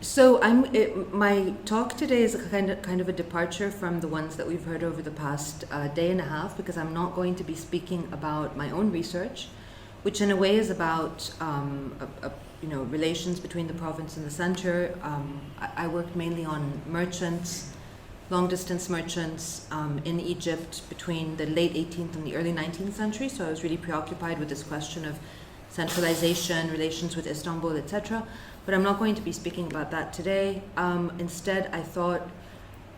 My talk today is a kind of a departure from the ones that we've heard over the past day and a half, because I'm not going to be speaking about my own research, which in a way is about relations between the province and the center. I worked mainly on merchants, long-distance merchants in Egypt between the late 18th and the early 19th century. So I was really preoccupied with this question of centralization, relations with Istanbul, etc. But I'm not going to be speaking about that today. Instead, I thought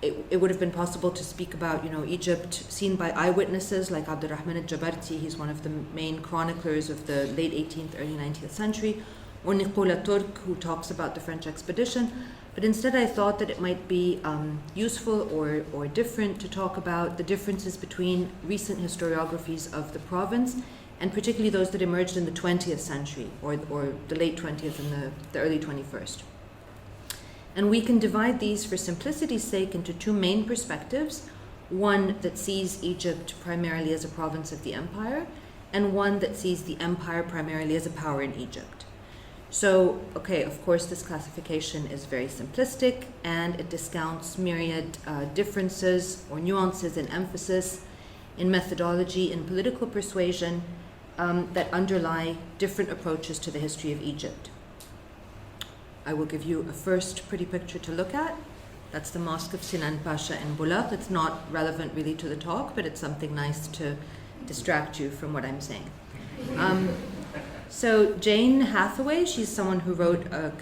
it would have been possible to speak about, Egypt seen by eyewitnesses like Abdurrahman al-Jabarti. He's one of the main chroniclers of the late 18th, early 19th century, or Nicola Turk, who talks about the French expedition. But instead, I thought that it might be useful or different to talk about the differences between recent historiographies of the province, and particularly those that emerged in the 20th century, or the late 20th and the early 21st. And we can divide these, for simplicity's sake, into two main perspectives: one that sees Egypt primarily as a province of the empire, and one that sees the empire primarily as a power in Egypt. So, of course, this classification is very simplistic, and it discounts myriad differences or nuances in emphasis, in methodology, in political persuasion, that underlie different approaches to the history of Egypt. I will give you a first pretty picture to look at. That's the Mosque of Sinan Pasha in Bulla. It's not relevant really to the talk, but it's something nice to distract you from what I'm saying. So Jane Hathaway, she's someone who wrote a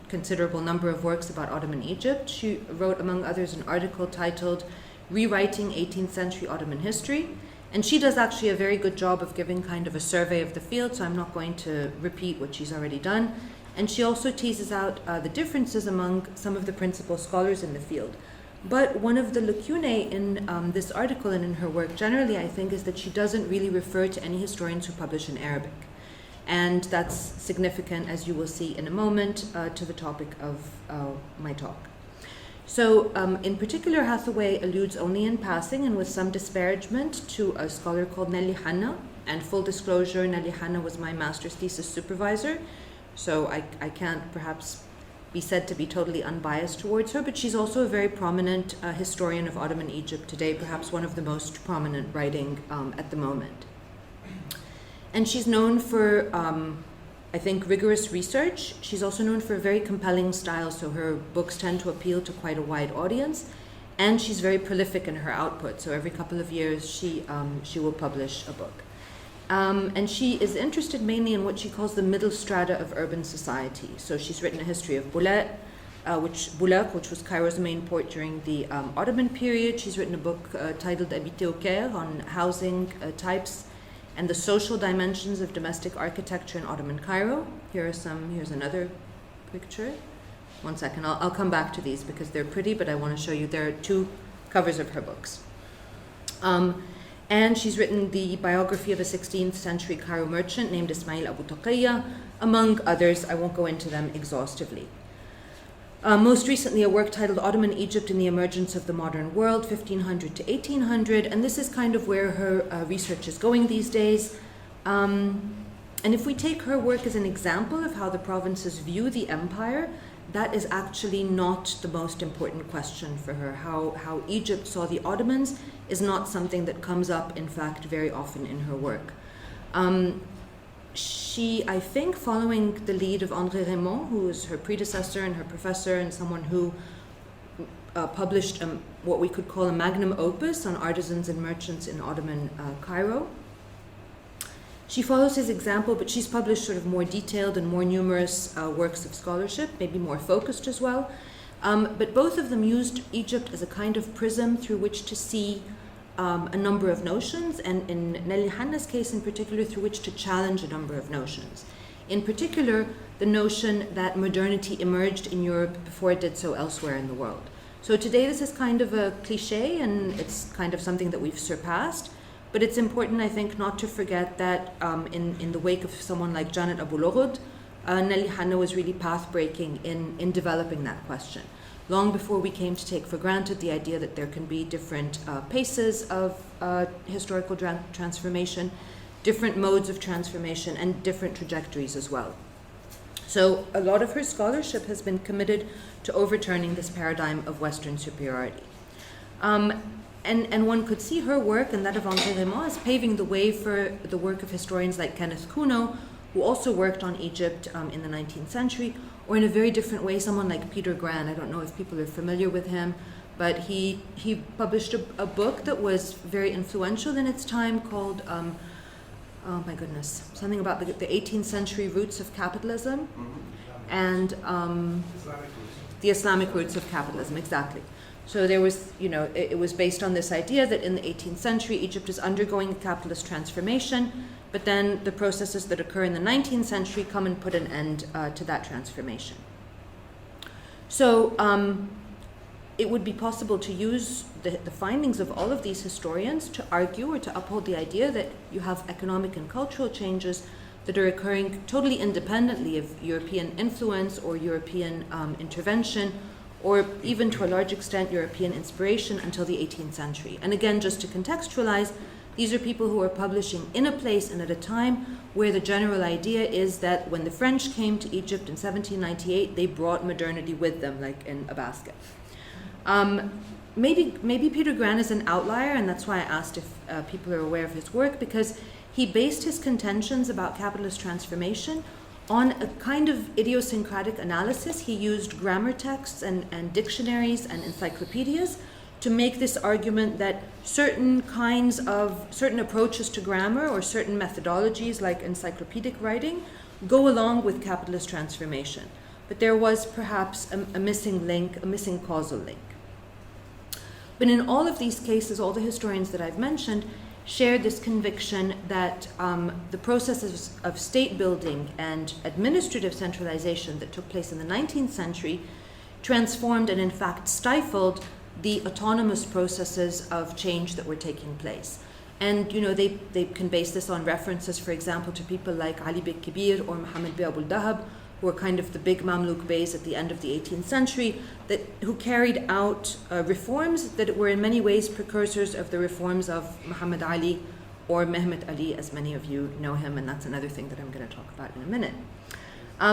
considerable number of works about Ottoman Egypt. She wrote, among others, an article titled Rewriting 18th Century Ottoman History. And she does actually a very good job of giving kind of a survey of the field, so I'm not going to repeat what she's already done. And she also teases out the differences among some of the principal scholars in the field. But one of the lacunae in this article and in her work generally, I think, is that she doesn't really refer to any historians who publish in Arabic. And that's significant, as you will see in a moment, to the topic of my talk. So, in particular, Hathaway alludes only in passing and with some disparagement to a scholar called Nelly Hanna. And full disclosure, Nelly Hanna was my master's thesis supervisor, so I can't perhaps be said to be totally unbiased towards her, but she's also a very prominent historian of Ottoman Egypt today, perhaps one of the most prominent writing at the moment. And she's known for, I think, rigorous research. She's also known for a very compelling style, so her books tend to appeal to quite a wide audience. And she's very prolific in her output, so every couple of years she will publish a book. And she is interested mainly in what she calls the middle strata of urban society. So she's written a history of Bulla, which was Cairo's main port during the Ottoman period. She's written a book titled Habiter au Caire on housing types and the social dimensions of domestic architecture in Ottoman Cairo. Here's another picture. One second, I'll come back to these because they're pretty, but I want to show you, there are two covers of her books. And she's written the biography of a 16th century Cairo merchant named Ismail Abu Taqiyya, among others. I won't go into them exhaustively. Most recently, a work titled Ottoman Egypt in the Emergence of the Modern World, 1500 to 1800, and this is kind of where her research is going these days. And if we take her work as an example of how the provinces view the empire, that is actually not the most important question for her. How Egypt saw the Ottomans is not something that comes up, in fact, very often in her work. She, I think, following the lead of André Raymond, who is her predecessor and her professor and someone who published what we could call a magnum opus on artisans and merchants in Ottoman Cairo. She follows his example, but she's published sort of more detailed and more numerous works of scholarship, maybe more focused as well. But both of them used Egypt as a kind of prism through which to see a number of notions, and in Nelly Hanna's case in particular, through which to challenge a number of notions. In particular, the notion that modernity emerged in Europe before it did so elsewhere in the world. So today this is kind of a cliche, and it's kind of something that we've surpassed, but it's important, I think, not to forget that in the wake of someone like Janet Abu Lughod, Nelly Hanna was really path-breaking in developing that question. Long before we came to take for granted the idea that there can be different paces of historical transformation, different modes of transformation, and different trajectories as well. So a lot of her scholarship has been committed to overturning this paradigm of Western superiority. And one could see her work and that of Henri Raymond as paving the way for the work of historians like Kenneth Kuno, who also worked on Egypt in the 19th century, or in a very different way, someone like Peter Gran. I don't know if people are familiar with him, but he published a book that was very influential in its time called, oh my goodness, something about the 18th century roots of capitalism, and the Islamic roots of capitalism, exactly. So there was, it was based on this idea that in the 18th century, Egypt is undergoing a capitalist transformation, but then the processes that occur in the 19th century come and put an end to that transformation. So it would be possible to use the findings of all of these historians to argue or to uphold the idea that you have economic and cultural changes that are occurring totally independently of European influence or European intervention, or even to a large extent European inspiration until the 18th century. And again, just to contextualize, these are people who are publishing in a place and at a time where the general idea is that when the French came to Egypt in 1798, they brought modernity with them, like in a basket. Maybe Peter Gran is an outlier, and that's why I asked if people are aware of his work, because he based his contentions about capitalist transformation on a kind of idiosyncratic analysis. He used grammar texts and dictionaries and encyclopedias to make this argument that certain approaches to grammar or certain methodologies like encyclopedic writing go along with capitalist transformation. But there was perhaps a missing link, a missing causal link. But in all of these cases, all the historians that I've mentioned shared this conviction that the processes of state building and administrative centralization that took place in the 19th century transformed and in fact stifled the autonomous processes of change that were taking place. And they can base this on references, for example, to people like Ali Bek Kibir or Muhammad Bey Abul Dahab, who were kind of the big Mamluk Beys at the end of the 18th century, who carried out reforms that were in many ways precursors of the reforms of Muhammad Ali or Mehmet Ali, as many of you know him, and that's another thing that I'm going to talk about in a minute.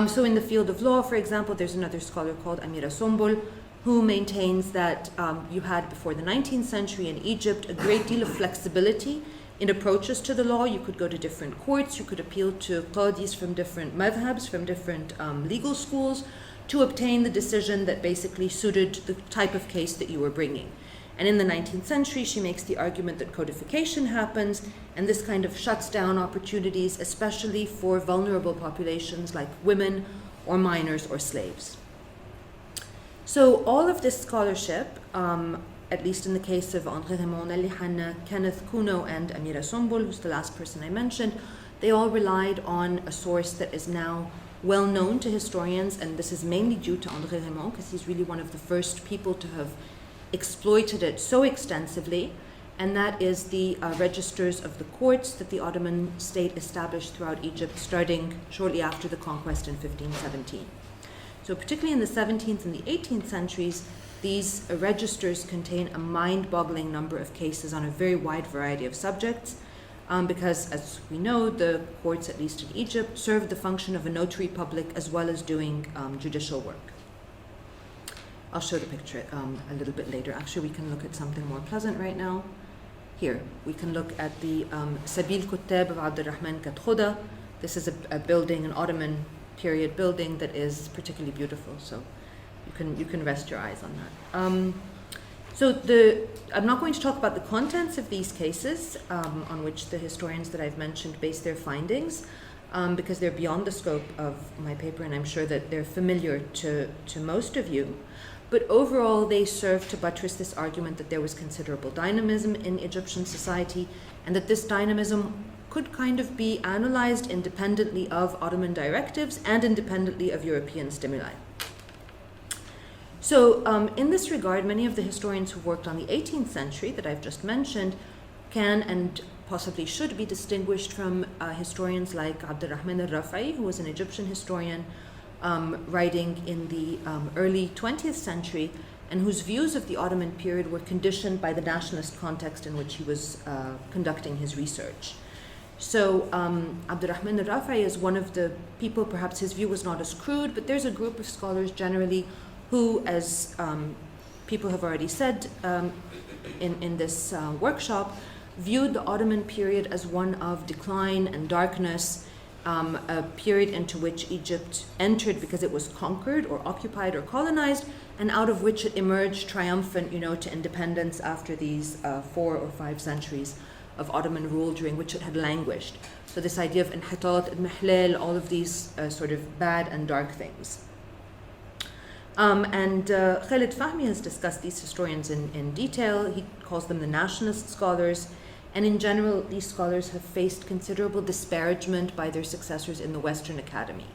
So in the field of law, for example, there's another scholar called Amira Sombul, who maintains that you had before the 19th century in Egypt a great deal of flexibility in approaches to the law. You could go to different courts, you could appeal to qadis from different madhabs, from different legal schools, to obtain the decision that basically suited the type of case that you were bringing. And in the 19th century, she makes the argument that codification happens, and this kind of shuts down opportunities, especially for vulnerable populations like women or minors or slaves. So all of this scholarship, at least in the case of Henri Raymond, Nelly Hanna, Kenneth Kuno, and Amira Sombul, who's the last person I mentioned, they all relied on a source that is now well known to historians, and this is mainly due to Henri Raymond, because he's really one of the first people to have exploited it so extensively, and that is the registers of the courts that the Ottoman state established throughout Egypt, starting shortly after the conquest in 1517. So particularly in the 17th and the 18th centuries, these registers contain a mind-boggling number of cases on a very wide variety of subjects, because, as we know, the courts, at least in Egypt, served the function of a notary public as well as doing judicial work. I'll show the picture a little bit later. Actually, we can look at something more pleasant right now. Here, we can look at the Sabil Kuttab of Abdurrahman Katkhuda. This is a building, an Ottoman period building that is particularly beautiful, so you can rest your eyes on that. I'm not going to talk about the contents of these cases on which the historians that I've mentioned base their findings, because they're beyond the scope of my paper, and I'm sure that they're familiar to most of you. But overall, they serve to buttress this argument that there was considerable dynamism in Egyptian society, and that this dynamism could kind of be analyzed independently of Ottoman directives and independently of European stimuli. So in this regard, many of the historians who worked on the 18th century that I've just mentioned can and possibly should be distinguished from historians like Abdurrahman al-Rafa'i, who was an Egyptian historian writing in the early 20th century, and whose views of the Ottoman period were conditioned by the nationalist context in which he was conducting his research. So Abdurrahman al-Rafi'i is one of the people, perhaps his view was not as crude, but there's a group of scholars generally who, as people have already said in this workshop, viewed the Ottoman period as one of decline and darkness, a period into which Egypt entered because it was conquered or occupied or colonized, and out of which it emerged triumphant, to independence after these 4 or 5 centuries of Ottoman rule during which it had languished. So this idea of inhitat, al-mihlal, all of these sort of bad and dark things. And Khalid Fahmy has discussed these historians in detail. He calls them the Nationalist Scholars. And in general, these scholars have faced considerable disparagement by their successors in the Western Academy.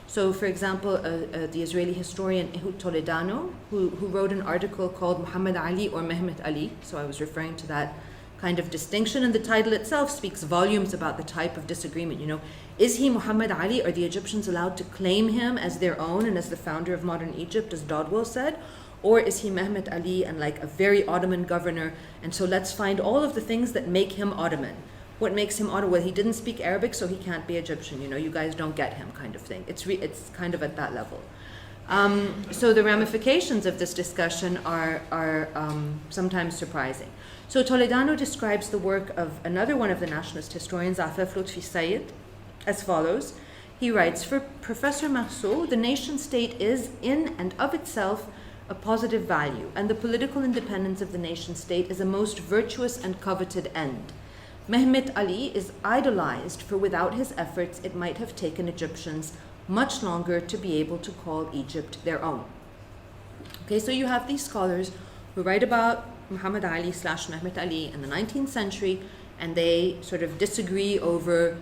So, for example, the Israeli historian Ehud Toledano, who wrote an article called Muhammad Ali or Mehmet Ali, so I was referring to that kind of distinction, and the title itself speaks volumes about the type of disagreement. Is he Muhammad Ali? Are the Egyptians allowed to claim him as their own and as the founder of modern Egypt, as Dodwell said? Or is he Mehmet Ali and like a very Ottoman governor? And so let's find all of the things that make him Ottoman. What makes him Ottoman? Well, he didn't speak Arabic, so he can't be Egyptian. You guys don't get him, kind of thing. It's kind of at that level. So the ramifications of this discussion are sometimes surprising. So Toledano describes the work of another one of the nationalist historians, Afaf Lutfi Sayyid, as follows. He writes, for Professor Marceau, the nation state is in and of itself a positive value, and the political independence of the nation state is a most virtuous and coveted end. Mehmet Ali is idolized, for without his efforts it might have taken Egyptians much longer to be able to call Egypt their own. Okay, so you have these scholars who write about Muhammad Ali / Mehmet Ali in the 19th century, and they sort of disagree over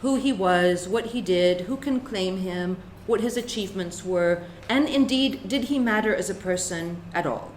who he was, what he did, who can claim him, what his achievements were, and indeed, did he matter as a person at all?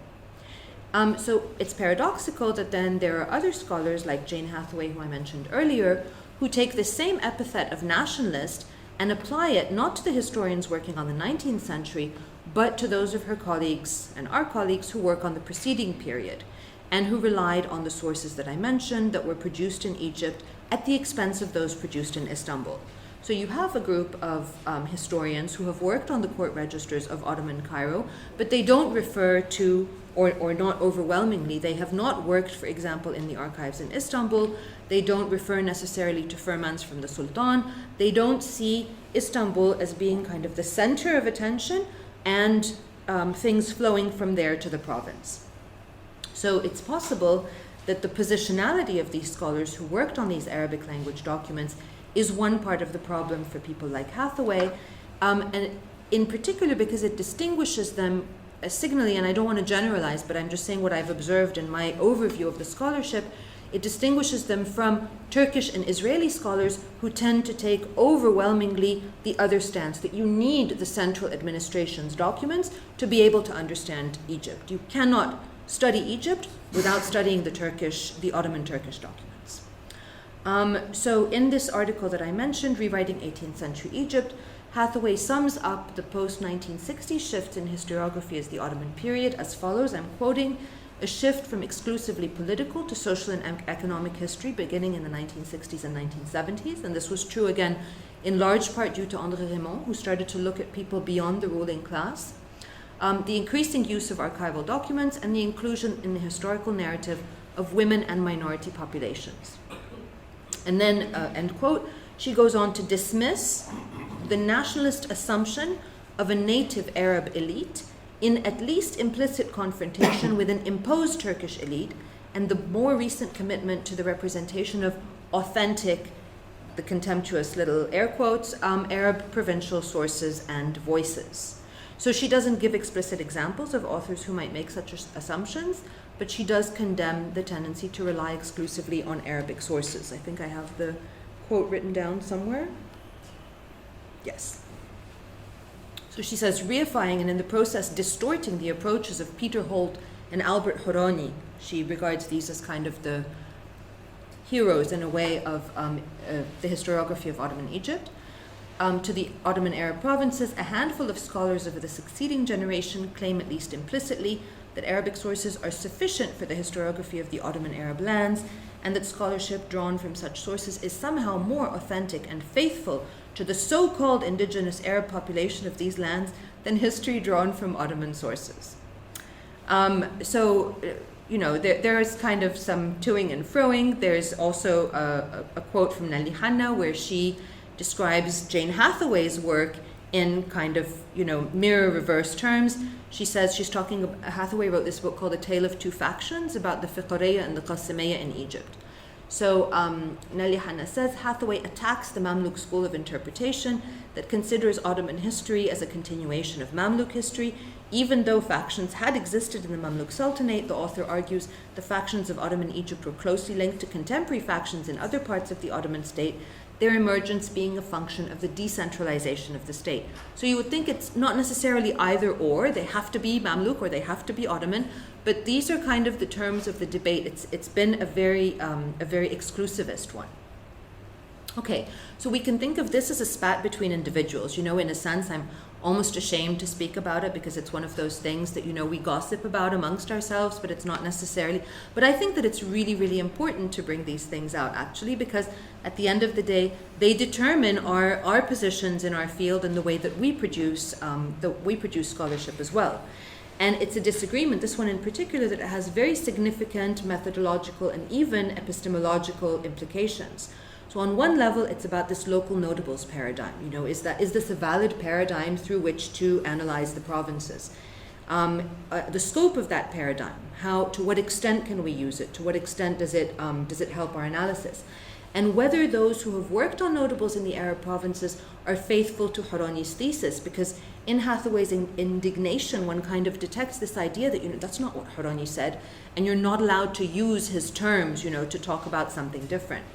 So it's paradoxical that then there are other scholars like Jane Hathaway, who I mentioned earlier, who take the same epithet of nationalist and apply it not to the historians working on the 19th century, but to those of her colleagues and our colleagues who work on the preceding period and who relied on the sources that I mentioned that were produced in Egypt at the expense of those produced in Istanbul. So you have a group of historians who have worked on the court registers of Ottoman Cairo, but they don't refer to, or not overwhelmingly, they have not worked, for example, in the archives in Istanbul. They don't refer necessarily to firmans from the Sultan. They don't see Istanbul as being kind of the center of attention and things flowing from there to the province. So it's possible that the positionality of these scholars who worked on these Arabic language documents is one part of the problem for people like Hathaway, and in particular because it distinguishes them signally, and I don't want to generalize, but I'm just saying what I've observed in my overview of the scholarship, it distinguishes them from Turkish and Israeli scholars who tend to take overwhelmingly the other stance, that you need the central administration's documents to be able to understand Egypt. You cannot study Egypt without studying the Ottoman Turkish documents. So in this article that I mentioned, Rewriting 18th Century Egypt, Hathaway sums up the post-1960 shift in historiography as the Ottoman period as follows, I'm quoting, a shift from exclusively political to social and economic history beginning in the 1960s and 1970s, and this was true again in large part due to André Raymond, who started to look at people beyond the ruling class. The increasing use of archival documents and the inclusion in the historical narrative of women and minority populations. And then, end quote, she goes on to dismiss the nationalist assumption of a native Arab elite in at least implicit confrontation with an imposed Turkish elite, and the more recent commitment to the representation of authentic, the contemptuous little air quotes, Arab provincial sources and voices. So she doesn't give explicit examples of authors who might make such assumptions, but she does condemn the tendency to rely exclusively on Arabic sources. I think I have the quote written down somewhere. Yes. So she says, reifying and in the process distorting the approaches of Peter Holt and Albert Horoni. She regards these as kind of the heroes in a way of the historiography of Ottoman Egypt. To the Ottoman Arab provinces, a handful of scholars of the succeeding generation claim, at least implicitly, that Arabic sources are sufficient for the historiography of the Ottoman Arab lands, and that scholarship drawn from such sources is somehow more authentic and faithful to the so-called indigenous Arab population of these lands than history drawn from Ottoman sources. There's kind of some toing and froing. There's also a quote from Nelly Hanna where she describes Jane Hathaway's work in kind of, mirror reverse terms. She says Hathaway wrote this book called A Tale of Two Factions about the Fiqariyya and the Qasimiyya in Egypt. So Nelly Hanna says, Hathaway attacks the Mamluk school of interpretation that considers Ottoman history as a continuation of Mamluk history. Even though factions had existed in the Mamluk Sultanate, the author argues the factions of Ottoman Egypt were closely linked to contemporary factions in other parts of the Ottoman state, their emergence being a function of the decentralization of the state. So you would think it's not necessarily either or, they have to be Mamluk or they have to be Ottoman, but these are kind of the terms of the debate. It's been a very exclusivist one. Okay, so we can think of this as a spat between individuals. In a sense, I'm almost ashamed to speak about it because it's one of those things that, we gossip about amongst ourselves, but it's not necessarily. But I think that it's really, really important to bring these things out, actually, because at the end of the day, they determine our positions in our field and the way that we produce scholarship as well. And it's a disagreement, this one in particular, that has very significant methodological and even epistemological implications. So on one level, it's about this local notables paradigm. Is this a valid paradigm through which to analyze the provinces? The scope of that paradigm, to what extent can we use it? To what extent does it help our analysis? And whether those who have worked on notables in the Arab provinces are faithful to Harani's thesis, because in Hathaway's indignation, one kind of detects this idea that that's not what Harani said, and you're not allowed to use his terms, to talk about something different.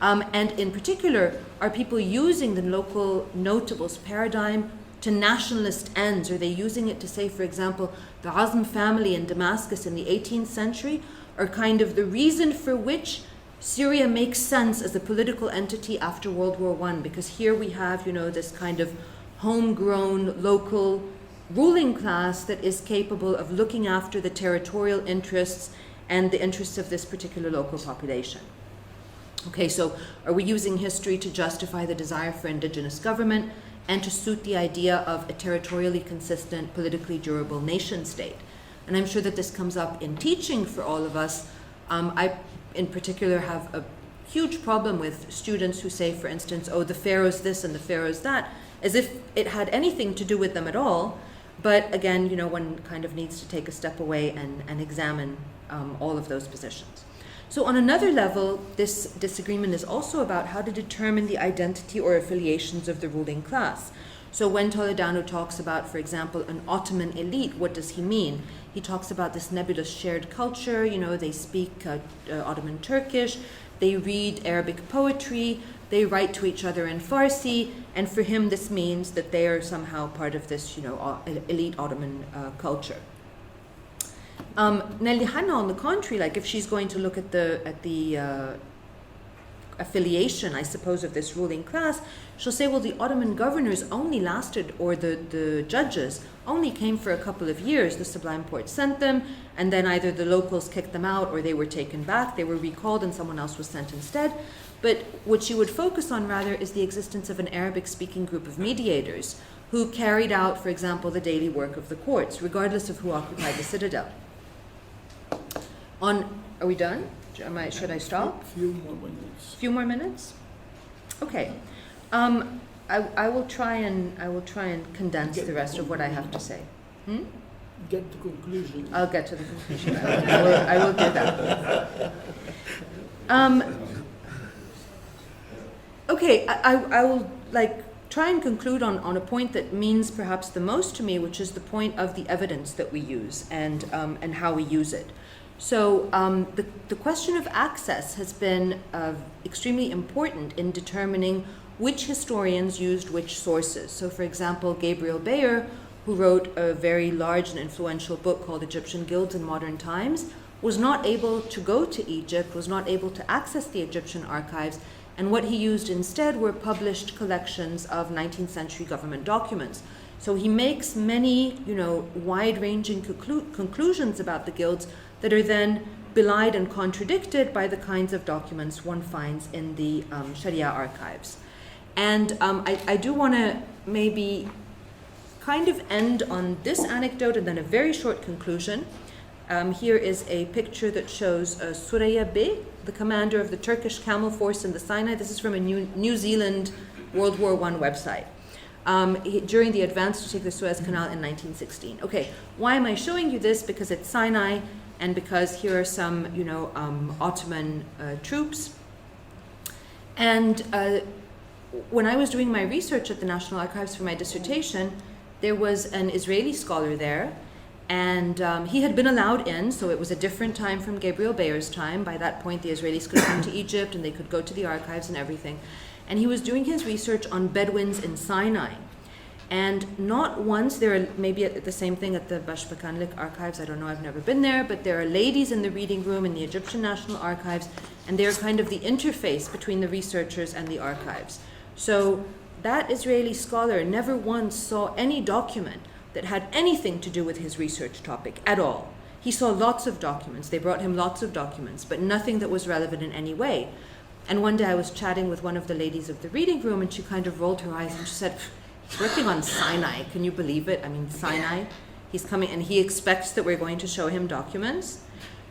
And in particular, are people using the local notables paradigm to nationalist ends? Are they using it to say, for example, the Azm family in Damascus in the 18th century are kind of the reason for which Syria makes sense as a political entity after World War I? Because here we have, this kind of homegrown local ruling class that is capable of looking after the territorial interests and the interests of this particular local population. Okay, so are we using history to justify the desire for indigenous government and to suit the idea of a territorially consistent, politically durable nation state? And I'm sure that this comes up in teaching for all of us. I, in particular, have a huge problem with students who say, for instance, the pharaoh's this and the pharaoh's that, as if it had anything to do with them at all. But again, one kind of needs to take a step away and examine all of those positions. So on another level, this disagreement is also about how to determine the identity or affiliations of the ruling class. So when Toledano talks about, for example, an Ottoman elite, what does he mean? He talks about this nebulous shared culture, they speak Ottoman Turkish, they read Arabic poetry, they write to each other in Farsi, and for him this means that they are somehow part of this, elite Ottoman culture. Nelly Hanna, on the contrary, if she's going to look at the affiliation, I suppose, of this ruling class, she'll say, well, the Ottoman governors only lasted, or the judges only came for a couple of years. The Sublime Porte sent them, and then either the locals kicked them out or they were taken back, they were recalled and someone else was sent instead. But what she would focus on rather is the existence of an Arabic-speaking group of mediators who carried out, for example, the daily work of the courts, regardless of who occupied the citadel. Are we done? Should I stop? Few more minutes. Okay. I will try and condense the rest of what I have to say. Get to conclusion. I'll get to the conclusion. I will do that. Okay. I will try and conclude on a point that means perhaps the most to me, which is the point of the evidence that we use and how we use it. So the question of access has been extremely important in determining which historians used which sources. So for example, Gabriel Bayer, who wrote a very large and influential book called Egyptian Guilds in Modern Times, was not able to go to Egypt, was not able to access the Egyptian archives, and what he used instead were published collections of 19th century government documents. So he makes many, wide-ranging conclusions about the guilds that are then belied and contradicted by the kinds of documents one finds in the Sharia archives. And I do want to maybe kind of end on this anecdote and then a very short conclusion. Here is a picture that shows Suraya Bey, the commander of the Turkish Camel Force in the Sinai. This is from a New Zealand World War I website. During the advance to take the Suez Canal in 1916. Okay, why am I showing you this? Because it's Sinai, and because here are some, Ottoman troops. And when I was doing my research at the National Archives for my dissertation, there was an Israeli scholar there, and he had been allowed in, so it was a different time from Gabriel Bayer's time. By that point, the Israelis could come to Egypt, and they could go to the archives and everything. And he was doing his research on Bedouins in Sinai. And not once, there are maybe the same thing at the Bashbakanlik archives, I don't know, I've never been there, but there are ladies in the reading room in the Egyptian National Archives, and they're kind of the interface between the researchers and the archives. So that Israeli scholar never once saw any document that had anything to do with his research topic at all. He saw lots of documents, they brought him lots of documents, but nothing that was relevant in any way. And one day I was chatting with one of the ladies of the reading room, and she kind of rolled her eyes and she said, he's working on Sinai, can you believe it? I mean, Sinai, he's coming and he expects that we're going to show him documents.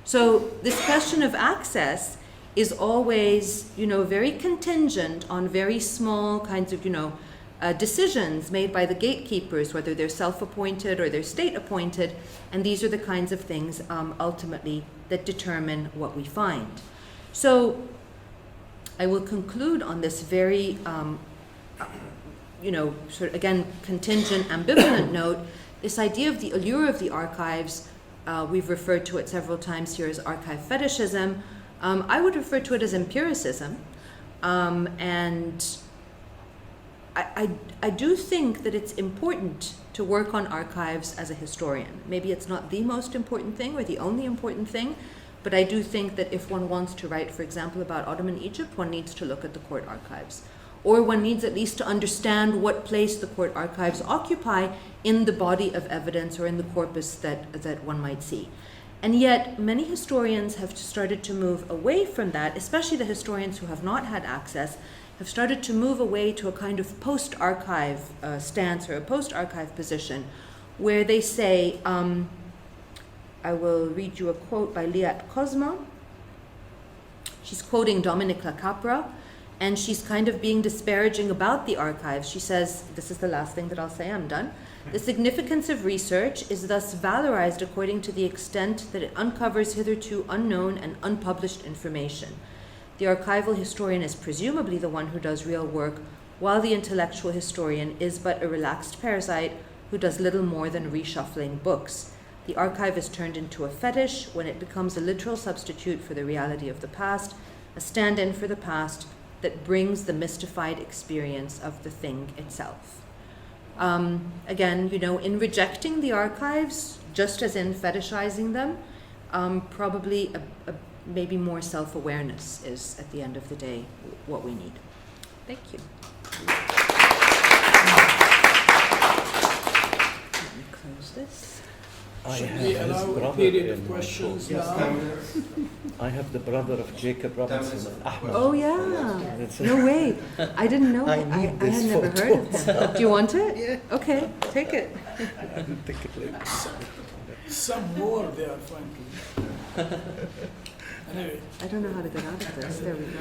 So this question of access is always, very contingent on very small kinds of, decisions made by the gatekeepers, whether they're self-appointed or they're state-appointed, and these are the kinds of things ultimately that determine what we find. So I will conclude on this very, sort of, again, contingent, ambivalent note, this idea of the allure of the archives, we've referred to it several times here as archive fetishism. I would refer to it as empiricism. And I do think that it's important to work on archives as a historian. Maybe it's not the most important thing or the only important thing, but I do think that if one wants to write, for example, about Ottoman Egypt, one needs to look at the court archives. Or one needs at least to understand what place the court archives occupy in the body of evidence or in the corpus that one might see. And yet, many historians have started to move away from that, especially the historians who have not had access, have started to move away to a kind of post-archive stance or a post-archive position, where they say, I will read you a quote by Liat Kozma. She's quoting Dominic Lacapra, and she's kind of being disparaging about the archives. She says, this is the last thing that I'll say, I'm done. The significance of research is thus valorized according to the extent that it uncovers hitherto unknown and unpublished information. The archival historian is presumably the one who does real work, while the intellectual historian is but a relaxed parasite who does little more than reshuffling books. The archive is turned into a fetish when it becomes a literal substitute for the reality of the past, a stand-in for the past that brings the mystified experience of the thing itself. Again, in rejecting the archives, just as in fetishizing them, probably maybe more self-awareness is, at the end of the day, what we need. Thank you. Let me close this. Should we allow a period of questions now? I have the brother of Jacob Robinson, Ahmed. Oh yeah, no way. I didn't know. I had never heard of him. Do you want it? Yeah. Okay, take it. I didn't think it later. Some more they are finding. Anyway. I don't know how to get out of this. There we go.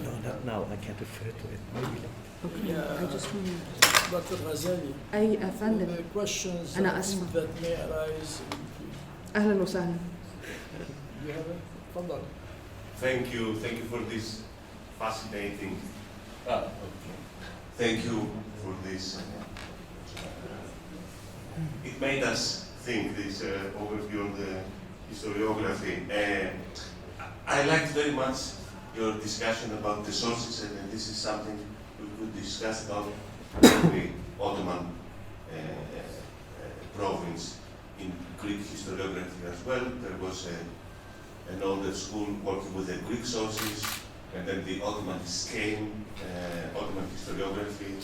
No, not now. I can't refer to it. Maybe later. Okay. Yeah. I just want Dr. Ghazali, to. the questions that may arise. أهلا وسهلا. You have it? Fadal. Thank you for this fascinating. Thank you for this. It made us think, this overview on the historiography. I liked very much your discussion about the sources, and this is something we could discuss about the Ottoman province in Greek historiography as well. There was an older school working with the Greek sources, and then the Ottomans came, Ottoman historiography,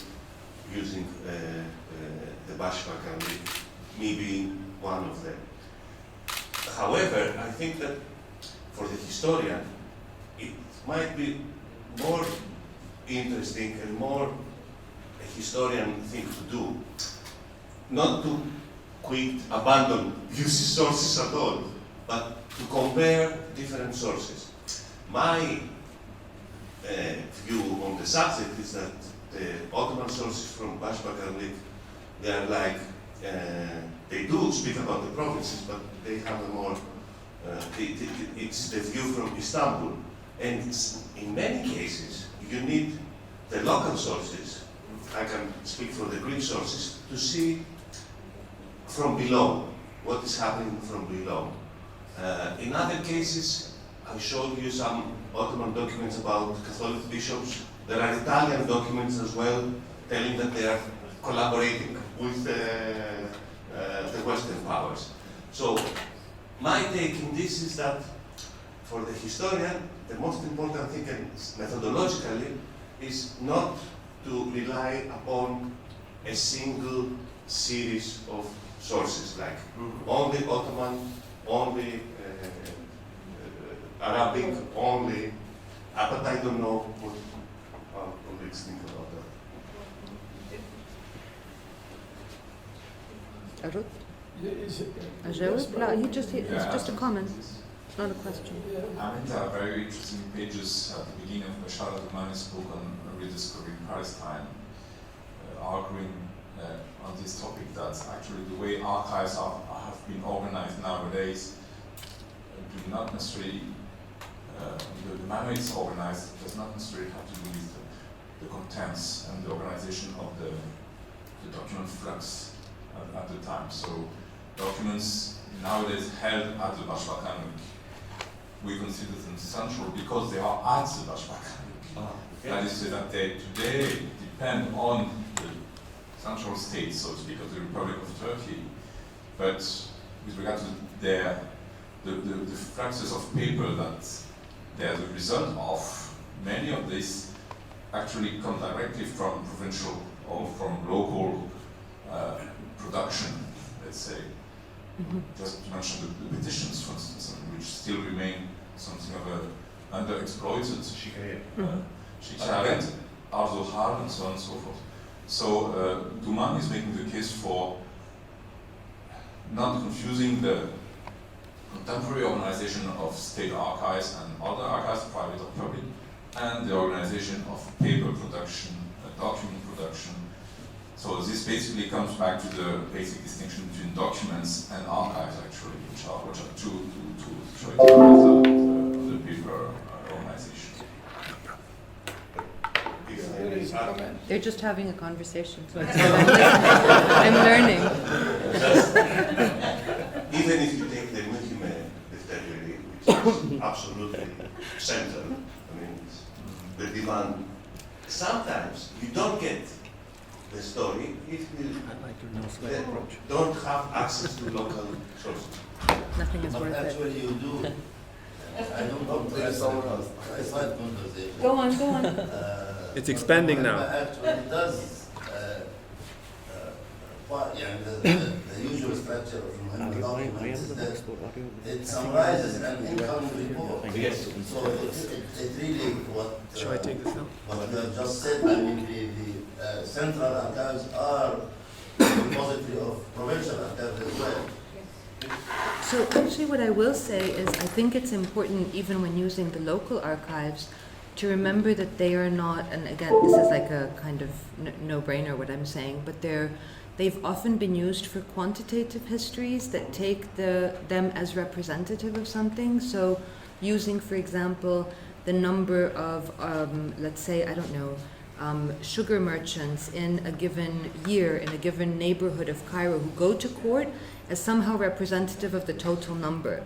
using the Bashbakanlik, me being one of them. However, I think that for the historian, it might be more interesting and more a historian thing to do, not to abandon using sources at all, but to compare different sources. My view on the subject is that the Ottoman sources from Bashbakarlik, they are like, they do speak about the provinces, but they have a more, it's the view from Istanbul. And in many cases, you need the local sources, I can speak for the Greek sources, to see from below, what is happening from below. In other cases, I showed you some Ottoman documents about Catholic bishops. There are Italian documents as well, telling that they are collaborating with the Western powers. So, my take in this is that for the historian, the most important thing, methodologically, is not to rely upon a single series of sources, like only Ottoman, only Arabic, only, but I don't know what our colleagues think about that. Arut? It's just a comment. It's not a question. I mean, there are very interesting pages at the beginning of Pasha Al-Dumani's book on rediscovering Palestine, arguing on this topic that actually the way archives have been organized nowadays do not necessarily, the manner it's organized does not necessarily have to do with the contents and the organization of the document flux at the time. So documents nowadays held at the Bashbakanlik, we consider them central because they are at the Bashbakanlik. That is to say that they today depend on the central state, so to speak, of the Republic of Turkey. But with regard to the fluxes of paper that they are the result of, many of these actually come directly from provincial or from local production, let's say. Just to mention the petitions, for instance, which still remain something of a underexploited Shikaret, Arzuhar, and so on and so forth. So Duman is making the case for not confusing the contemporary organization of state archives and other archives, private or public, and the organization of paper production, document production. So this basically comes back to the basic distinction between documents and archives, actually, which are two choices of the paper organization. They're just having a conversation, so I'm learning. Even if you take the Muhime Defterleri, which is absolutely central, I mean, the demand, sometimes you don't get the story if you don't have access to local sources. Nothing is But worth it. actually you do. I don't want to ask a side conversation. Go on. It's expanding now. Actually it does, the usual structure of Muhammad documents is that it summarizes an income report. Yes. So it really, what Shall I take this now? what you have just said, I mean, the central archives are the repository of provincial archives as well. So actually what I will say is I think it's important, even when using the local archives, to remember that they are not, and again, this is like a kind of no-brainer what I'm saying, but they've often been used for quantitative histories that take them as representative of something. So using, for example, the number of, let's say, I don't know, sugar merchants in a given year, in a given neighborhood of Cairo who go to court as somehow representative of the total number.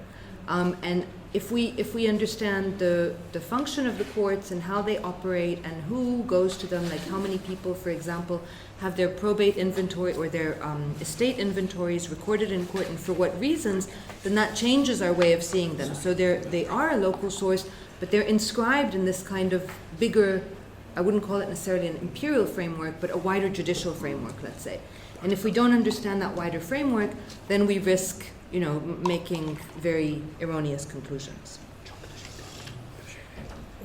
And if we understand the function of the courts and how they operate and who goes to them, like how many people, for example, have their probate inventory or their estate inventories recorded in court and for what reasons, then that changes our way of seeing them. So they are a local source, but they're inscribed in this kind of bigger, I wouldn't call it necessarily an imperial framework, but a wider judicial framework, let's say. And if we don't understand that wider framework, then we risk making very erroneous conclusions.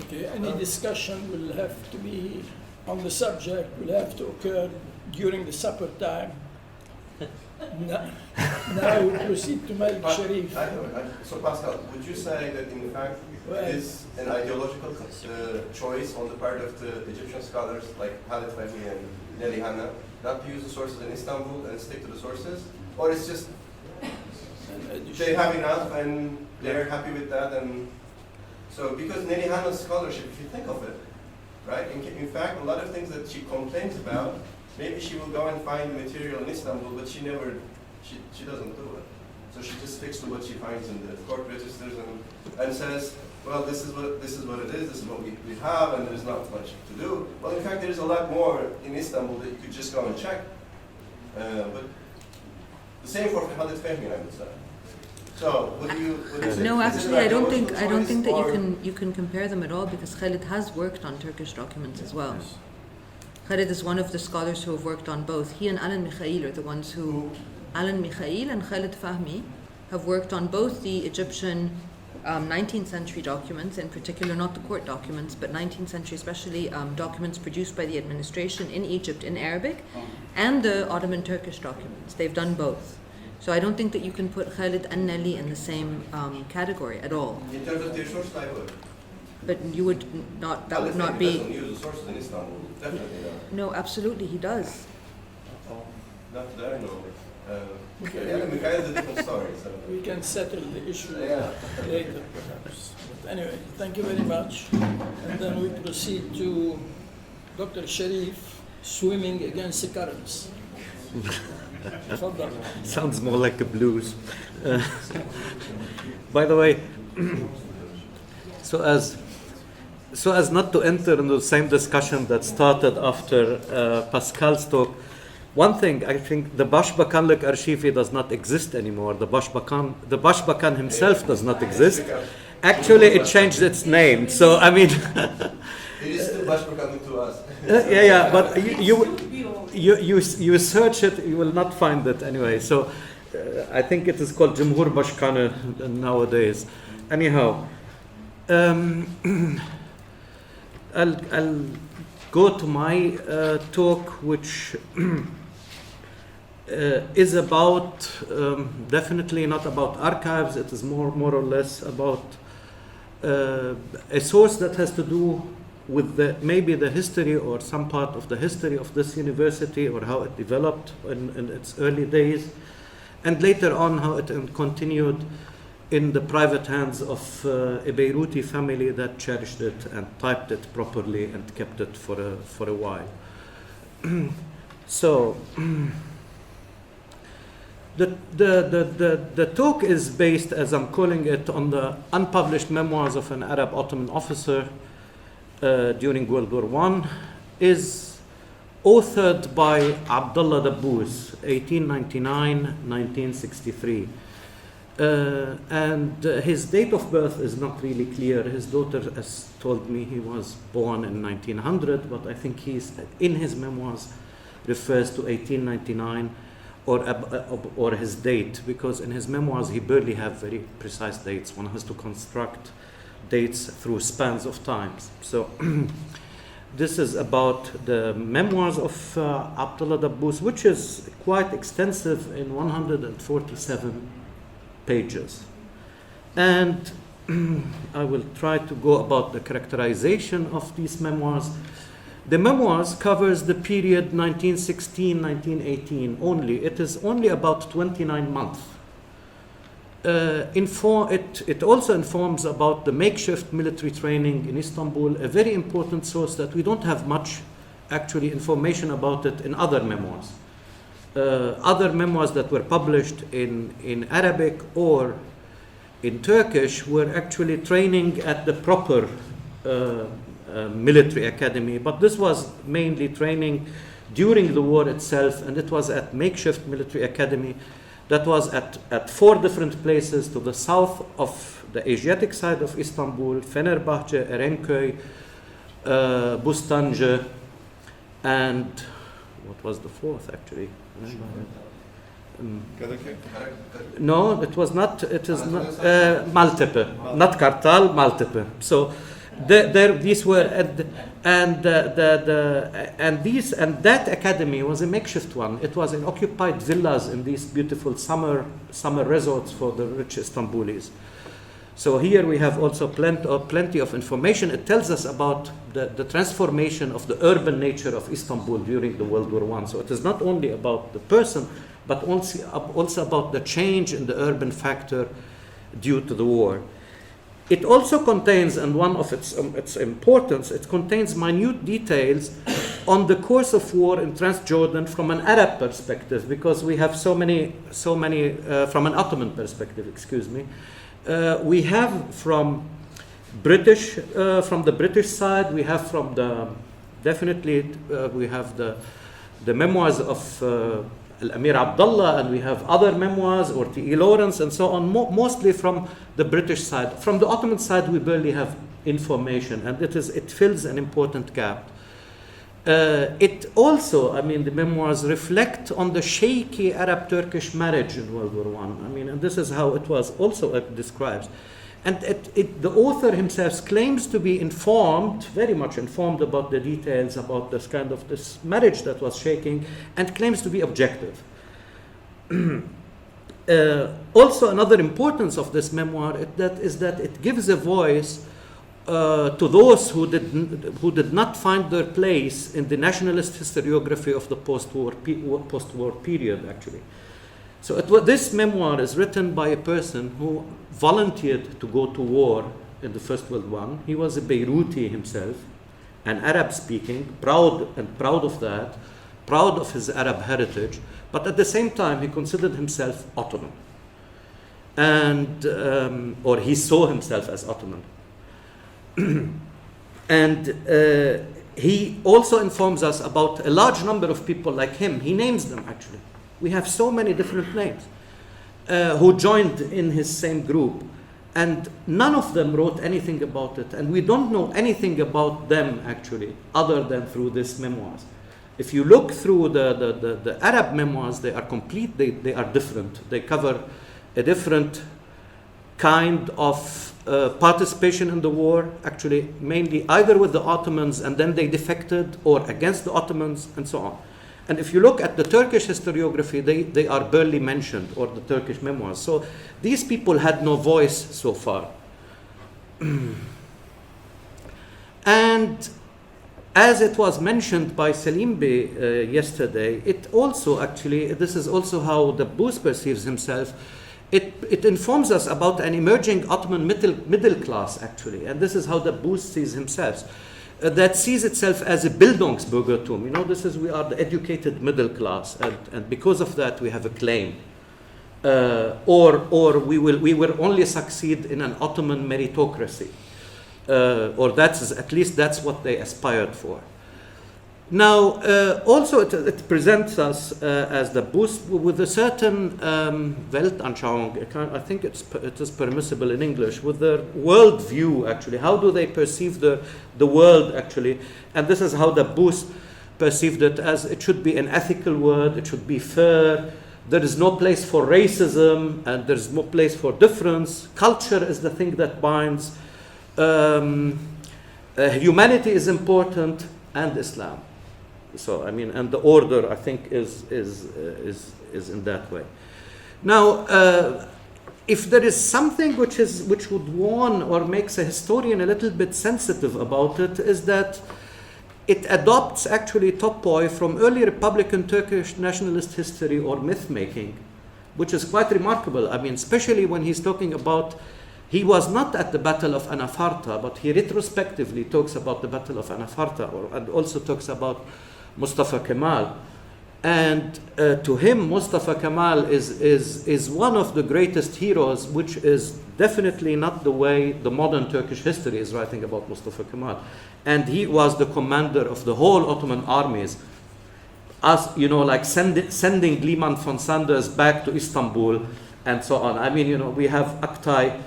Okay, any discussion will have to be on the subject, will have to occur during the supper time. Now we proceed to Malik Sharif. So Pascal, would you say that in fact it is an ideological choice on the part of the Egyptian scholars like Hathaway and Nelly Hanna not to use the sources in Istanbul and stick to the sources? Or it's just they have enough and they're happy with that? And so because Nelly Hanna's scholarship, if you think of it, right, in fact a lot of things that she complains about, maybe she will go and find the material in Istanbul, but she doesn't do it. So she just sticks to what she finds in the court registers and says, well, this is what it is, this is what we have, and there's not much to do. Well, in fact, there's a lot more in Istanbul that you could just go and check. But the same for Khalid Fahmy, I would say. So, what do you say? No, Is it actually, an I don't think ideological that choice, you can compare them at all, because Khalid has worked on Turkish documents as well. Khalid is one of the scholars who have worked on both. He and Alan Mikhail are the ones who Alan Mikhail and Khalid Fahmy have worked on both the Egyptian 19th century documents, in particular not the court documents, but 19th century especially documents produced by the administration in Egypt in Arabic, and the Ottoman Turkish documents. They've done both. So I don't think that you can put Khalid and Nelly in the same category at all. In terms of their source, I would. But you would not, that would not Khalid be... doesn't use the sources in Istanbul, definitely not. No, absolutely, he does. Not that I know. Yeah, Mikhail is a different story. So. We can settle the issue Yeah. later, perhaps. But anyway, thank you very much. And then we proceed to Dr. Sharif, swimming against the currents. Sounds more like a blues. By the way, so as not to enter into the same discussion that started after Pascal's talk, one thing, I think the Başbakanlık Arşivi does not exist anymore. The Başbakan himself does not exist. Actually, it changed its name. So, I mean... It is still Başbakanlık to us. yeah, but you search it, you will not find it anyway. So, I think it is called Cumhur Başkanı nowadays. Anyhow, I'll go to my talk, which is about, definitely not about archives, it is more or less about a source that has to do with maybe the history or some part of the history of this university, or how it developed in its early days, and later on how it continued in the private hands of a Beiruti family that cherished it and typed it properly and kept it for a while. So the talk is based, as I'm calling it, on the unpublished memoirs of an Arab Ottoman officer during World War I, is authored by Abdullah Dabbous, 1899-1963. And his date of birth is not really clear. His daughter has told me he was born in 1900, but I think he's, in his memoirs, refers to 1899 or his date, because in his memoirs he barely have very precise dates. One has to construct dates through spans of times. So this is about the memoirs of Abdullah Dabbous, which is quite extensive in 147 pages. And I will try to go about the characterization of these memoirs. The memoirs covers the period 1916-1918 only. It is only about 29 months. It also informs about the makeshift military training in Istanbul, a very important source that we don't have much actually information about it in other memoirs. Other memoirs that were published in Arabic or in Turkish were actually training at the proper military academy, but this was mainly training during the war itself, and it was at makeshift military academy that was at 4 different places to the south of the Asiatic side of Istanbul: Fenerbahce, Erenköy, Bostancı, and what was the fourth actually? No, it was not. It is not multiple, not Kartal, multiple. So these were and that academy was a makeshift one. It was in occupied villas in these beautiful summer resorts for the rich Istanbulis. So here we have also plenty of information. It tells us about the transformation of the urban nature of Istanbul during the World War I. So it is not only about the person, but also about the change in the urban factor due to the war. It also contains, and one of its importance, it contains minute details on the course of war in Transjordan from an Arab perspective, because we have so many from an Ottoman perspective, excuse me. We have from the British side, we have from we have the memoirs of Al-Amir Abdullah, and we have other memoirs, or T.E. Lawrence, and so on, mostly from the British side. From the Ottoman side, we barely have information, and it fills an important gap. It also, the memoirs reflect on the shaky Arab-Turkish marriage in World War I. And this is how it was also described. And the author himself claims to be very much informed about the details about this marriage that was shaking, and claims to be objective. Also, another importance of this memoir is that it gives a voice to those who did not find their place in the nationalist historiography of the post-war period, actually. So this memoir is written by a person who volunteered to go to war in the First World War. He was a Beiruti himself, an Arab speaking, proud of that, proud of his Arab heritage, but at the same time he considered himself Ottoman. Or he saw himself as Ottoman. And he also informs us about a large number of people like him. He names them, actually. We have so many different names who joined in his same group, and none of them wrote anything about it, and we don't know anything about them, actually, other than through these memoirs. If you look through the Arab memoirs, they are complete, they are different. They cover a different kind of participation in the war, actually, mainly either with the Ottomans and then they defected, or against the Ottomans, and so on. And if you look at the Turkish historiography, they are barely mentioned, or the Turkish memoirs. So these people had no voice so far. And as it was mentioned by Selim Bey yesterday, it also actually, this is also how the Booth perceives himself. It informs us about an emerging Ottoman middle class, actually, and this is how the Booth sees himself. That sees itself as a Bildungsbürgertum. We are the educated middle class, and because of that we have a claim. Or we will only succeed in an Ottoman meritocracy. Or at least that's what they aspired for. Now, also it presents us as the Booth with a certain Weltanschauung. I think it is permissible in English, with their world view, actually. How do they perceive the world, actually? And this is how the Booth perceived it, as it should be an ethical world, it should be fair, there is no place for racism, and there is no place for difference. Culture is the thing that binds. Humanity is important, and Islam. So and the order, I think, is in that way. Now, if there is something which would warn or makes a historian a little bit sensitive about it, is that it adopts actually topoi from early Republican Turkish nationalist history or myth making, which is quite remarkable. Especially when he's talking about. He was not at the Battle of Anafarta, but he retrospectively talks about the Battle of Anafarta, and also talks about Mustafa Kemal. And to him, Mustafa Kemal is one of the greatest heroes, which is definitely not the way the modern Turkish history is writing about Mustafa Kemal. And he was the commander of the whole Ottoman armies, like sending Liman von Sanders back to Istanbul, and so on. We have Aktay,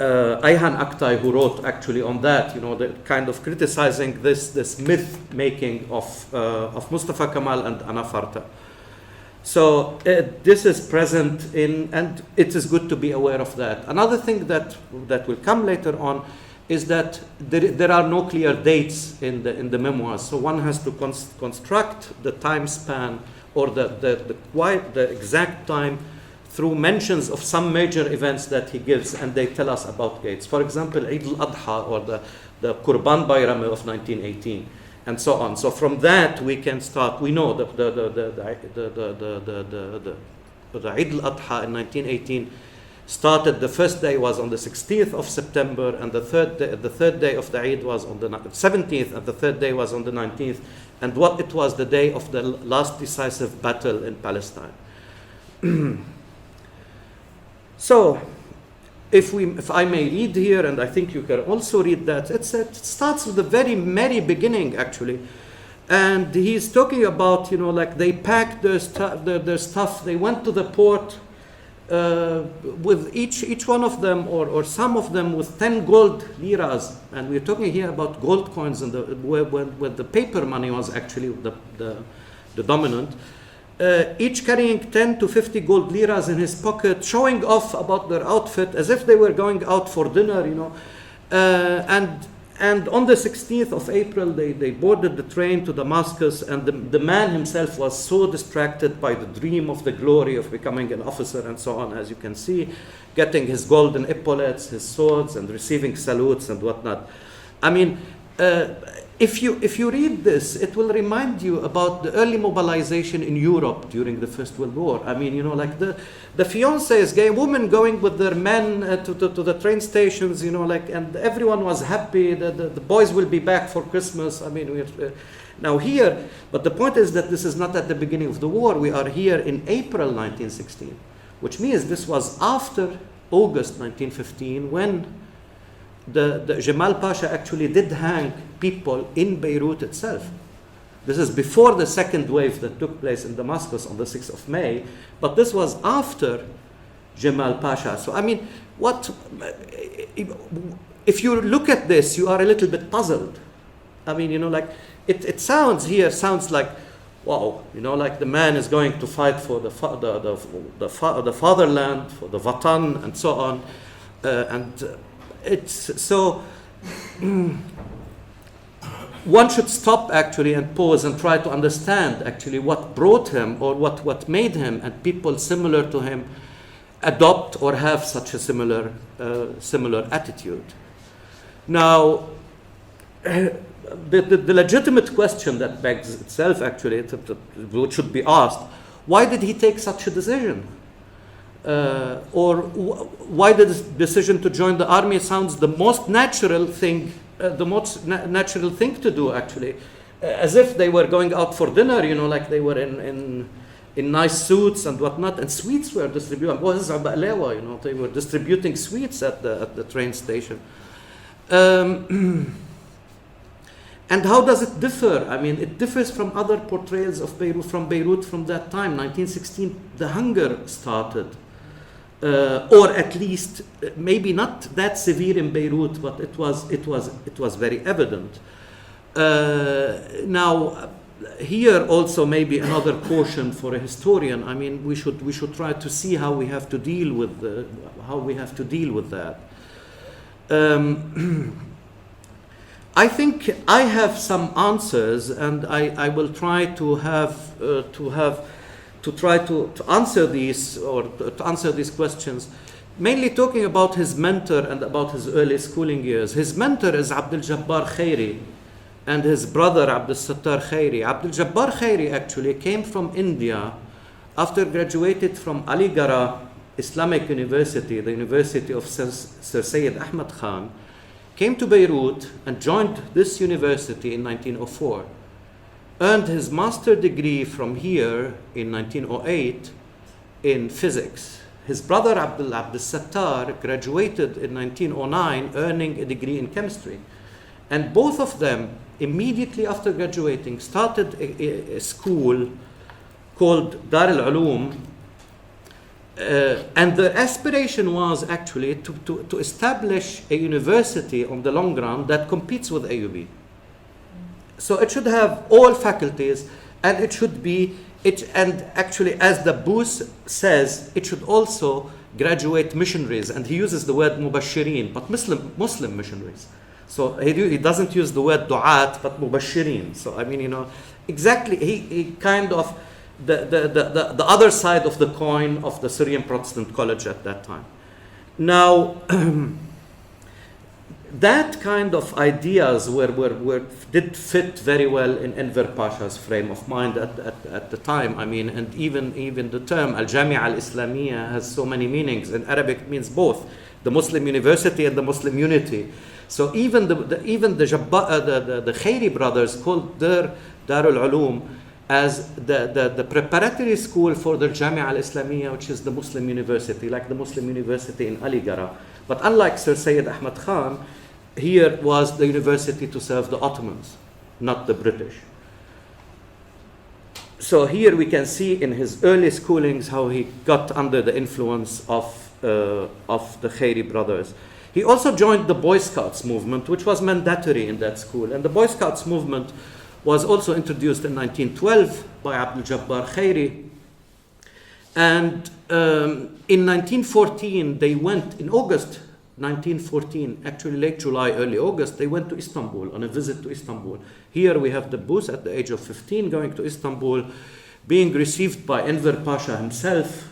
Ayhan Aktay, who wrote actually on that, the kind of criticizing this myth making of Mustafa Kemal and Anafarta. So this is present in, and it is good to be aware of that. Another thing that will come later on is that there are no clear dates in the memoirs. So one has to construct the time span or the exact time through mentions of some major events that he gives, and they tell us about dates. For example, Eid al-Adha or the Qurban Bayram of 1918. And so on. So from that we can start. We know the Eid al-Adha in 1918 started. The first day was on the 16th of September, and the third day of the Eid was on the 17th, and the third day was on the 19th. And what it was the day of the last decisive battle in Palestine. So, if I may read here, and I think you can also read that, it starts with the very merry beginning, actually. And he's talking about, like they packed their stuff, they went to the port with each one of them, or some of them, with 10 gold liras. And we're talking here about gold coins, and where the paper money was actually the dominant. Each carrying 10 to 50 gold liras in his pocket, showing off about their outfit as if they were going out for dinner, and on the 16th of April, they boarded the train to Damascus, and the man himself was so distracted by the dream of the glory of becoming an officer and so on, as you can see, getting his golden epaulets, his swords, and receiving salutes and whatnot. I mean, if you read this, it will remind you about the early mobilization in Europe during the First World War. I mean, like the fiancés, gay women going with their men to the train stations, and everyone was happy that the boys will be back for Christmas. I mean, we're now here, but the point is that this is not at the beginning of the war. We are here in April 1916, which means this was after August 1915, when the Jamal Pasha actually did hang people in Beirut itself. This is before the second wave that took place in Damascus on the 6th of May, but this was after Jamal Pasha. So I mean, if you look at this, you are a little bit puzzled. I mean, like it sounds like, wow, like the man is going to fight for the fatherland, for the Vatan, and so on, it's so. One should stop actually and pause and try to understand actually what brought him, or what made him and people similar to him adopt or have such a similar attitude. Now, the legitimate question that begs itself actually, which should be asked, why did he take such a decision? Or why did this decision to join the army sounds the most natural thing to do, actually, as if they were going out for dinner, like they were in nice suits and whatnot, and sweets were distributed. They were distributing sweets at the train station. And how does it differ? I mean, it differs from other portrayals of Beirut from that time. 1916, the hunger started. Or at least maybe not that severe in Beirut, but it was very evident. Now, here also maybe another caution for a historian. I mean, we should try to see how we have to deal with that. I think I have some answers, and I will try to answer these, or to answer these questions, mainly talking about his mentor and about his early schooling years. His mentor is Abdul Jabbar Khairi and his brother Abdul Sattar Khairi. Abdul Jabbar Khairi actually came from India after graduated from Aligarh Islamic University, the University of Sir Syed Ahmad Khan, came to Beirut and joined this university in 1904. Earned his master's degree from here in 1908 in physics. His brother Abdul Sattar graduated in 1909, earning a degree in chemistry. And both of them, immediately after graduating, started a school called Dar al-Ulum. And the aspiration was actually to establish a university on the long run that competes with AUB. So it should have all faculties, and it should be, and actually, as the Booth says, it should also graduate missionaries, and he uses the word mubashirin, but Muslim missionaries. So he doesn't use the word du'at, but mubashirin. So I mean, exactly, he kind of, the other side of the coin of the Syrian Protestant College at that time. Now, that kind of ideas did fit very well in Enver Pasha's frame of mind at the time. I mean, and even the term Al-Jamia Al-Islamiyya has so many meanings. In Arabic, it means both the Muslim university and the Muslim unity. So even the Khairi brothers called their Darul Ulum as the preparatory school for the Jamia Al-Islamiyya, which is the Muslim university, like the Muslim university in Aligarh. But unlike Sir Syed Ahmad Khan, here was the university to serve the Ottomans, not the British. So here we can see in his early schoolings how he got under the influence of the Khairi brothers. He also joined the Boy Scouts movement, which was mandatory in that school. And the Boy Scouts movement was also introduced in 1912 by Abdul Jabbar Khairi. And in 1914, they went, in August 1914, actually late July, early August, they went to Istanbul on a visit to Istanbul. Here we have the Booth at the age of 15 going to Istanbul, being received by Enver Pasha himself,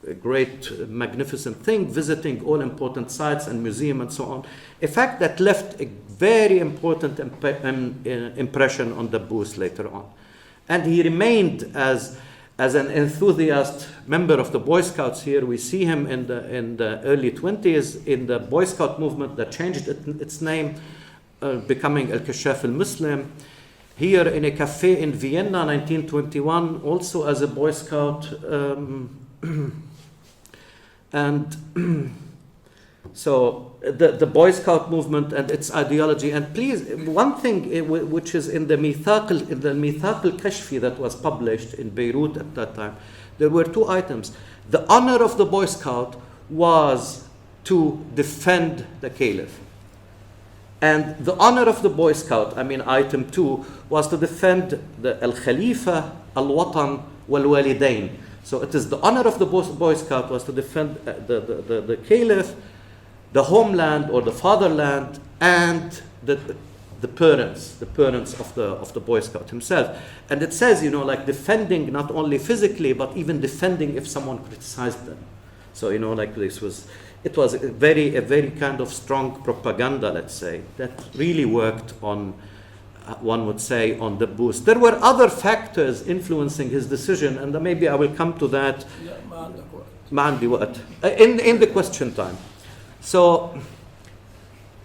a great, magnificent thing, visiting all important sites and museum and so on. A fact that left a very important impression on the Booth later on. And he remained as an enthusiast member of the Boy Scouts. Here we see him in the early 20s in the Boy Scout movement that changed its name, becoming Al-Kashaf al-Muslim. Here in a cafe in Vienna, 1921, also as a Boy Scout. And so the Boy Scout movement and its ideology. And please, one thing which is in the Mithaq al-Kashfi that was published in Beirut at that time, there were two items. The honor of the Boy Scout was to defend the Caliph. And the honor of the Boy Scout, item 2, was to defend the Al-Khalifa, Al-Watan, Wal-Walidain. So it is the honor of the Boy Scout was to defend the Caliph, the homeland or the fatherland, and the parents of the Boy Scout himself. And it says, defending not only physically, but even defending if someone criticized them. So, it was a very kind of strong propaganda, let's say, that really worked on, one would say, on the Booth. There were other factors influencing his decision, and maybe I will come to that in the question time. So,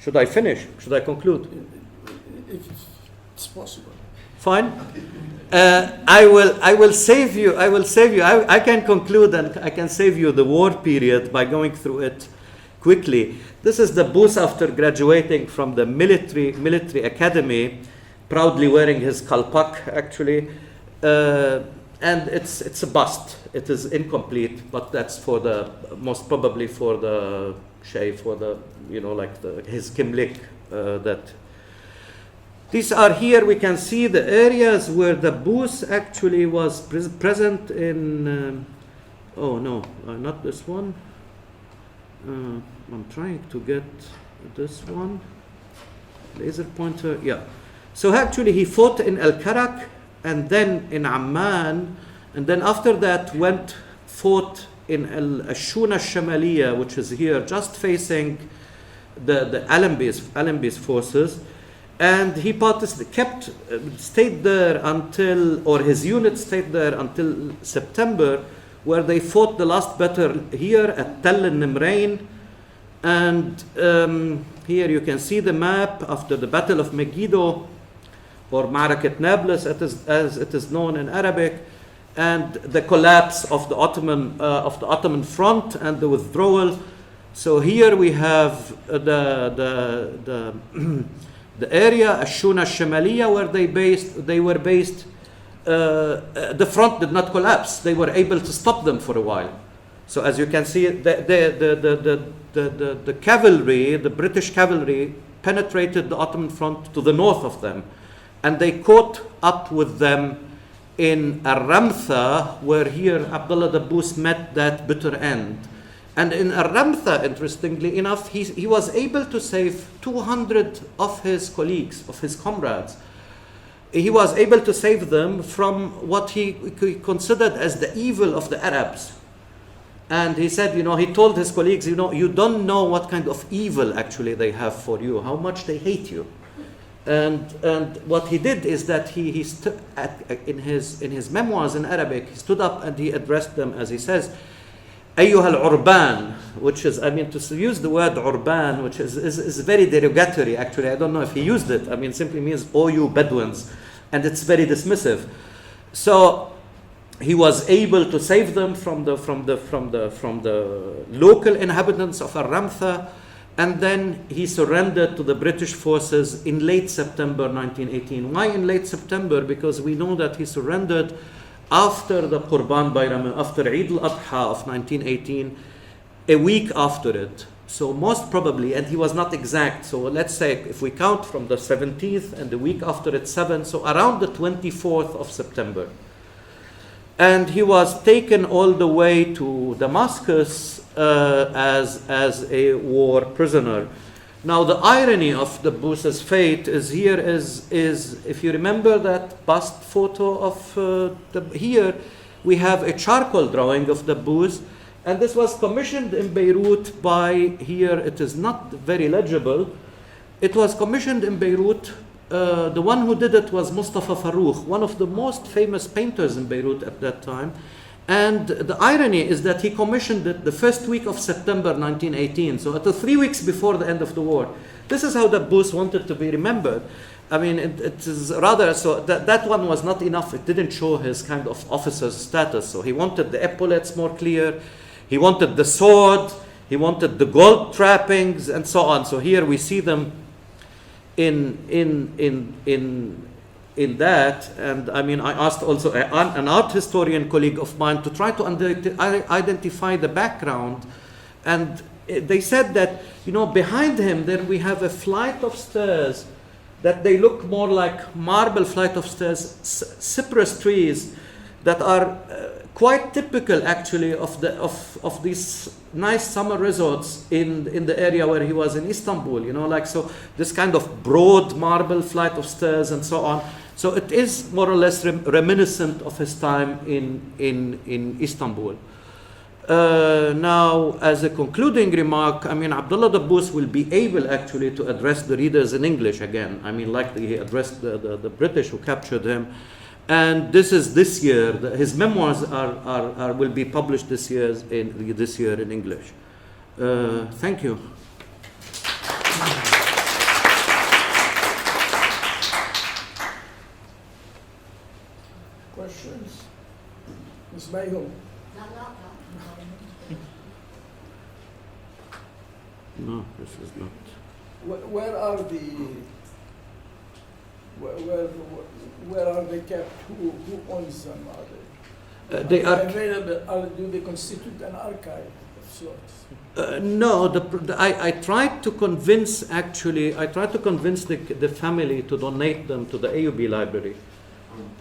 should I finish? Should I conclude? If it's possible. Fine. I will save you. I can conclude and I can save you the war period by going through it quickly. This is the Booth after graduating from the military academy, proudly wearing his kalpak, actually, and it's a bust. It is incomplete, but that's for the most probably for the his kimlik that. These are here. We can see the areas where the Booth actually was present in. Not this one. I'm trying to get this one. Laser pointer. Yeah. So actually, he fought in Al-Karak and then in Amman, and then after that fought in Al-Shuna Shamaliya, which is here, just facing the Allenby's forces. And he stayed there his unit stayed there until September, where they fought the last battle here at Tell al-Nimrain. And here you can see the map after the Battle of Megiddo, or Ma'arakat Nablus, as it is known in Arabic, and the collapse of the Ottoman front and the withdrawal. So here we have the area, Ashuna Shamaliya, where they were based. The front did not collapse. They were able to stop them for a while. So as you can see, the cavalry, the British cavalry, penetrated the Ottoman front to the north of them, and they caught up with them in Ar-Ramtha, where here Abdullah Dabbous met that bitter end. And in Ar-Ramtha, interestingly enough, he was able to save 200 of his colleagues, of his comrades. He was able to save them from what he considered as the evil of the Arabs. And he said, he told his colleagues, you don't know what kind of evil actually they have for you, how much they hate you. And what he did is that in his memoirs in Arabic, he stood up and he addressed them, as he says, أيها العربان, which is, to use the word urban, which is very derogatory actually. I don't know if he used it. Simply means, oh, you Bedouins. And it's very dismissive. So he was able to save them from the local inhabitants of Ar-Ramtha, and then he surrendered to the British forces in late September 1918. Why in late September? Because we know that he surrendered after the Qurban Bayram, after Eid al-Adha of 1918, a week after it. So most probably, and he was not exact, so let's say if we count from the 17th and the week after it 7, so around the 24th of September. And he was taken all the way to Damascus as a war prisoner. Now the irony of the Dabbous' fate is if you remember that bust photo of here, we have a charcoal drawing of the Dabbous, and this was commissioned in Beirut by, here it is not very legible, it was commissioned in Beirut. The one who did it was Mustafa Farouk, one of the most famous painters in Beirut at that time. And the irony is that he commissioned it the first week of September 1918, so it was 3 weeks before the end of the war. This is how the Dabbous wanted to be remembered. It is rather, so that one was not enough. It didn't show his kind of officer's status. So he wanted the epaulets more clear, he wanted the sword, he wanted the gold trappings, and so on. So here we see them in that, and I asked also an art historian colleague of mine to try to identify the background, and they said that behind him there we have a flight of stairs that they look more like marble flight of stairs, cypress trees that are quite typical actually of these nice summer resorts in the area where he was in Istanbul, so this kind of broad marble flight of stairs and so on. So it is more or less reminiscent of his time in Istanbul. Now, as a concluding remark, Abdullah Dabbous will be able actually to address the readers in English again. Like he addressed the British who captured him. And this is this year. His memoirs will be published this year in English. Thank you. Questions? Ms. Bayham? No, this is not. Where are they kept? Who owns them? They are available? Do they constitute an archive of sorts? No. I tried to convince the family to donate them to the AUB library,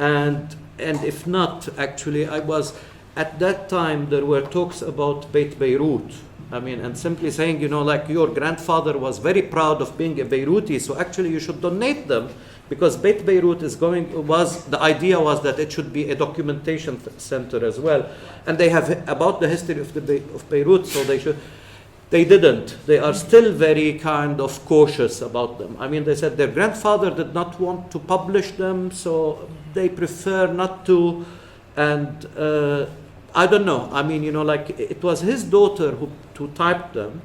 and if not, actually, I was at that time there were talks about Beit Beirut. And simply saying, your grandfather was very proud of being a Beiruti, so actually you should donate them, because Beit Beirut the idea was that it should be a documentation center as well. And they have about the history of Beirut, so they didn't. They are still very kind of cautious about them. They said their grandfather did not want to publish them, so they prefer not to, and I don't know. It was his daughter who typed them,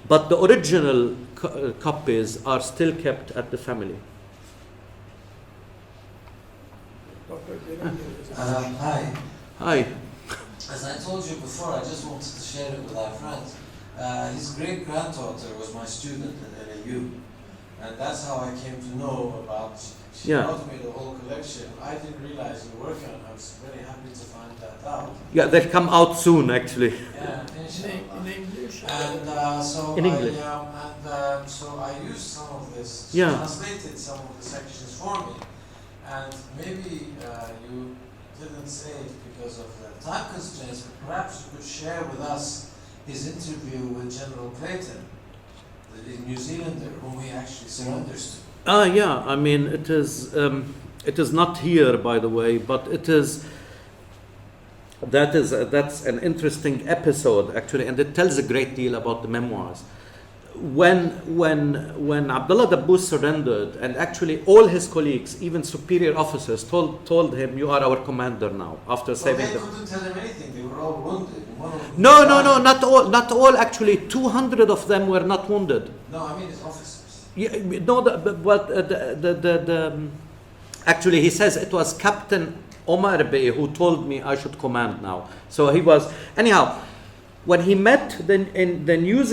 but the original copies are still kept at the family. Hi. Hi. As I told you before, I just wanted to share it with our friends. His great-granddaughter was my student at LAU. And that's how I came to know about. She Yeah. brought me the whole collection. I didn't realize you were working on it. I was very happy to find that out. Yeah, they'll come out soon, actually. Yeah, inshallah. In English. And so In English. so I used some of this. She Yeah. translated some of the sections for me, and maybe you didn't say it because of the time constraints, but perhaps you could share with us his interview with General Clayton, the New Zealander, whom he actually surrenders to. Yeah, I mean, it is not here, by the way, but that's an interesting episode, actually, and it tells a great deal about the memoirs. When Abdullah Dabbous surrendered, and actually all his colleagues, even superior officers, told him, "You are our commander now," after saving they them. couldn't tell him anything. They were all wounded. One of them No, died. not all. Actually, 200 of them were not wounded. No, I mean his officers. Yeah, no, actually, he says it was Captain Omar Bey who told me I should command now. So he was anyhow. When he met the New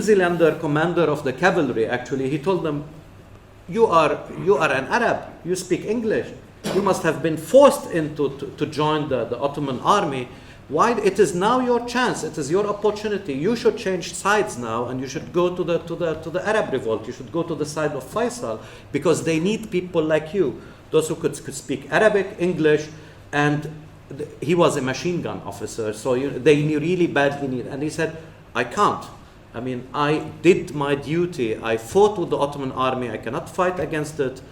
Zealander commander of the cavalry, actually, he told them, "You are an Arab. You speak English. You must have been forced to join the Ottoman army. Why? It is now your chance. It is your opportunity. You should change sides now, and you should go to the Arab revolt. You should go to the side of Faisal, because they need people like you, those who could speak Arabic, English, and he was a machine gun officer, so they really badly need." And he said, "I can't. I mean, I did my duty. I fought with the Ottoman army. I cannot fight against it.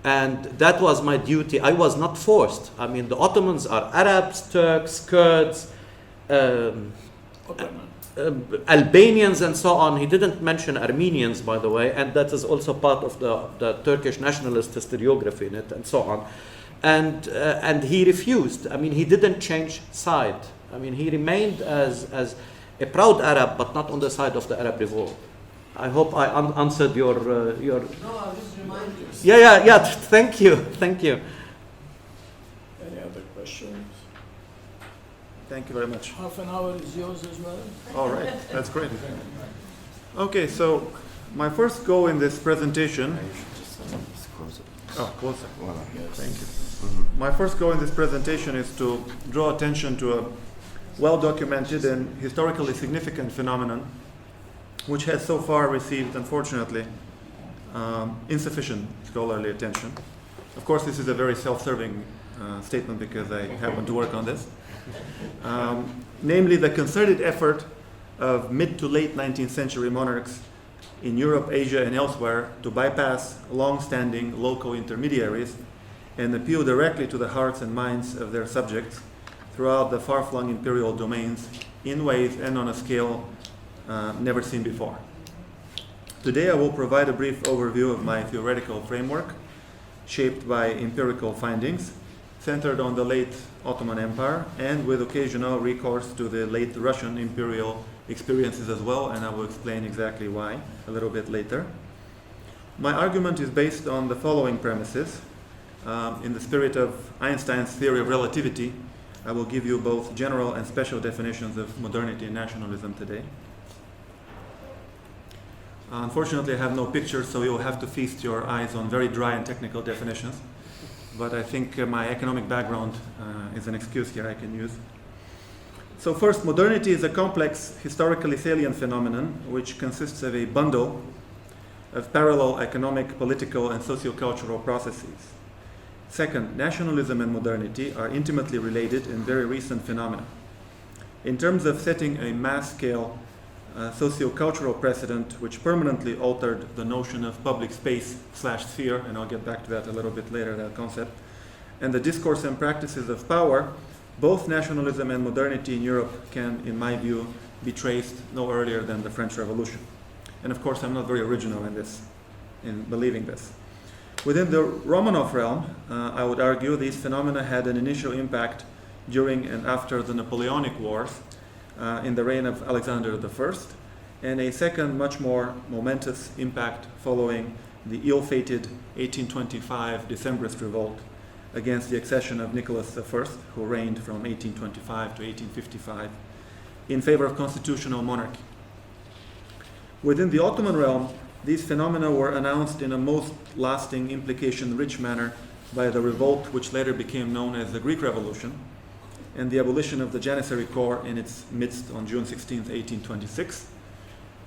And that was my duty. I was not forced. I mean, the Ottomans are Arabs, Turks, Kurds, Albanians, and so on." He didn't mention Armenians, by the way, and that is also part of the Turkish nationalist historiography in it, and so on. And he refused. I mean, he didn't change side. I mean, he remained as a proud Arab, but not on the side of the Arab revolt. I hope I answered your. No, I just remind you. Yeah. Thank you. Any other questions? Thank you very much. Half an hour is yours as well. All right, that's great. Okay, so my first goal in this presentation. Oh, closer. Thank you. My first goal in this presentation is to draw attention to a well-documented and historically significant phenomenon, which has so far received, unfortunately, insufficient scholarly attention. Of course, this is a very self-serving statement because I happen to work on this. Namely, the concerted effort of mid to late 19th century monarchs in Europe, Asia, and elsewhere to bypass long-standing local intermediaries and appeal directly to the hearts and minds of their subjects throughout the far-flung imperial domains in ways and on a scale never seen before. Today I will provide a brief overview of my theoretical framework, shaped by empirical findings, centered on the late Ottoman Empire and with occasional recourse to the late Russian imperial experiences as well, and I will explain exactly why a little bit later. My argument is based on the following premises. In the spirit of Einstein's theory of relativity, I will give you both general and special definitions of modernity and nationalism today. Unfortunately, I have no pictures, so you'll have to feast your eyes on very dry and technical definitions. But I think my economic background is an excuse here I can use. So first, modernity is a complex, historically salient phenomenon which consists of a bundle of parallel economic, political, and sociocultural processes. Second, nationalism and modernity are intimately related and very recent phenomena. In terms of setting a mass-scale sociocultural precedent which permanently altered the notion of public space/sphere, and I'll get back to that a little bit later, that concept, and the discourse and practices of power, both nationalism and modernity in Europe can, in my view, be traced no earlier than the French Revolution. And of course, I'm not very original in believing this. Within the Romanov realm, I would argue these phenomena had an initial impact during and after the Napoleonic Wars in the reign of Alexander I, and a second, much more momentous impact following the ill-fated 1825 Decembrist revolt against the accession of Nicholas I, who reigned from 1825 to 1855, in favor of constitutional monarchy. Within the Ottoman realm, These phenomena were announced in a most lasting, implication-rich manner by the revolt which later became known as the Greek Revolution, and the abolition of the Janissary Corps in its midst on June 16, 1826,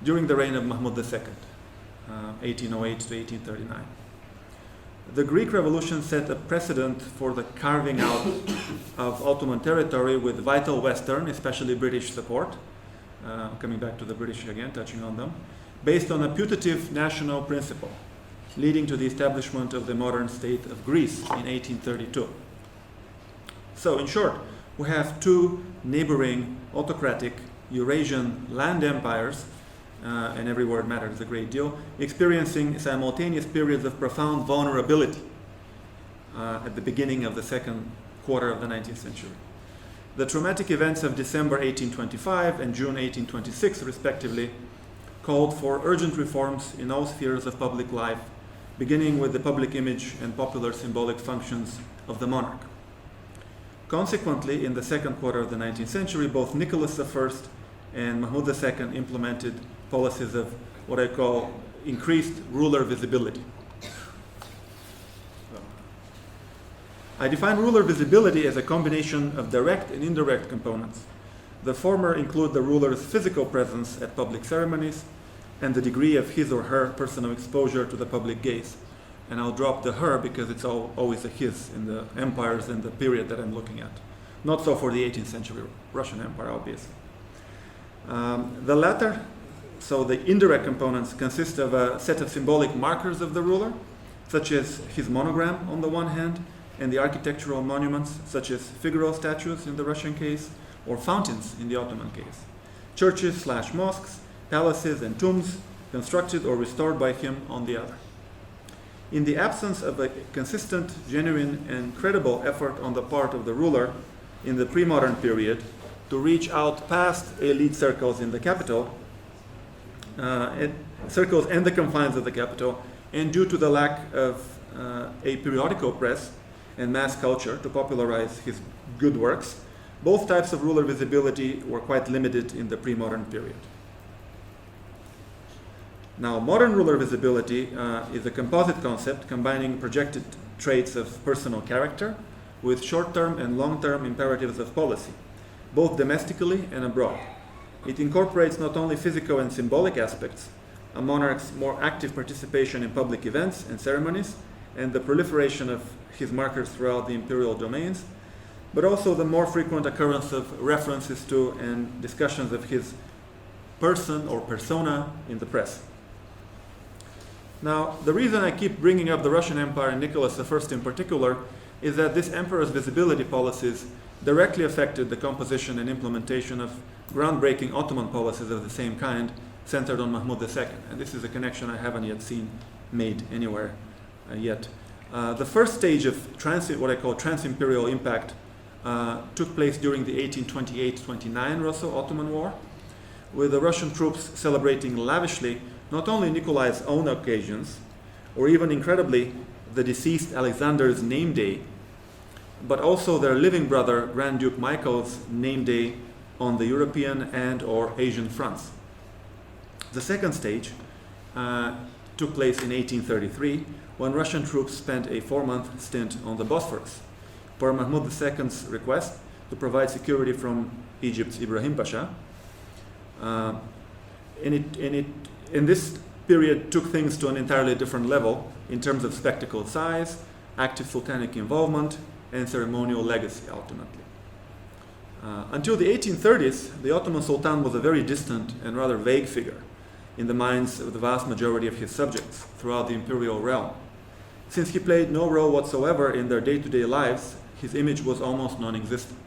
during the reign of Mahmud II, 1808 to 1839. The Greek Revolution set a precedent for the carving out of Ottoman territory with vital Western, especially British support, coming back to the British again, touching on them, based on a putative national principle, leading to the establishment of the modern state of Greece in 1832. So, in short, we have two neighboring autocratic Eurasian land empires, and every word matters a great deal, experiencing simultaneous periods of profound vulnerability at the beginning of the second quarter of the 19th century. The traumatic events of December 1825 and June 1826, respectively, called for urgent reforms in all spheres of public life, beginning with the public image and popular symbolic functions of the monarch. Consequently, in the second quarter of the 19th century, both Nicholas I and Mahmud II implemented policies of what I call increased ruler visibility. I define ruler visibility as a combination of direct and indirect components. The former include the ruler's physical presence at public ceremonies and the degree of his or her personal exposure to the public gaze. And I'll drop the her because it's always a his in the empires in the period that I'm looking at. Not so for the 18th century Russian Empire, obviously. The latter, so the indirect components, consist of a set of symbolic markers of the ruler, such as his monogram on the one hand, and the architectural monuments, such as figural statues in the Russian case, or fountains in the Ottoman case. Churches/mosques, palaces, and tombs constructed or restored by him on the other. In the absence of a consistent, genuine, and credible effort on the part of the ruler in the pre-modern period to reach out past elite circles in the capital, circles and the confines of the capital, and due to the lack of a periodical press and mass culture to popularize his good works, both types of ruler visibility were quite limited in the pre-modern period. Now, modern ruler visibility is a composite concept combining projected traits of personal character with short-term and long-term imperatives of policy, both domestically and abroad. It incorporates not only physical and symbolic aspects, a monarch's more active participation in public events and ceremonies, and the proliferation of his markers throughout the imperial domains, but also the more frequent occurrence of references to and discussions of his person or persona in the press. Now, the reason I keep bringing up the Russian Empire and Nicholas I in particular is that this emperor's visibility policies directly affected the composition and implementation of groundbreaking Ottoman policies of the same kind centered on Mahmud II. And this is a connection I haven't yet seen made anywhere yet. The first stage of what I call trans-imperial impact took place during the 1828-29 Russo-Ottoman War, with the Russian troops celebrating lavishly not only Nikolai's own occasions, or even incredibly the deceased Alexander's name day, but also their living brother Grand Duke Michael's name day on the European and or Asian fronts. The second stage took place in 1833 when Russian troops spent a 4-month stint on the Bosphorus, per Mahmud II's request to provide security from Egypt's Ibrahim Pasha. And this period took things to an entirely different level in terms of spectacle size, active sultanic involvement, and ceremonial legacy, ultimately. Until the 1830s, the Ottoman Sultan was a very distant and rather vague figure in the minds of the vast majority of his subjects throughout the imperial realm. Since he played no role whatsoever in their day-to-day lives, his image was almost non-existent.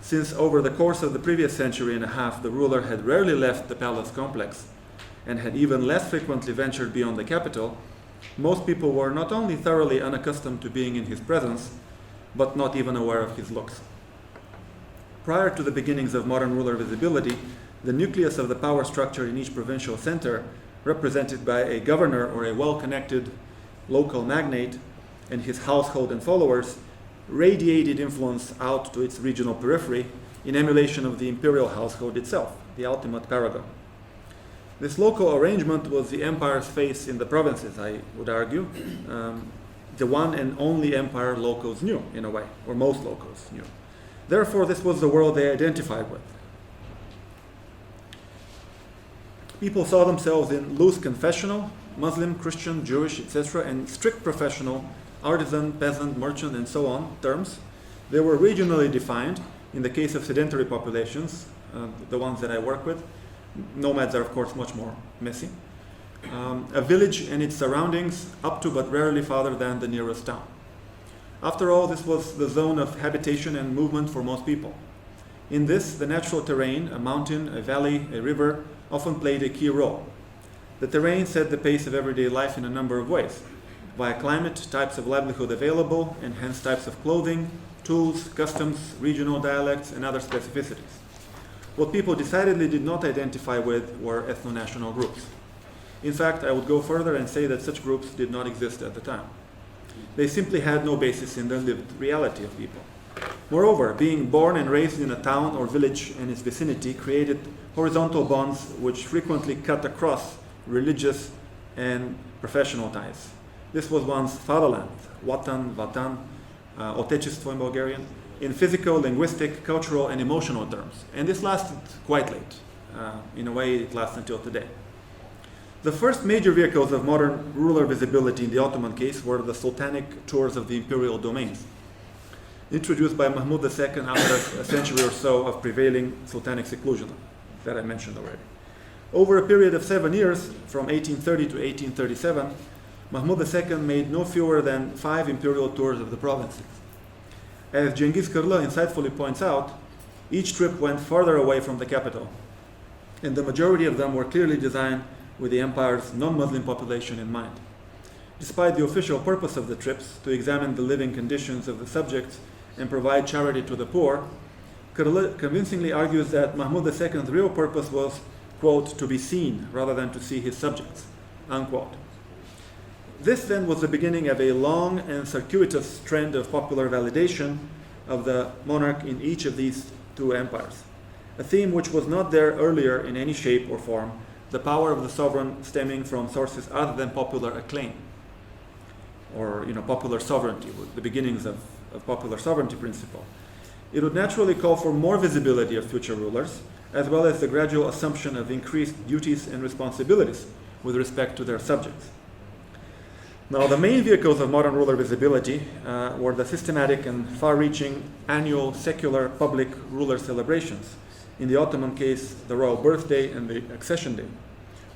Since over the course of the previous century and a half, the ruler had rarely left the palace complex and had even less frequently ventured beyond the capital, most people were not only thoroughly unaccustomed to being in his presence, but not even aware of his looks. Prior to the beginnings of modern ruler visibility, the nucleus of the power structure in each provincial center, represented by a governor or a well-connected local magnate and his household and followers, radiated influence out to its regional periphery in emulation of the imperial household itself, the ultimate paragon. This local arrangement was the empire's face in the provinces, I would argue, the one and only empire locals knew, in a way, or most locals knew. Therefore, this was the world they identified with. People saw themselves in loose confessional, Muslim, Christian, Jewish, etc., and strict professional, artisan, peasant, merchant, and so on terms. They were regionally defined. In the case of sedentary populations, the ones that I work with, nomads are, of course, much more messy. A village and its surroundings, up to but rarely farther than the nearest town. After all, this was the zone of habitation and movement for most people. In this, the natural terrain, a mountain, a valley, a river, often played a key role. The terrain set the pace of everyday life in a number of ways, via climate, types of livelihood available, and hence types of clothing, tools, customs, regional dialects, and other specificities. What people decidedly did not identify with were ethno-national groups. In fact, I would go further and say that such groups did not exist at the time. They simply had no basis in the lived reality of people. Moreover, being born and raised in a town or village and its vicinity created horizontal bonds which frequently cut across religious and professional ties. This was one's fatherland, watan, vatan, otečestvo in Bulgarian, in physical, linguistic, cultural, and emotional terms. And this lasted quite late. In a way, it lasts until today. The first major vehicles of modern ruler visibility in the Ottoman case were the Sultanic tours of the imperial domains, introduced by Mahmud II after a century or so of prevailing Sultanic seclusion that I mentioned already. Over a period of 7 years, from 1830 to 1837, Mahmud II made no fewer than 5 imperial tours of the provinces. As Cengiz Kırlı insightfully points out, each trip went farther away from the capital, and the majority of them were clearly designed with the empire's non-Muslim population in mind. Despite the official purpose of the trips, to examine the living conditions of the subjects and provide charity to the poor, Kırlı convincingly argues that Mahmud II's real purpose was, quote, to be seen rather than to see his subjects, unquote. This then was the beginning of a long and circuitous trend of popular validation of the monarch in each of these two empires, a theme which was not there earlier in any shape or form, the power of the sovereign stemming from sources other than popular acclaim or popular sovereignty, the beginnings of popular sovereignty principle. It would naturally call for more visibility of future rulers, as well as the gradual assumption of increased duties and responsibilities with respect to their subjects. Now, the main vehicles of modern ruler visibility were the systematic and far-reaching annual secular public ruler celebrations, in the Ottoman case, the royal birthday and the accession day,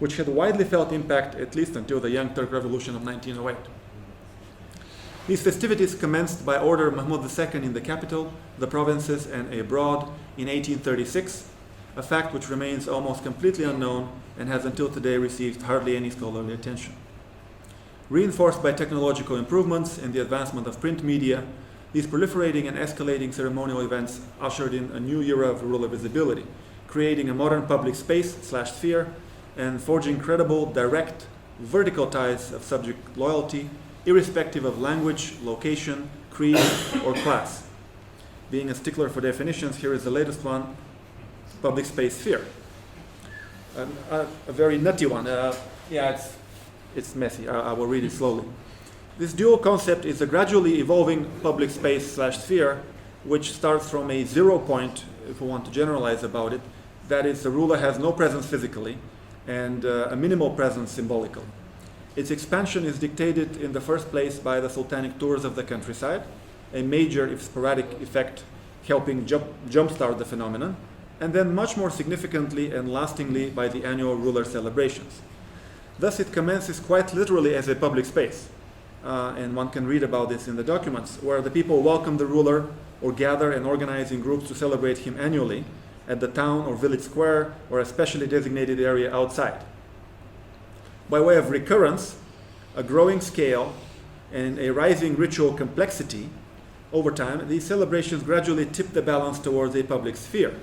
which had widely felt impact at least until the Young Turk Revolution of 1908. These festivities commenced by order of Mahmud II in the capital, the provinces, and abroad in 1836, a fact which remains almost completely unknown and has until today received hardly any scholarly attention. Reinforced by technological improvements and the advancement of print media, these proliferating and escalating ceremonial events ushered in a new era of ruler visibility, creating a modern public space/sphere and forging credible, direct, vertical ties of subject loyalty, irrespective of language, location, creed, or class. Being a stickler for definitions, here is the latest one, public space sphere. A very nutty one. It's messy. I will read it slowly. This dual concept is a gradually evolving public space/sphere, which starts from a 0 point, if we want to generalize about it, that is, the ruler has no presence physically and a minimal presence symbolically. Its expansion is dictated in the first place by the sultanic tours of the countryside, a major, if sporadic, effect helping jumpstart the phenomenon, and then much more significantly and lastingly by the annual ruler celebrations. Thus, it commences quite literally as a public space, and one can read about this in the documents, where the people welcome the ruler or gather and organize in groups to celebrate him annually at the town or village square or a specially designated area outside. By way of recurrence, a growing scale, and a rising ritual complexity, over time, these celebrations gradually tip the balance towards a public sphere,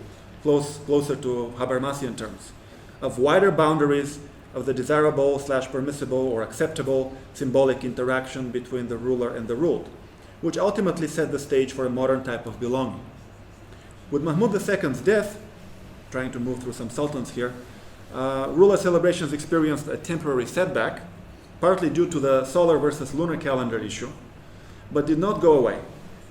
closer to Habermasian terms, of wider boundaries of the desirable/permissible or acceptable symbolic interaction between the ruler and the ruled, which ultimately set the stage for a modern type of belonging. With Mahmud II's death, trying to move through some sultans here, ruler celebrations experienced a temporary setback, partly due to the solar versus lunar calendar issue, but did not go away.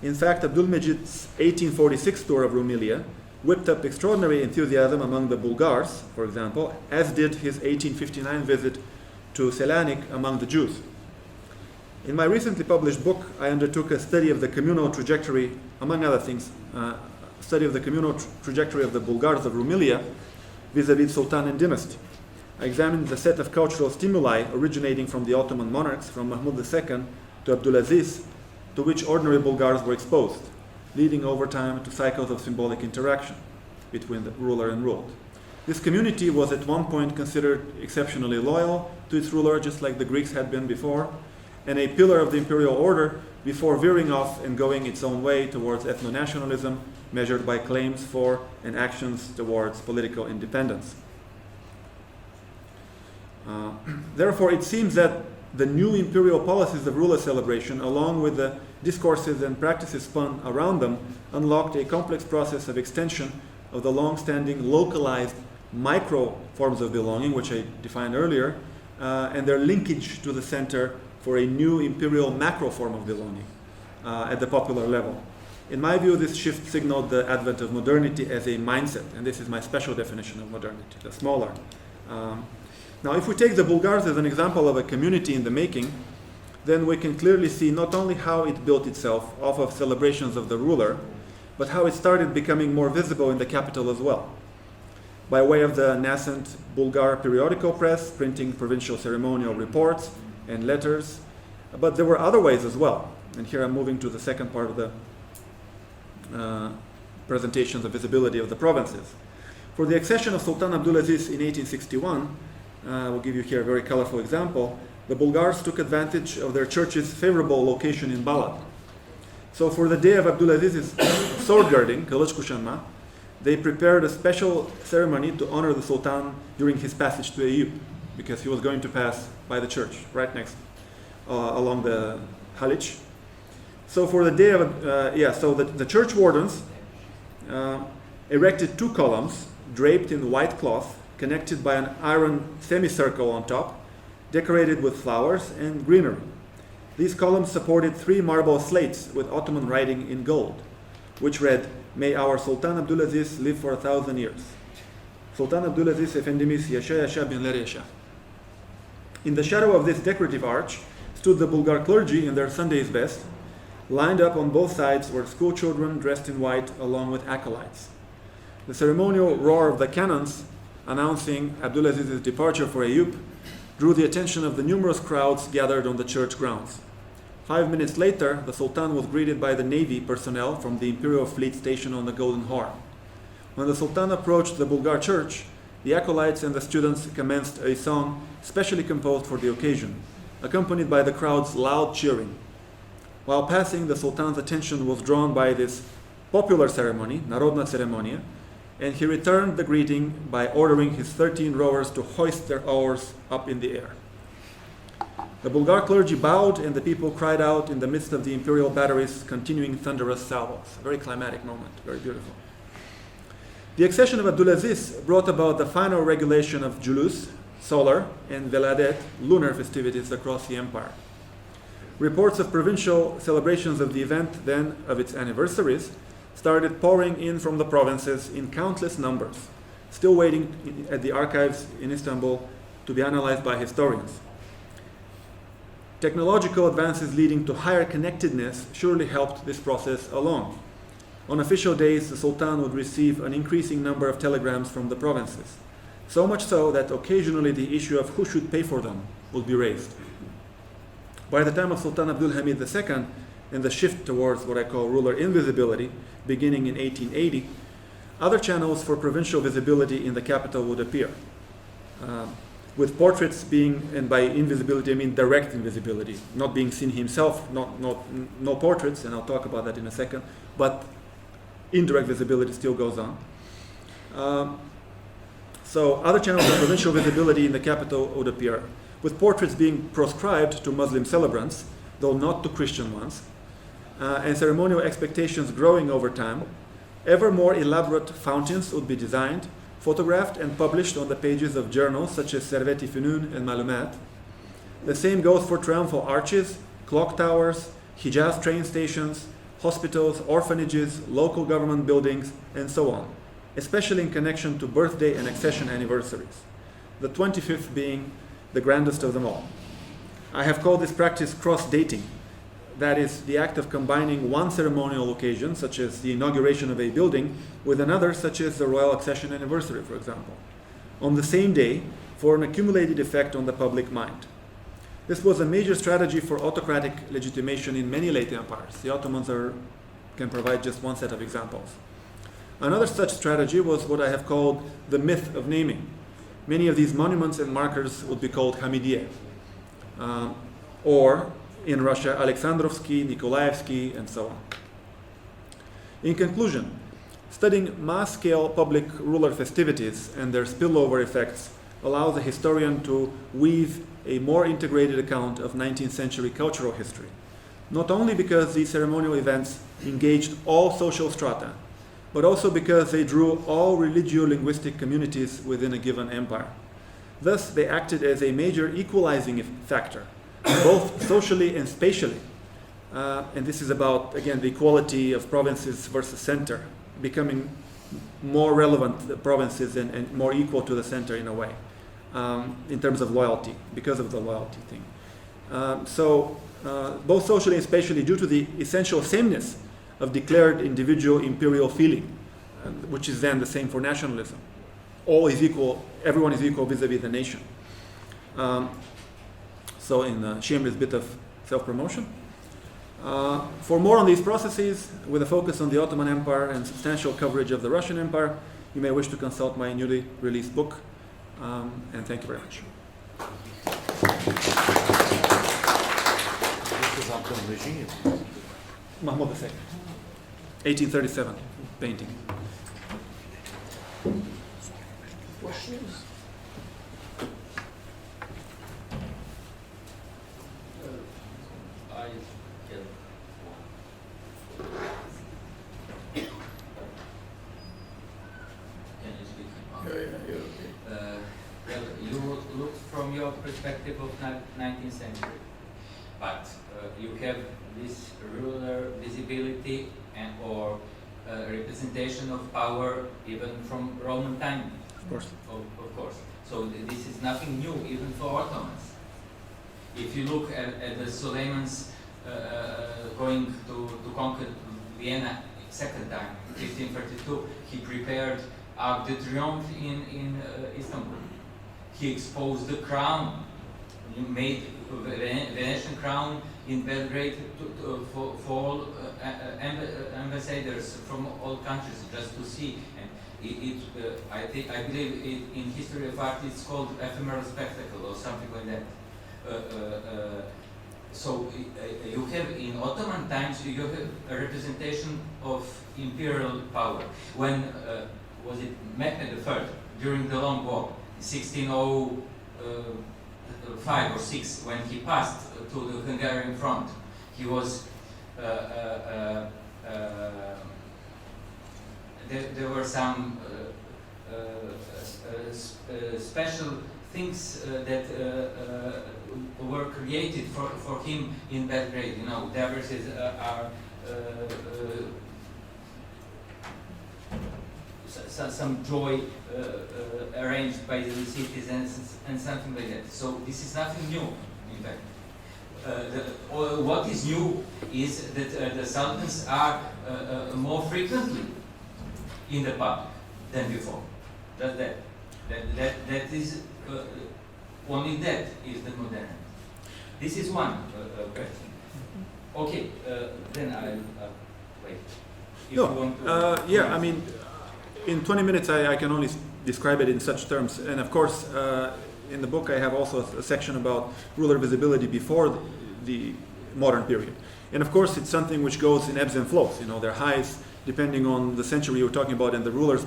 In fact, Abdülmecit's 1846 tour of Rumelia whipped up extraordinary enthusiasm among the Bulgars, for example, as did his 1859 visit to Selanik among the Jews. In my recently published book, I undertook a study of the communal trajectory, among other things, study of the communal trajectory of the Bulgars of Rumelia vis-à-vis Sultan and dynasty. I examined the set of cultural stimuli originating from the Ottoman monarchs, from Mahmud II to Abdulaziz, to which ordinary Bulgars were exposed, leading over time to cycles of symbolic interaction between the ruler and ruled. This community was at one point considered exceptionally loyal to its ruler, just like the Greeks had been before, and a pillar of the imperial order before veering off and going its own way towards ethno-nationalism, measured by claims for and actions towards political independence. Therefore, it seems that the new imperial policies of ruler celebration, along with the discourses and practices spun around them, unlocked a complex process of extension of the long-standing localized micro forms of belonging, which I defined earlier, and their linkage to the center for a new imperial macro form of belonging at the popular level. In my view, this shift signaled the advent of modernity as a mindset, and this is my special definition of modernity, the smaller. Now, if we take the Bulgars as an example of a community in the making, then we can clearly see not only how it built itself off of celebrations of the ruler, but how it started becoming more visible in the capital as well, by way of the nascent Bulgar periodical press, printing provincial ceremonial reports and letters. But there were other ways as well. And here I'm moving to the second part of the presentation, the visibility of the provinces. For the accession of Sultan Abdulaziz in 1861, I will give you here a very colorful example. The Bulgars took advantage of their church's favorable location in Bulla. So for the day of Abdulaziz's sword girding, Kılıç Kuşanma, they prepared a special ceremony to honor the Sultan during his passage to Eyüp, because he was going to pass by the church right next, along the Haliç. So for the day of, the church wardens erected 2 columns draped in white cloth, connected by an iron semicircle on top, decorated with flowers and greenery. These columns supported 3 marble slates with Ottoman writing in gold, which read, "May our Sultan Abdulaziz live for 1,000 years. Sultan Abdulaziz Efendimiz yaşa yaşa binler yaşa." In the shadow of this decorative arch stood the Bulgar clergy in their Sunday's best. Lined up on both sides were school children dressed in white along with acolytes. The ceremonial roar of the cannons announcing Abdulaziz's departure for Eyüp drew the attention of the numerous crowds gathered on the church grounds. 5 minutes later, the Sultan was greeted by the navy personnel from the imperial fleet stationed on the Golden Horn. When the Sultan approached the Bulgar church, the acolytes and the students commenced a song specially composed for the occasion, accompanied by the crowd's loud cheering. While passing, the Sultan's attention was drawn by this popular ceremony, Narodna Ceremonia, and he returned the greeting by ordering his 13 rowers to hoist their oars up in the air. The Bulgar clergy bowed, and the people cried out in the midst of the imperial batteries' continuing thunderous salvos. A very climatic moment, very beautiful. The accession of Abdulaziz brought about the final regulation of Julus, solar, and Veladet, lunar festivities across the empire. Reports of provincial celebrations of the event, then of its anniversaries, started pouring in from the provinces in countless numbers, still waiting at the archives in Istanbul to be analyzed by historians. Technological advances leading to higher connectedness surely helped this process along. On official days, the Sultan would receive an increasing number of telegrams from the provinces, so much so that occasionally the issue of who should pay for them would be raised. By the time of Sultan Abdülhamid II and the shift towards what I call ruler invisibility, beginning in 1880, other channels for provincial visibility in the capital would appear. With portraits being, and by invisibility I mean direct invisibility, not being seen himself, no portraits, and I'll talk about that in a second, but indirect visibility still goes on. So other channels of provincial visibility in the capital would appear, with portraits being proscribed to Muslim celebrants, though not to Christian ones, and ceremonial expectations growing over time. Ever more elaborate fountains would be designed, photographed and published on the pages of journals such as Servet-i Fünun and Malumat. The same goes for triumphal arches, clock towers, Hijaz train stations, hospitals, orphanages, local government buildings, and so on, especially in connection to birthday and accession anniversaries, the 25th being the grandest of them all. I have called this practice cross-dating. That is, the act of combining one ceremonial occasion, such as the inauguration of a building, with another, such as the royal accession anniversary, for example, on the same day for an accumulated effect on the public mind. This was a major strategy for autocratic legitimation in many late empires. The Ottomans can provide just one set of examples. Another such strategy was what I have called the myth of naming. Many of these monuments and markers would be called Hamidiyeh, or in Russia, Alexandrovsky, Nikolaevsky, and so on. In conclusion, studying mass-scale public ruler festivities and their spillover effects allows a historian to weave a more integrated account of 19th century cultural history, not only because these ceremonial events engaged all social strata, but also because they drew all religio-linguistic communities within a given empire. Thus, they acted as a major equalizing factor, both socially and spatially. And this is about, again, the equality of provinces versus center, becoming more relevant, the provinces, and more equal to the center in a way, in terms of loyalty, because of the loyalty thing. Both socially and spatially, due to the essential sameness of declared individual imperial feeling, which is then the same for nationalism. All is equal, everyone is equal vis-a-vis the nation. So in a shameless bit of self-promotion. For more on these processes, with a focus on the Ottoman Empire and substantial coverage of the Russian Empire, you may wish to consult my newly released book. And thank you very much. This is Ottoman regime. Mahmud II, 1837, painting. Questions? I get one. Can you speak? You're okay. Well, you looked from your perspective of 19th century, but you have this ruler visibility and or representation of power even from Roman time. Of course. Of course. So this is nothing new even for Ottomans. If you look at the Suleiman's going to conquer Vienna second time, 1532, he prepared Arc de Triomphe in Istanbul. He exposed the crown, he made Venetian crown in Belgrade for all ambassadors from all countries just to see. And I believe in history of art it's called ephemeral spectacle or something like that. So you have in Ottoman times you have a representation of imperial power. When was it Mehmed I during the Long War, 1605 or 6, when he passed to the Hungarian front, he was there were some special things that were created for him in Belgrade. You know, diverses are some joy arranged by the citizens and something like that. So this is nothing new, in fact. What is new is that the sultans are more frequently in the public than before. That is only that is the modernity. This is one question. Okay, then I'll wait. If you want to Yeah, I mean, in 20 minutes I can only describe it in such terms. And of course, in the book I have also a section about ruler visibility before the modern period. And of course, it's something which goes in ebbs and flows. You know, there are highs depending on the century you're talking about and the ruler's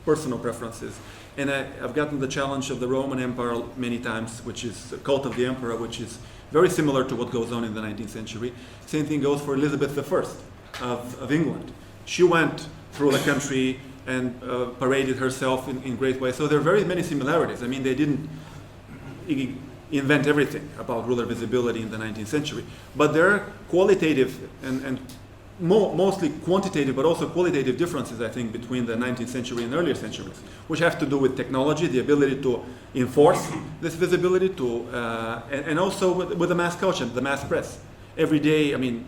personal preferences. And I've gotten the challenge of the Roman Empire many times, which is the cult of the emperor, which is very similar to what goes on in the 19th century. Same thing goes for Elizabeth I of England. She went through the country and paraded herself in great ways. So there are very many similarities. I mean, they didn't invent everything about ruler visibility in the 19th century, but there are qualitative and mostly quantitative, but also qualitative differences, I think, between the 19th century and earlier centuries, which have to do with technology, the ability to enforce this visibility, and also with the mass culture, the mass press. Every day, I mean,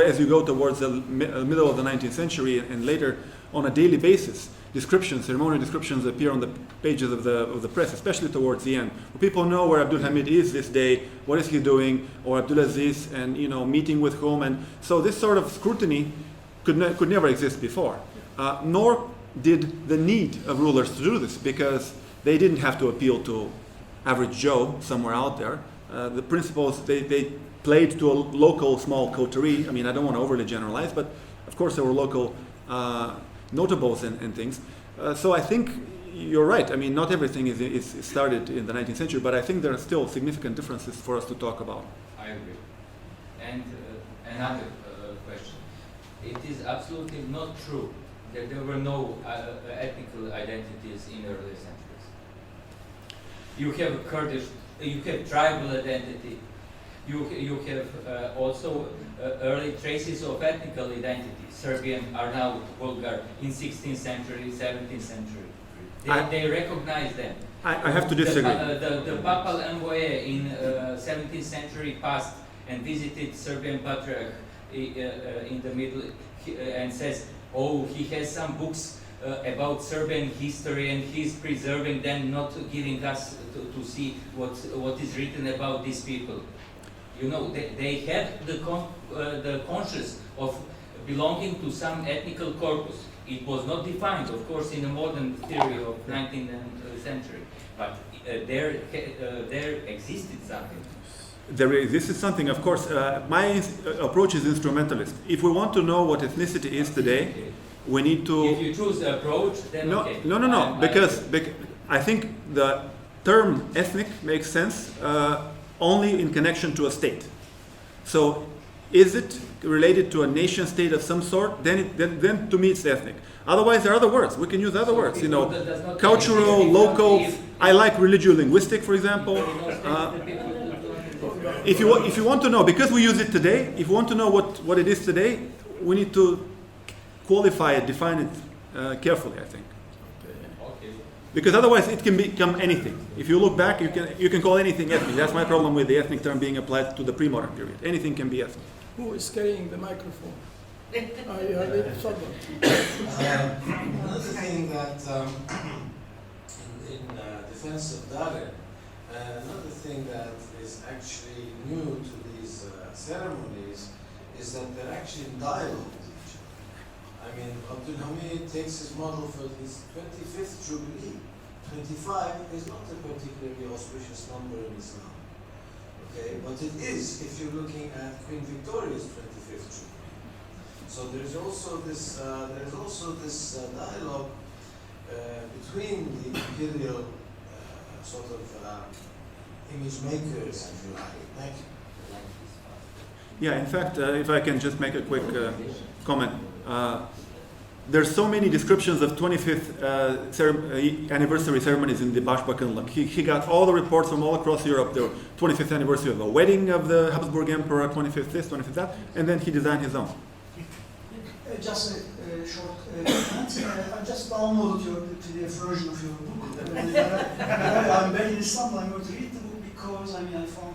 as you go towards the middle of the 19th century and later, on a daily basis, ceremonial descriptions appear on the pages of the press, especially towards the end. People know where Abdul Hamid is this day, what is he doing, or Abdul Aziz, and meeting with whom. And so this sort of scrutiny could never exist before. Nor did the need of rulers to do this, because they didn't have to appeal to average Joe somewhere out there. The principles, they played to a local small coterie. I mean, I don't want to overly generalize, but of course there were local notables and things. So I think you're right. I mean, not everything is started in the 19th century, but I think there are still significant differences for us to talk about. I agree. And another question. It is absolutely not true that there were no ethnical identities in earlier centuries. You have Kurdish, you have tribal identity, you have also early traces of ethnical identity. Serbian, Arnaut, Bulgar in 16th century, 17th century. They recognize them. I have to disagree. The papal envoy in 17th century passed and visited Serbian patriarch in the middle and says, oh, he has some books about Serbian history and he's preserving them, not giving us to see what is written about these people. They had the conscience of belonging to some ethnical corpus. It was not defined, of course, in the modern theory of 19th century, but there existed something. There existed something, of course. My approach is instrumentalist. If we want to know what ethnicity is today, we need to... If you choose the approach, then okay. No, because I think the term ethnic makes sense only in connection to a state. So, is it related to a nation state of some sort? Then to me it's ethnic. Otherwise, there are other words. We can use other words. Cultural, local. I like religio-linguistic, for example. If you want to know, because we use it today, if you want to know what it is today, we need to qualify it, define it carefully, I think. Okay. Because otherwise it can become anything. If you look back, you can call anything ethnic. That's my problem with the ethnic term being applied to the pre-modern period. Anything can be ethnic. Who is carrying the microphone? Another thing that in defense of Dare, another thing that is actually new to these ceremonies is that they're actually in dialogue with each other. I mean, Abdul Hamid takes his model for his 25th Jubilee. 25 is not a particularly auspicious number in Islam. Okay, but it is if you're looking at Queen Victoria's 25th Jubilee. So there's also this dialogue between the imperial sort of image makers, if you like. Thank you. Yeah, in fact, if I can just make a quick comment. There's so many descriptions of 25th anniversary ceremonies in the Başbakanlık. He got all the reports from all across Europe. The 25th anniversary of the wedding of the Habsburg Emperor, 25th this, 25th that, and then he designed his own. Just a short comment. I just downloaded your PDF version of your book. I'm very in Islam. I'm going to read the book because I found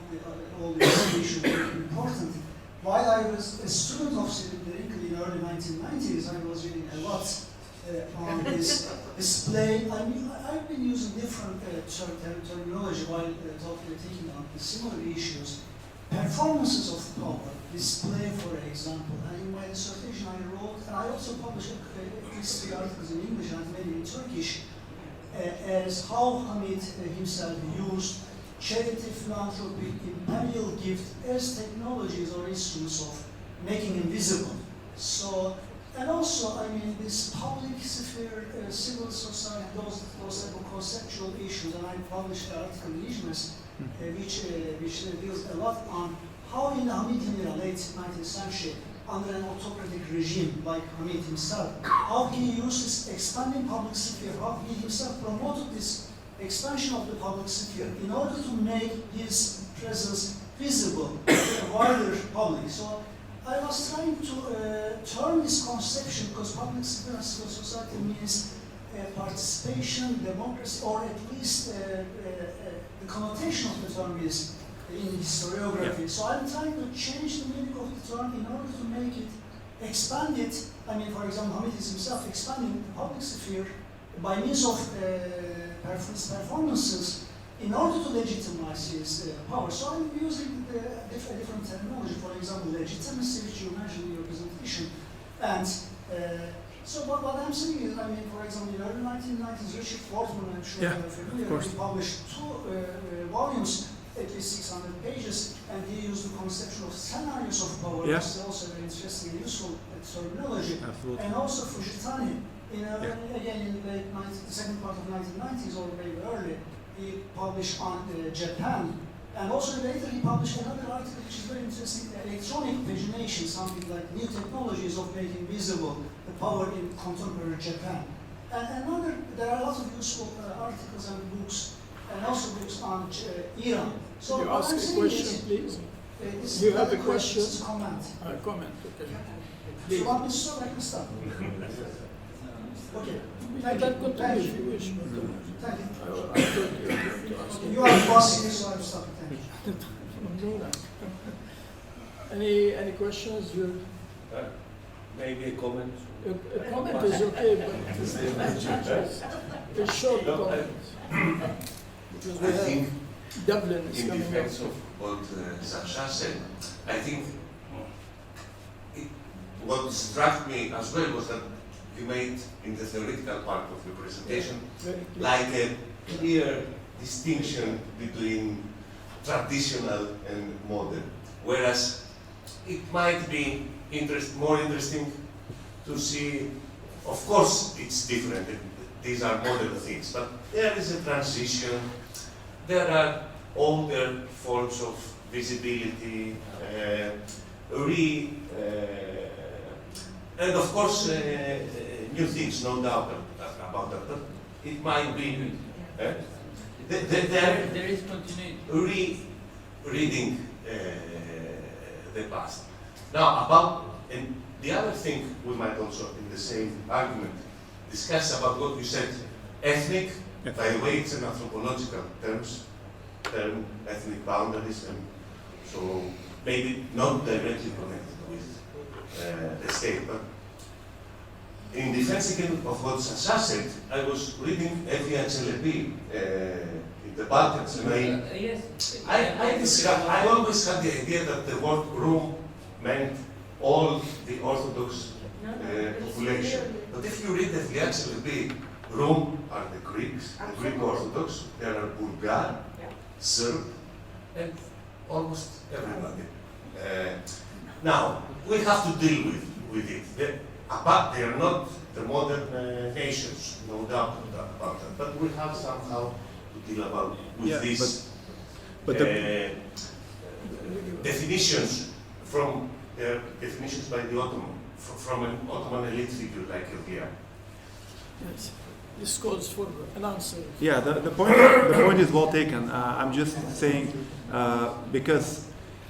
all the information very important. While I was a student of Sinan in the early 1990s, I was reading a lot on this display. I've been using different terminology while taking on similar issues. Performances of power, display, for example. And in my dissertation, I wrote, and I also published history articles in English and maybe in Turkish, as how Hamid himself used charity, philanthropy, imperial gift as technologies or instruments of making invisible. So, and also, this public sphere, civil society, those type of conceptual issues, and I published an article in Ijmes, which deals a lot on how in the Hamid era, late 19th century, under an autocratic regime like Hamid himself, how he used this expanding public sphere, how he himself promoted this expansion of the public sphere in order to make his presence visible to a wider public. So I was trying to turn this conception, because public sphere and civil society means participation, democracy, or at least the connotation of the term is in historiography. Yeah. So I'm trying to change the meaning of the term in order to make it, expand it. I mean, for example, Hamid is himself expanding the public sphere by means of performances in order to legitimize his power. So I'm using a different terminology, for example, legitimacy, which you mentioned in your presentation. And so what I'm saying is, I mean, for example, in the early 1990s, Richard Fortman, I'm sure Yeah, you're familiar, of course. he published 2 volumes, at least 600 pages, and he used the conception of scenarios of power, Yeah. which is also very interesting and useful terminology. Absolutely. And also Fujitani, again in the the second part of 1990s or maybe early, he published on Japan. And also later he published another article which is very interesting, electronic pagination, something like new technologies of making visible the power in contemporary Japan. And there are a lot of useful articles and books, and also books on Iran. So Could you what ask I'm a saying question, is, please? this Do you is have not a question? It's a comment. Comment, okay. Do you want me to stop? I can stop. Okay. You Thank can you. continue Thank if you. you wish. but, Thank you. I thought you were going to ask. You are bossy, so I'm stopping. Thank you. Do that. Any questions? Maybe a comment. A comment is okay, but a short comment. Because we I have think Dublin is in coming defense up. of what Sasha said, I think what struck me as well was that you made in the theoretical part of your presentation Very clear. like a clear distinction between traditional and modern, whereas it might be more interesting to see, of course it's different, these are modern things, but there is a transition, there are older forms of visibility, and of course new things, no doubt about that, but it might be There is continuity. reading the past. Now about, and the other thing we might also in the same argument discuss about what you said, ethnic, by the way it's an anthropological term, ethnic boundaries, and so maybe not directly connected with the state, but in defense again of what Sasha said, I was reading Evia Çelebi in the Balkans, and I always had the idea that the word Rum meant all the Orthodox population. But if you read Evia Çelebi, Rum are the Greeks, the Greek Orthodox, there are Bulgar, Serb, and almost everybody. Now, we have to deal with it. But they are not the modern nations, no doubt about that. But we have somehow to deal with these definitions from definitions by the Ottoman, from an Ottoman elite figure like Evia. Yes. This calls for an answer. Yeah, the point is well taken. I'm just saying because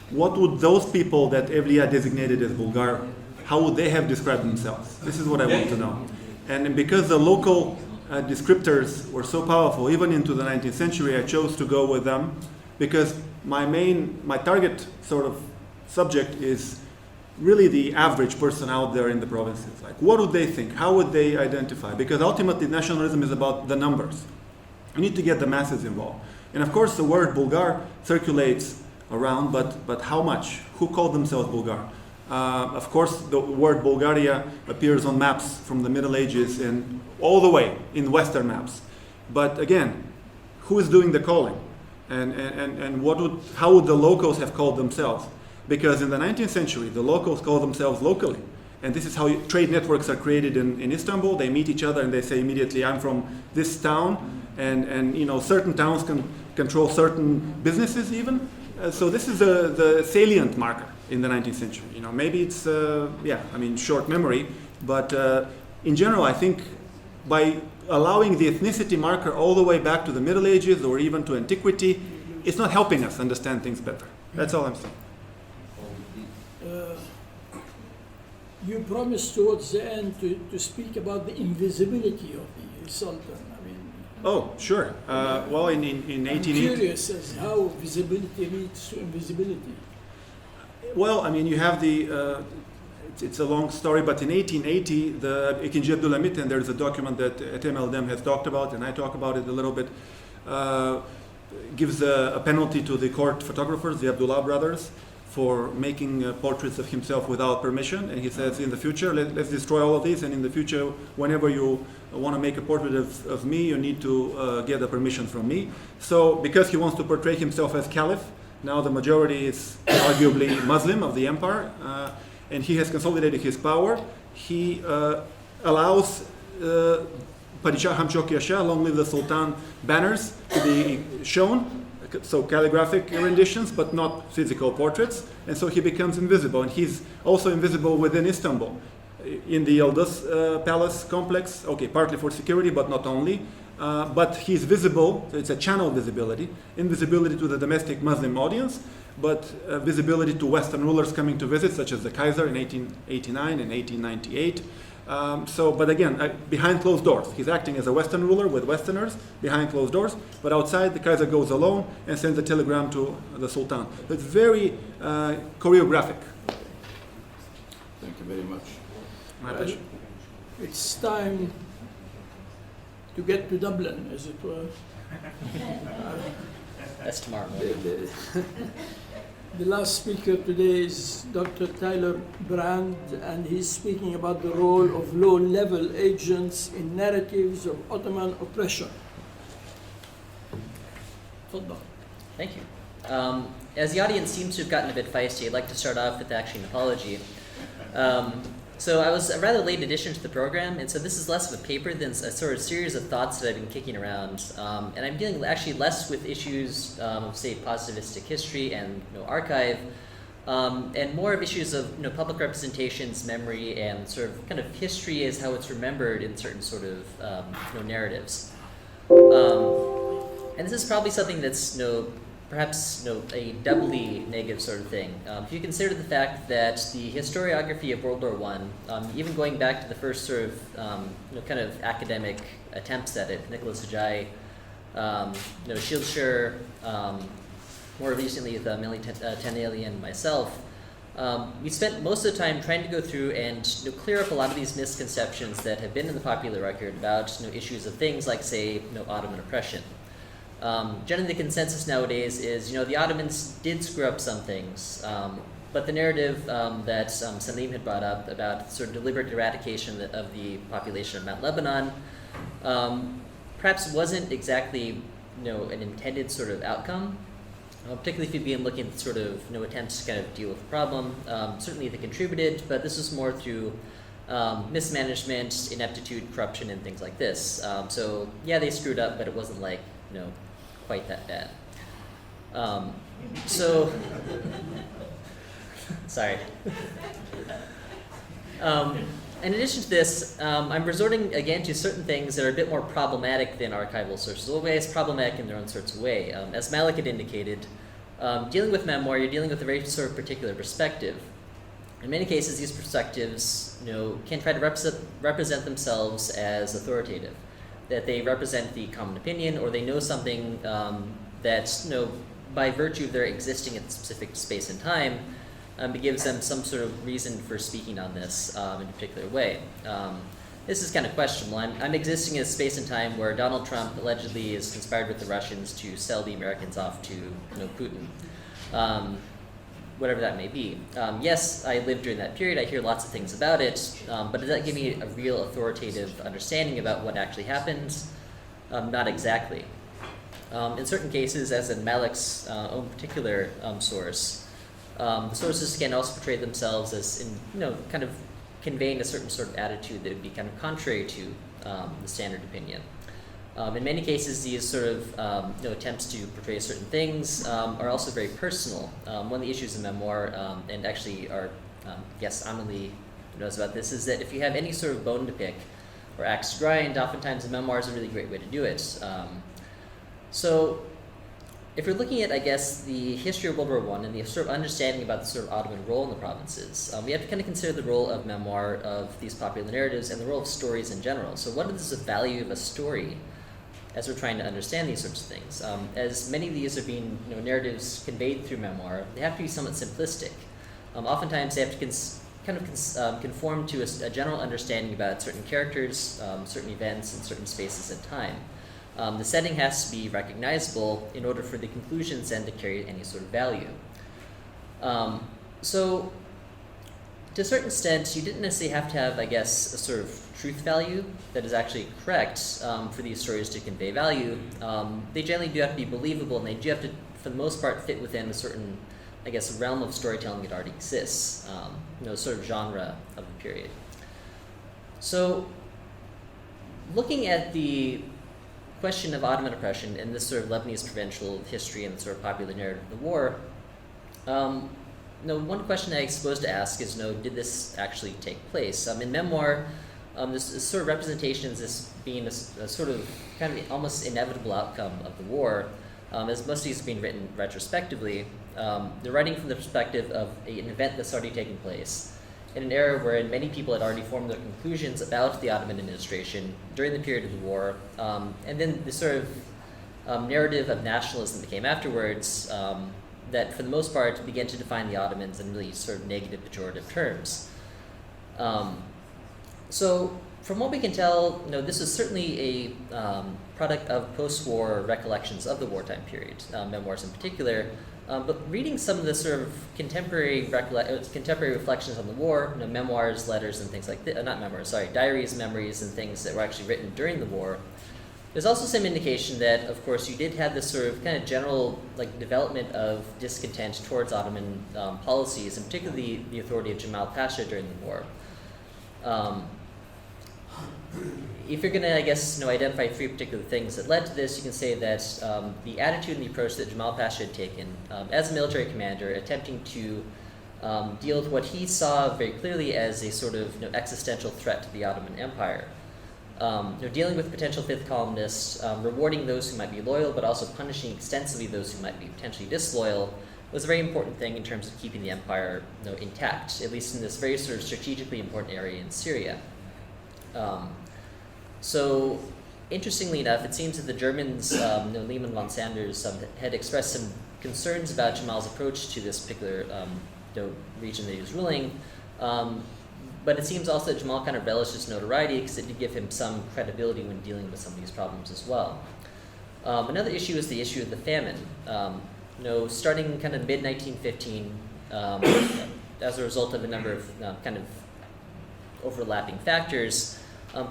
what would those people that Evliya designated as Bulgar, how would they have described themselves? This is what I want to know. And because the local descriptors were so powerful, even into the 19th century, I chose to go with them because my target sort of subject is really the average person out there in the provinces. Like, what would they think? How would they identify? Because ultimately, nationalism is about the numbers. You need to get the masses involved. And of course, the word Bulgar circulates around, but how much? Who called themselves Bulgar? Of course, the word Bulgaria appears on maps from the Middle Ages and all the way in Western maps. But again, who is doing the calling? And how would the locals have called themselves? Because in the 19th century, the locals call themselves locally. And this is how trade networks are created in Istanbul. They meet each other and they say immediately, I'm from this town. And certain towns can control certain businesses even. So this is the salient marker in the 19th century. You know, maybe it's short memory, but in general, I think by allowing the ethnicity marker all the way back to the Middle Ages or even to antiquity, it's not helping us understand things better. That's all I'm saying. You promised towards the end to speak about the invisibility of the Sultan. I mean, Oh, sure. Well, in I'm 1880. curious as how visibility leads to invisibility. Well, I mean, you have the. It's a long story, but in 1880, the Ikinci Abdülhamit, and there's a document that Ethem Eldem has talked about, and I talk about it a little bit, gives a penalty to the court photographers, the Abdullah brothers, for making portraits of himself without permission. And he says, in the future, let's destroy all of these, and in the future, whenever you want to make a portrait of me, you need to get a permission from me. So, because he wants to portray himself as caliph, now the majority is arguably Muslim of the empire, and he has consolidated his power. He allows Padishah Hamchok Yasha, long live the Sultan, banners to be shown, so calligraphic renditions, but not physical portraits, and so he becomes invisible. And he's also invisible within Istanbul, in the Yıldız Palace complex, okay, partly for security, but not only. But he's visible, so it's a channel visibility, invisibility to the domestic Muslim audience, but visibility to Western rulers coming to visit, such as the Kaiser in 1889 and 1898. But again, behind closed doors. He's acting as a Western ruler with Westerners behind closed doors, but outside the Kaiser goes alone and sends a telegram to the Sultan. It's very choreographic. Thank you very much. My pleasure. It's time to get to Dublin, as it were. That's tomorrow morning. The last speaker today is Dr. Tyler Brand, and he's speaking about the role of low-level agents in narratives of Ottoman oppression. Tfadal. Thank you. As the audience seems to have gotten a bit feisty, I'd like to start off with actually an apology. So I was a rather late addition to the program, and so this is less of a paper than a sort of series of thoughts that I've been kicking around. And I'm dealing actually less with issues of, say, positivistic history and archive, and more of issues of public representations, memory, and sort of kind of history as how it's remembered in certain sort of narratives. And this is probably something that's perhaps a doubly negative sort of thing. If you consider the fact that the historiography of World War I, even going back to the first sort of kind of academic attempts at it, Nicholas Ajay, Schildscher, more recently with Millie Tenali and myself, we spent most of the time trying to go through and clear up a lot of these misconceptions that have been in the popular record about issues of things like, say, Ottoman oppression. Generally, the consensus nowadays is, the Ottomans did screw up some things, but the narrative that Salim had brought up about sort of deliberate eradication of the population of Mount Lebanon perhaps wasn't exactly, an intended sort of outcome, particularly if you begin looking at sort of, attempts to kind of deal with the problem. Certainly they contributed, but this was more through mismanagement, ineptitude, corruption, and things like this. So yeah, they screwed up, but it wasn't like, quite that bad. Sorry. In addition to this, I'm resorting again to certain things that are a bit more problematic than archival sources, always problematic in their own sorts of way. As Malik had indicated, dealing with memoir, you're dealing with a very sort of particular perspective. In many cases, these perspectives, can try to represent themselves as authoritative, that they represent the common opinion, or they know something that, by virtue of their existing in specific space and time, it gives them some sort of reason for speaking on this in a particular way. This is kind of questionable. I'm existing in a space and time where Donald Trump allegedly is conspired with the Russians to sell the Americans off to Putin. Whatever that may be. Yes, I lived during that period. I hear lots of things about it, but does that give me a real authoritative understanding about what actually happened? Not exactly. In certain cases, as in Malik's own particular source, the sources can also portray themselves as, kind of conveying a certain sort of attitude that would be kind of contrary to the standard opinion. In many cases, these sort of attempts to portray certain things are also very personal. One of the issues in memoir, and actually our guest Amelie knows about this, is that if you have any sort of bone to pick or axe to grind, oftentimes a memoir is a really great way to do it. So if you're looking at, I guess, the history of World War I and the sort of understanding about the sort of Ottoman role in the provinces, we have to kind of consider the role of memoir, of these popular narratives, and the role of stories in general. So what is the value of a story as we're trying to understand these sorts of things? As many of these are being narratives conveyed through memoir, they have to be somewhat simplistic. Oftentimes they have to conform to a general understanding about certain characters, certain events, and certain spaces and time. The setting has to be recognizable in order for the conclusions then to carry any sort of value. So, to a certain extent, you didn't necessarily have to have, I guess, a sort of truth value that is actually correct for these stories to convey value. They generally do have to be believable, and they do have to, for the most part, fit within a certain, I guess, realm of storytelling that already exists, sort of genre of the period. So, looking at the question of Ottoman oppression and this sort of Lebanese provincial history and the sort of popular narrative of the war, one question I suppose to ask is, did this actually take place? In memoir, this sort of representation is this being a sort of kind of almost inevitable outcome of the war, as most of these have been written retrospectively. They're writing from the perspective of an event that's already taken place in an era wherein many people had already formed their conclusions about the Ottoman administration during the period of the war, and then the sort of narrative of nationalism that came afterwards that for the most part began to define the Ottomans in really sort of negative, pejorative terms. So from what we can tell, this was certainly a product of post-war recollections of the wartime period, memoirs in particular. But reading some of the sort of contemporary reflections on the war, memoirs, letters, and things like that, not memoirs, sorry, diaries, memories, and things that were actually written during the war, there's also some indication that, of course, you did have this sort of kind of general development of discontent towards Ottoman policies, and particularly the authority of Jamal Pasha during the war. If you're going to, I guess, identify three particular things that led to this, you can say that the attitude and the approach that Jamal Pasha had taken as a military commander, attempting to deal with what he saw very clearly as a sort of existential threat to the Ottoman Empire. Dealing with potential fifth columnists, rewarding those who might be loyal, but also punishing extensively those who might be potentially disloyal, was a very important thing in terms of keeping the empire intact, at least in this very sort of strategically important area in Syria. So, interestingly enough, it seems that the Germans, Lehmann von Sanders, had expressed some concerns about Jamal's approach to this particular region that he was ruling. But it seems also that Jamal kind of relished his notoriety because it did give him some credibility when dealing with some of these problems as well. Another issue is the issue of the famine. Starting kind of mid-1915, as a result of a number of kind of overlapping factors,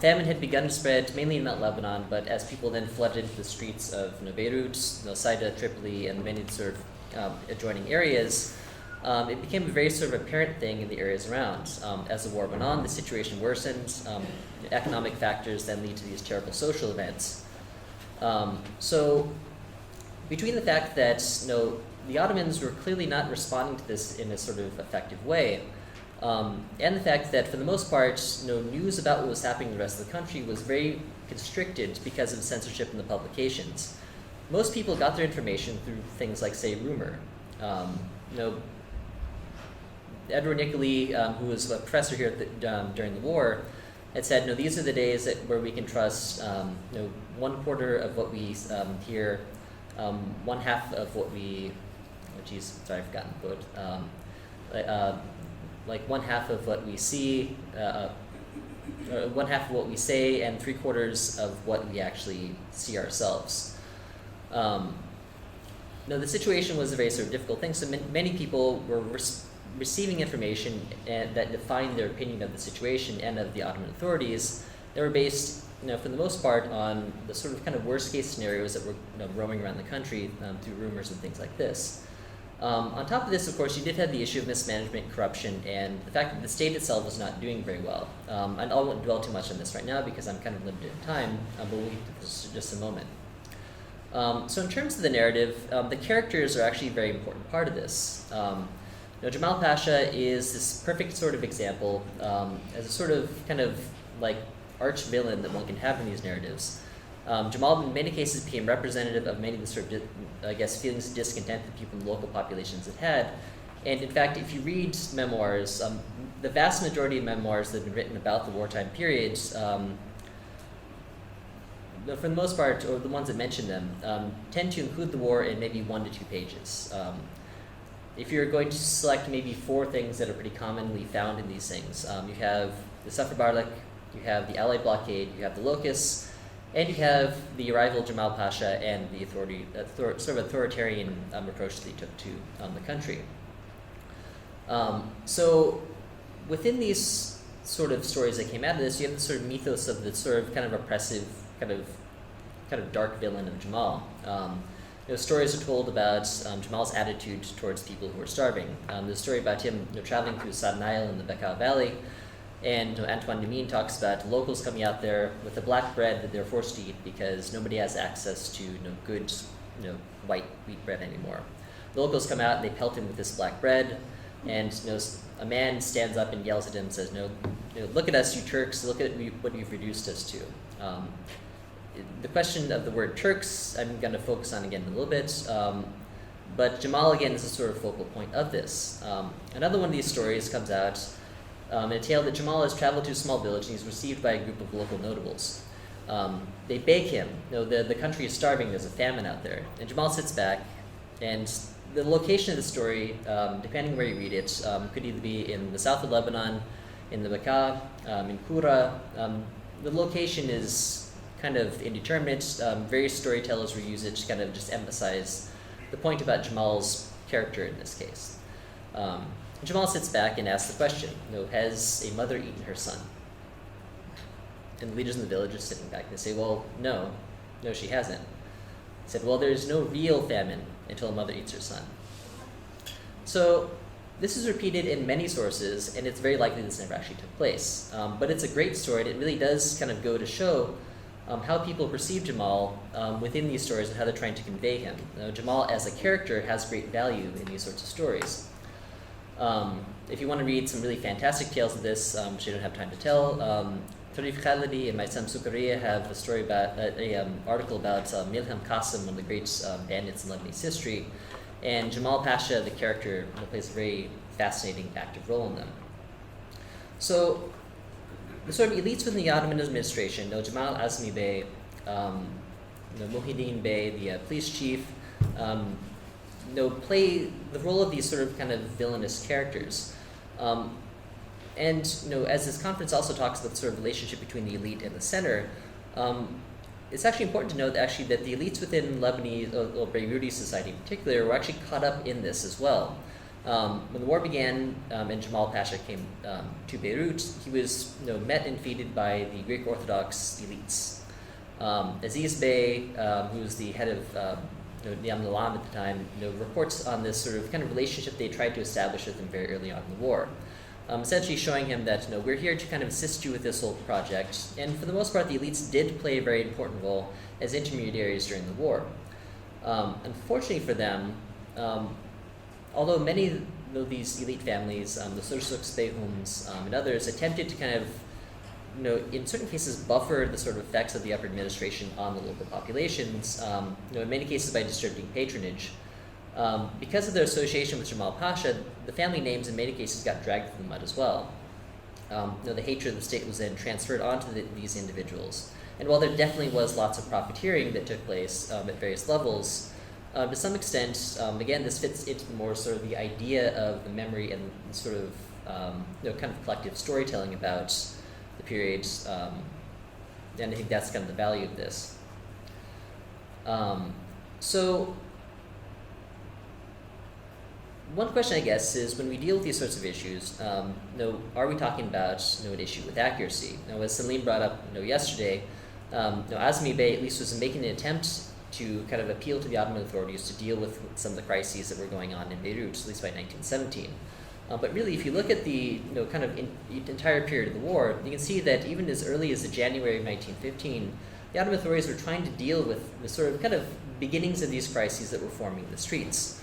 famine had begun to spread mainly in Lebanon, but as people then flooded into the streets of Beirut, Saida, Tripoli, and many sort of adjoining areas, it became a very sort of apparent thing in the areas around. As the war went on, the situation worsened. Economic factors then lead to these terrible social events. So between the fact that the Ottomans were clearly not responding to this in a sort of effective way, and the fact that for the most part, news about what was happening in the rest of the country was very constricted because of censorship in the publications. Most people got their information through things like, say, rumor. Edward Nicolay, who was a professor here during the war, had said, these are the days where we can trust 1/4 of what we hear, 1/2 of what we, sorry, I've forgotten the quote. Like 1/2 of what we see, 1/2 of what we say, and 3/4 of what we actually see ourselves. The situation was a very sort of difficult thing, so many people were receiving information that defined their opinion of the situation and of the Ottoman authorities. They were based, for the most part, on the sort of kind of worst case scenarios that were roaming around the country through rumors and things like this. On top of this, of course, you did have the issue of mismanagement, corruption, and the fact that the state itself was not doing very well. And I won't dwell too much on this right now because I'm kind of limited in time, but we'll get to this in just a moment. So in terms of the narrative, the characters are actually a very important part of this. Jamal Pasha is this perfect sort of example as a sort of kind of like arch villain that one can have in these narratives. Jamal in many cases became representative of many of the sort of, feelings of discontent that people in local populations had. And in fact, if you read memoirs, the vast majority of memoirs that have been written about the wartime period, for the most part, or the ones that mention them, tend to include the war in maybe 1 to 2 pages. If you're going to select maybe 4 things that are pretty commonly found in these things, you have the Safar Barlik, you have the Allied blockade, you have the locusts, and you have the arrival of Jamal Pasha and the sort of authoritarian approach that he took to the country. So within these sort of stories that came out of this, you have the sort of mythos of the sort of kind of oppressive, kind of dark villain of Jamal. Stories are told about Jamal's attitude towards people who are starving. There's a story about him traveling through Sanitation in the Bekaa Valley, and Antoine Demine talks about locals coming out there with the black bread that they're forced to eat because nobody has access to good white wheat bread anymore. The locals come out and they pelt him with this black bread, and a man stands up and yells at him and says, look at us, you Turks, look at what you've reduced us to. The question of the word Turks, I'm going to focus on again in a little bit, but Jamal again is a sort of focal point of this. Another one of these stories comes out in a tale that Jamal has traveled to a small village and he's received by a group of local notables. They beg him, the country is starving, there's a famine out there. And Jamal sits back, and the location of the story, depending where you read it, could either be in the south of Lebanon, in the Bekaa, in Kura. The location is kind of indeterminate. Various storytellers will use it to kind of just emphasize the point about Jamal's character in this case. Jamal sits back and asks the question, has a mother eaten her son? And the leaders in the village are sitting back and they say, well, no, she hasn't. He said, well, there's no real famine until a mother eats her son. So this is repeated in many sources, and it's very likely this never actually took place. But it's a great story, and it really does kind of go to show how people perceive Jamal within these stories and how they're trying to convey him. Jamal as a character has great value in these sorts of stories. If you want to read some really fantastic tales of this, which I don't have time to tell, Tarif Khalidi and Maysam Sukaria have a story about an article about Milham Qasim, one of the great bandits in Lebanese history, and Jamal Pasha, the character, plays a very fascinating, active role in them. So the sort of elites within the Ottoman administration, Jamal Azmi Bey, Muhyiddin Bey, the police chief, play the role of these sort of kind of villainous characters. And as this conference also talks about the sort of relationship between the elite and the center, it's actually important to note that the elites within Lebanese, or Beiruti society in particular, were actually caught up in this as well. When the war began and Jamal Pasha came to Beirut, he was met and defeated by the Greek Orthodox elites. Aziz Bey, who was the head of Niam Nalam at the time, reports on this sort of kind of relationship they tried to establish with him very early on in the war. Essentially showing him that we're here to kind of assist you with this whole project, and for the most part the elites did play a very important role as intermediaries during the war. Unfortunately for them, although many of these elite families, the Sursuks, Behums, and others, attempted to kind of, in certain cases buffer the sort of effects of the upper administration on the local populations, in many cases by distributing patronage. Because of their association with Jamal Pasha, the family names in many cases got dragged through the mud as well. The hatred of the state was then transferred onto these individuals. And while there definitely was lots of profiteering that took place at various levels, to some extent, again, this fits into more sort of the idea of the memory and sort of, kind of collective storytelling about the period, and I think that's kind of the value of this. So one question, I guess, is when we deal with these sorts of issues, are we talking about an issue with accuracy? As Salim brought up yesterday, Azmi Bey at least was making an attempt to kind of appeal to the Ottoman authorities to deal with some of the crises that were going on in Beirut, at least by 1917. But really, if you look at the kind of entire period of the war, you can see that even as early as the January of 1915, the Ottoman authorities were trying to deal with the sort of kind of beginnings of these crises that were forming in the streets.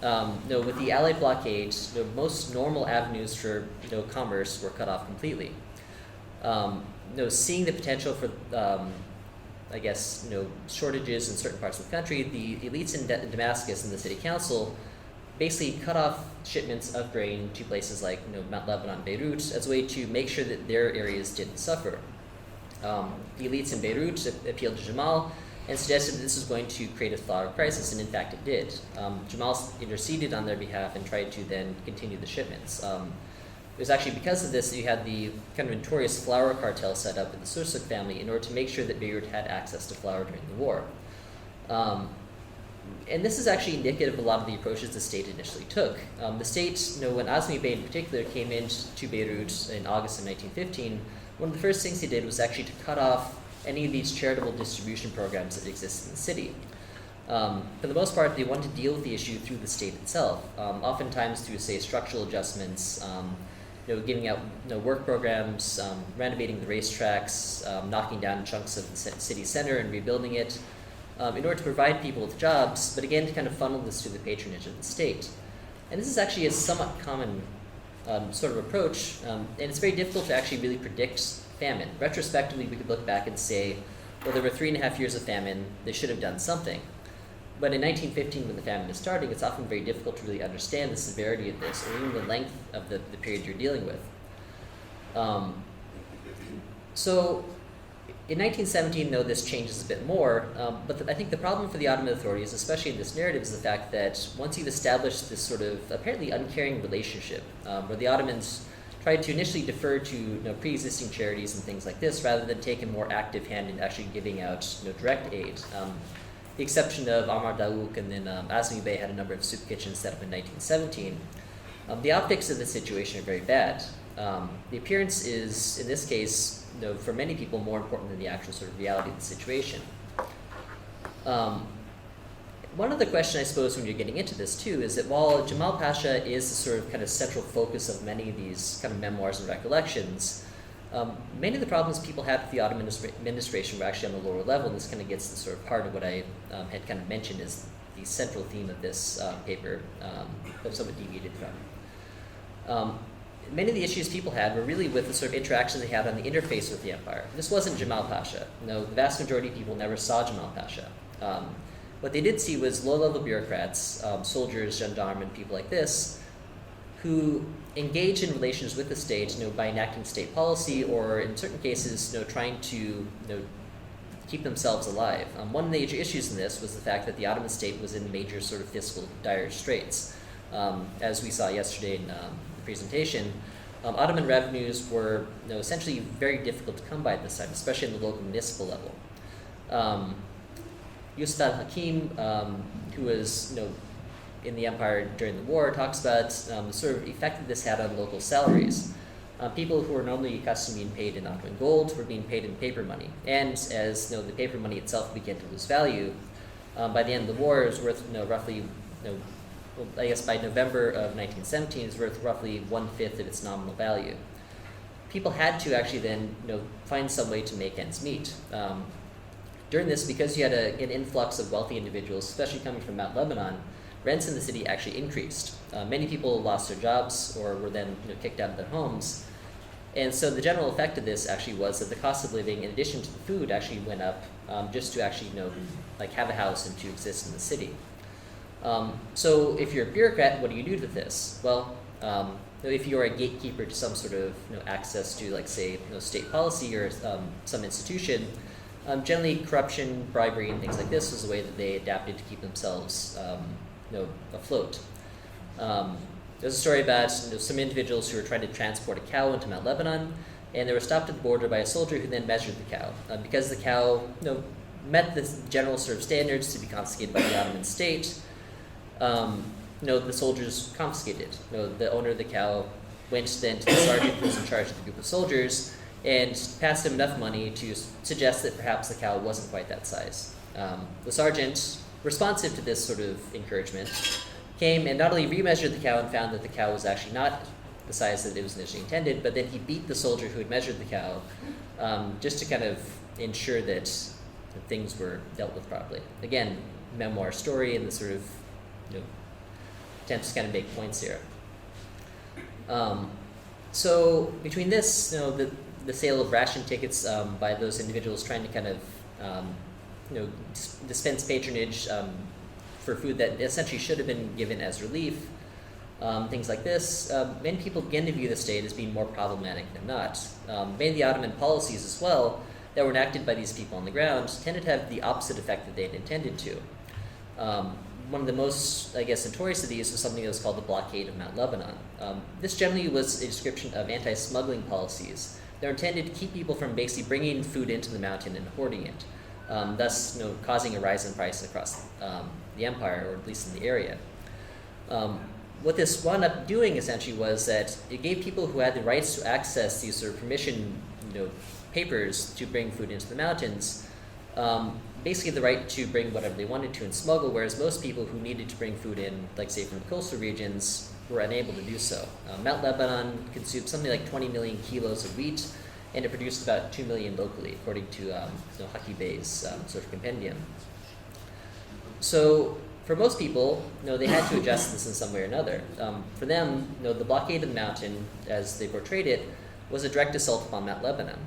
With the Allied blockade, most normal avenues for commerce were cut off completely. Seeing the potential for shortages in certain parts of the country, the elites in Damascus and the city council basically cut off shipments of grain to places like Mount Lebanon, Beirut, as a way to make sure that their areas didn't suffer. The elites in Beirut appealed to Jamal and suggested that this was going to create a flour crisis, and in fact it did. Jamal interceded on their behalf and tried to then continue the shipments. It was actually because of this that you had the kind of notorious flour cartel set up with the Sursuk family in order to make sure that Beirut had access to flour during the war. And this is actually indicative of a lot of the approaches the state initially took. The state, when Azmi Bey in particular came into Beirut in August of 1915, one of the first things he did was actually to cut off any of these charitable distribution programs that existed in the city. For the most part, they wanted to deal with the issue through the state itself, oftentimes through, say, structural adjustments, giving out work programs, renovating the racetracks, knocking down chunks of the city center and rebuilding it, in order to provide people with jobs, but again to kind of funnel this through the patronage of the state. And this is actually a somewhat common sort of approach, and it's very difficult to actually really predict famine. Retrospectively, we could look back and say, well, there were 3.5 years of famine, they should have done something. But in 1915, when the famine is starting, it's often very difficult to really understand the severity of this, or even the length of the period you're dealing with. So in 1917, though, this changes a bit more, but I think the problem for the Ottoman authorities, especially in this narrative, is the fact that once you've established this sort of apparently uncaring relationship, where the Ottomans tried to initially defer to pre-existing charities and things like this, rather than take a more active hand in actually giving out direct aid. The exception of Amar Daouk, and then Azmi Bey had a number of soup kitchens set up in 1917. The optics of the situation are very bad. The appearance is, in this case, for many people, more important than the actual sort of reality of the situation. One other question, I suppose, when you're getting into this too, is that while Jamal Pasha is the sort of kind of central focus of many of these kind of memoirs and recollections, many of the problems people had with the Ottoman administration were actually on the lower level, and this kind of gets to the sort of part of what I had kind of mentioned as the central theme of this paper that I'm somewhat deviated from. Many of the issues people had were really with the sort of interactions they had on the interface with the empire. This wasn't Jamal Pasha. The vast majority of people never saw Jamal Pasha. What they did see was low-level bureaucrats, soldiers, gendarmes, and people like this, who engage in relations with the state, by enacting state policy, or in certain cases, trying to, keep themselves alive. One of the major issues in this was the fact that the Ottoman state was in major sort of fiscal dire straits. As we saw yesterday in the presentation, Ottoman revenues were, essentially very difficult to come by at this time, especially in the local municipal level. Yusuf al-Hakim, who was, in the empire during the war, talks about the sort of effect that this had on local salaries. People who were normally accustomed to being paid in Ottoman gold were being paid in paper money. And as the paper money itself began to lose value, by the end of the war, it was worth roughly, I guess by November of 1917, it was worth roughly 1/5 of its nominal value. People had to actually then find some way to make ends meet. During this, because you had an influx of wealthy individuals, especially coming from Mount Lebanon, rents in the city actually increased. Many people lost their jobs or were then kicked out of their homes. And so the general effect of this actually was that the cost of living, in addition to the food, actually went up just to actually have a house and to exist in the city. So if you're a bureaucrat, what do you do with this? Well, if you're a gatekeeper to some sort of access to, like, say, state policy or some institution, generally corruption, bribery, and things like this was the way that they adapted to keep themselves afloat. There's a story about some individuals who were trying to transport a cow into Mount Lebanon, and they were stopped at the border by a soldier who then measured the cow. Because the cow met the general sort of standards to be confiscated by the Ottoman state, the soldiers confiscated it. The owner of the cow went then to the sergeant who was in charge of the group of soldiers and passed him enough money to suggest that perhaps the cow wasn't quite that size. The sergeant, responsive to this sort of encouragement, came and not only remeasured the cow and found that the cow was actually not the size that it was initially intended, but then he beat the soldier who had measured the cow just to kind of ensure that things were dealt with properly. Again, memoir story and the sort of attempts to kind of make points here. So between this, the sale of ration tickets by those individuals trying to kind of dispense patronage for food that essentially should have been given as relief, things like this, many people begin to view the state as being more problematic than not. Many of the Ottoman policies as well that were enacted by these people on the ground tended to have the opposite effect that they had intended to. One of the most, notorious of these was something that was called the Blockade of Mount Lebanon. This generally was a description of anti-smuggling policies. They're intended to keep people from basically bringing food into the mountain and hoarding it, thus causing a rise in price across the empire, or at least in the area. What this wound up doing essentially was that it gave people who had the rights to access these sort of permission papers to bring food into the mountains basically the right to bring whatever they wanted to and smuggle, whereas most people who needed to bring food in, like say from the coastal regions, were unable to do so. Mount Lebanon consumed something like 20 million kilos of wheat, and it produced about 2 million locally, according to Haki Bey's sort of compendium. So for most people, they had to adjust this in some way or another. For them, the blockade of the mountain, as they portrayed it, was a direct assault upon Mount Lebanon.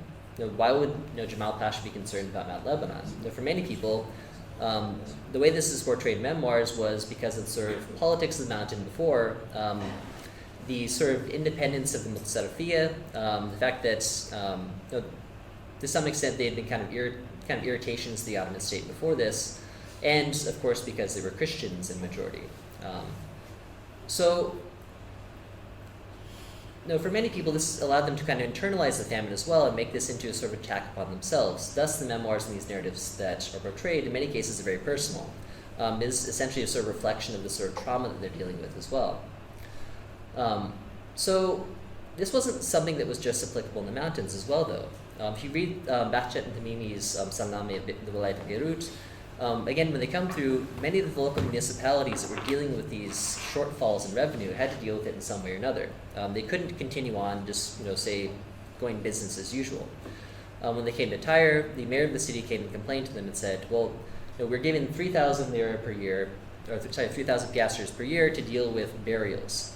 Why would Jamal Pasha be concerned about Mount Lebanon? For many people, the way this is portrayed in memoirs was because of the sort of politics of the mountain before, the sort of independence of the Mutsarafiyya, the fact that to some extent they had been kind of irritations to the Ottoman state before this, and of course because they were Christians in majority. For many people, this allowed them to kind of internalize the famine as well and make this into a sort of attack upon themselves. Thus, the memoirs and these narratives that are portrayed, in many cases, are very personal. It is essentially a sort of reflection of the sort of trauma that they're dealing with as well. So this wasn't something that was just applicable in the mountains as well, though. If you read Bahchat and Tamimi's Salname of the Wilayat of Beirut, again, when they come through, many of the local municipalities that were dealing with these shortfalls in revenue had to deal with it in some way or another. They couldn't continue on just, say, going business as usual. When they came to Tyre, the mayor of the city came and complained to them and said, well, we're given 3,000 lira per year, 3,000 piastres per year to deal with burials.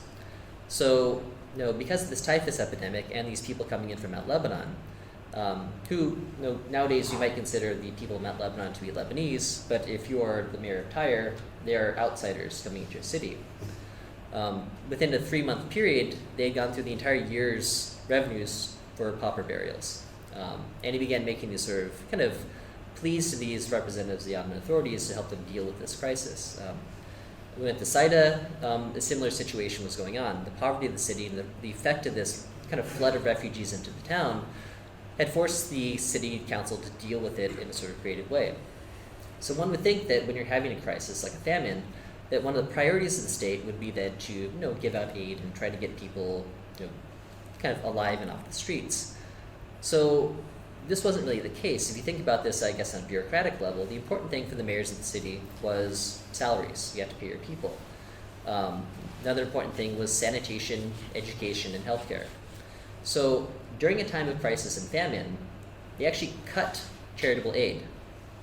So, because of this typhus epidemic and these people coming in from Mount Lebanon, who nowadays you might consider the people of Mount Lebanon to be Lebanese, but if you are the mayor of Tyre, they are outsiders coming into your city. Within a 3-month period, they had gone through the entire year's revenues for pauper burials. And he began making these sort of kind of pleas to these representatives of the Ottoman authorities to help them deal with this crisis. We went to Saida, a similar situation was going on. The poverty of the city and the effect of this kind of flood of refugees into the town had forced the city council to deal with it in a sort of creative way. So one would think that when you're having a crisis like a famine, that one of the priorities of the state would be that to give out aid and try to get people kind of alive and off the streets. So this wasn't really the case. If you think about this, I guess, on a bureaucratic level, the important thing for the mayors of the city was salaries. You have to pay your people. Another important thing was sanitation, education, and healthcare. So during a time of crisis and famine, they actually cut charitable aid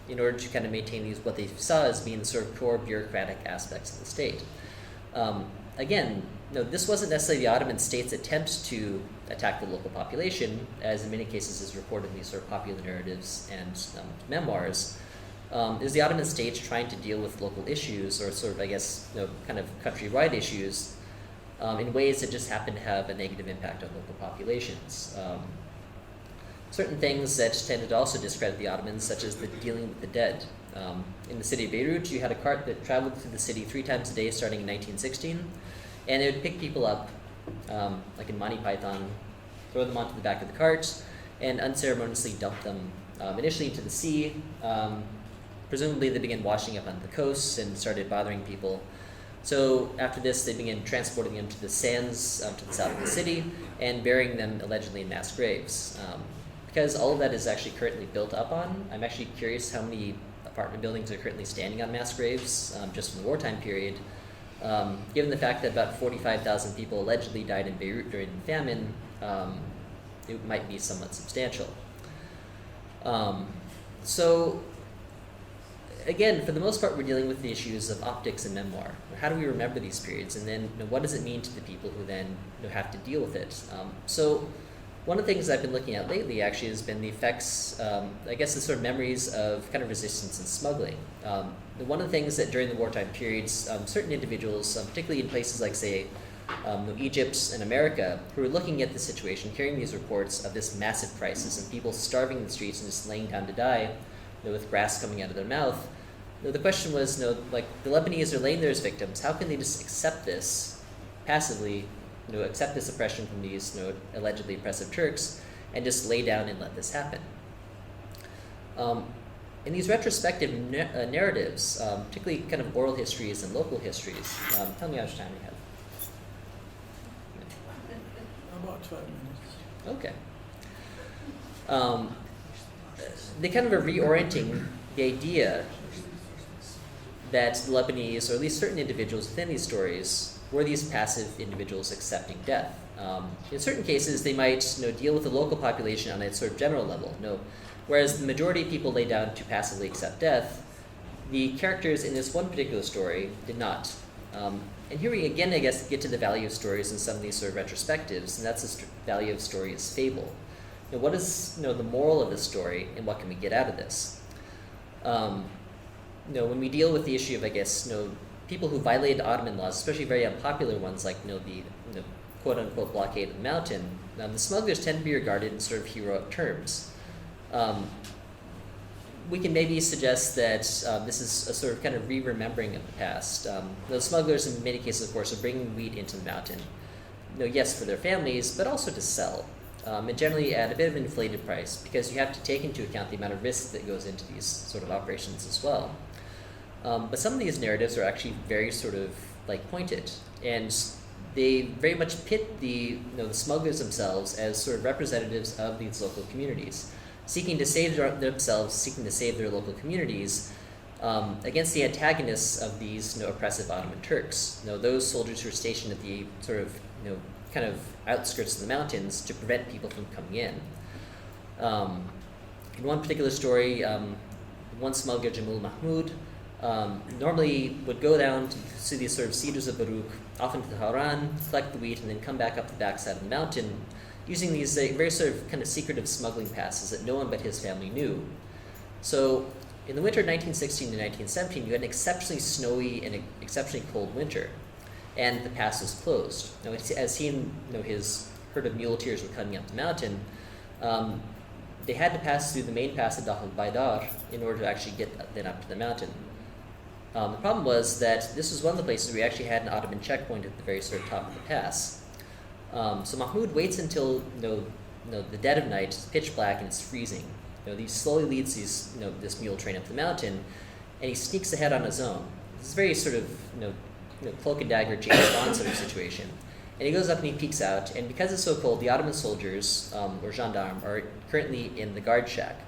in order to kind of maintain these, what they saw as being the sort of core bureaucratic aspects of the state. Again, this wasn't necessarily the Ottoman state's attempt to attack the local population, as in many cases is reported in these sort of popular narratives and memoirs. It was the Ottoman state trying to deal with local issues, or sort of, I guess, kind of countrywide issues, in ways that just happen to have a negative impact on local populations. Certain things that tended to also discredit the Ottomans, such as the dealing with the dead. In the city of Beirut, you had a cart that traveled through the city 3 times a day starting in 1916, and it would pick people up, like in Monty Python, throw them onto the back of the cart, and unceremoniously dump them initially into the sea. Presumably they began washing up on the coasts and started bothering people. So after this, they began transporting them to the sands to the south of the city and burying them allegedly in mass graves. Because all of that is actually currently built up on, I'm actually curious how many apartment buildings are currently standing on mass graves, just from the wartime period. Given the fact that about 45,000 people allegedly died in Beirut during the famine, it might be somewhat substantial. So, again, for the most part, we're dealing with the issues of optics and memoir. How do we remember these periods, and then what does it mean to the people who then have to deal with it? So, one of the things I've been looking at lately actually has been the effects, I guess, the sort of memories of kind of resistance and smuggling. One of the things that during the wartime periods, certain individuals, particularly in places like, say, Egypt and America, who were looking at the situation, hearing these reports of this massive crisis and people starving in the streets and just laying down to die, with grass coming out of their mouth. The question was, like, the Lebanese are laying there as victims. How can they just accept this passively, accept this oppression from these, allegedly oppressive Turks, and just lay down and let this happen? In these retrospective narratives, particularly kind of oral histories and local histories, tell me how much time we have. About 5 minutes. Okay. They kind of are reorienting the idea that the Lebanese, or at least certain individuals within these stories, were these passive individuals accepting death. In certain cases, they might deal with the local population on a sort of general level. Whereas the majority of people lay down to passively accept death, the characters in this one particular story did not. And here we again, I guess, get to the value of stories in some of these sort of retrospectives, and that's the value of story as fable. What is the moral of this story, and what can we get out of this? When we deal with the issue of, I guess, people who violated Ottoman laws, especially very unpopular ones like the quote-unquote blockade of the mountain, the smugglers tend to be regarded in sort of heroic terms. We can maybe suggest that this is a sort of kind of re-remembering of the past. The smugglers, in many cases, of course, are bringing wheat into the mountain, yes, for their families, but also to sell. And generally at a bit of an inflated price, because you have to take into account the amount of risk that goes into these sort of operations as well. But some of these narratives are actually very sort of like pointed, and they very much pit the smugglers themselves as sort of representatives of these local communities, seeking to save themselves, seeking to save their local communities against the antagonists of these oppressive Ottoman Turks. Those soldiers who are stationed at the sort of kind of outskirts of the mountains to prevent people from coming in. In one particular story, one smuggler, Jamul Mahmoud, normally would go down to these sort of cedars of Baruch, often to the Haran, collect the wheat, and then come back up the backside of the mountain, using these very sort of kind of secretive smuggling passes that no one but his family knew. So in the winter of 1916 to 1917, you had an exceptionally snowy and exceptionally cold winter, and the pass was closed. As he and his herd of muleteers were coming up the mountain, they had to pass through the main pass of Dahl al-Baydar in order to actually get then up to the mountain. The problem was that this was one of the places where we actually had an Ottoman checkpoint at the very sort of top of the pass. So Mahmoud waits until the dead of night, it's pitch black and it's freezing. He slowly leads this mule train up the mountain, and he sneaks ahead on his own. This is very sort of cloak and dagger James Bond sort of situation. And he goes up and he peeks out, and because it's so cold, the Ottoman soldiers or gendarmes are currently in the guard shack.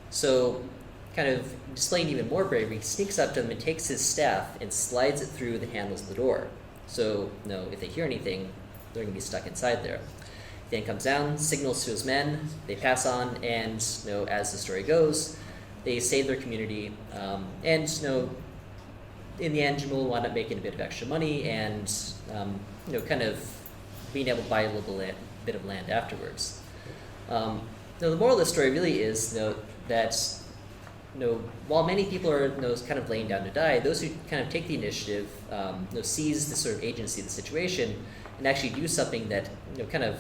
So, kind of displaying even more bravery, he sneaks up to them and takes his staff and slides it through the handles of the door. So, if they hear anything, they're going to be stuck inside there. He then comes down, signals to his men, they pass on, and as the story goes, they save their community, and in the end, Jamul will wind up making a bit of extra money and kind of being able to buy a little bit of land afterwards. The moral of the story really is that while many people are kind of laying down to die, those who kind of take the initiative, seize the sort of agency of the situation and actually do something that kind of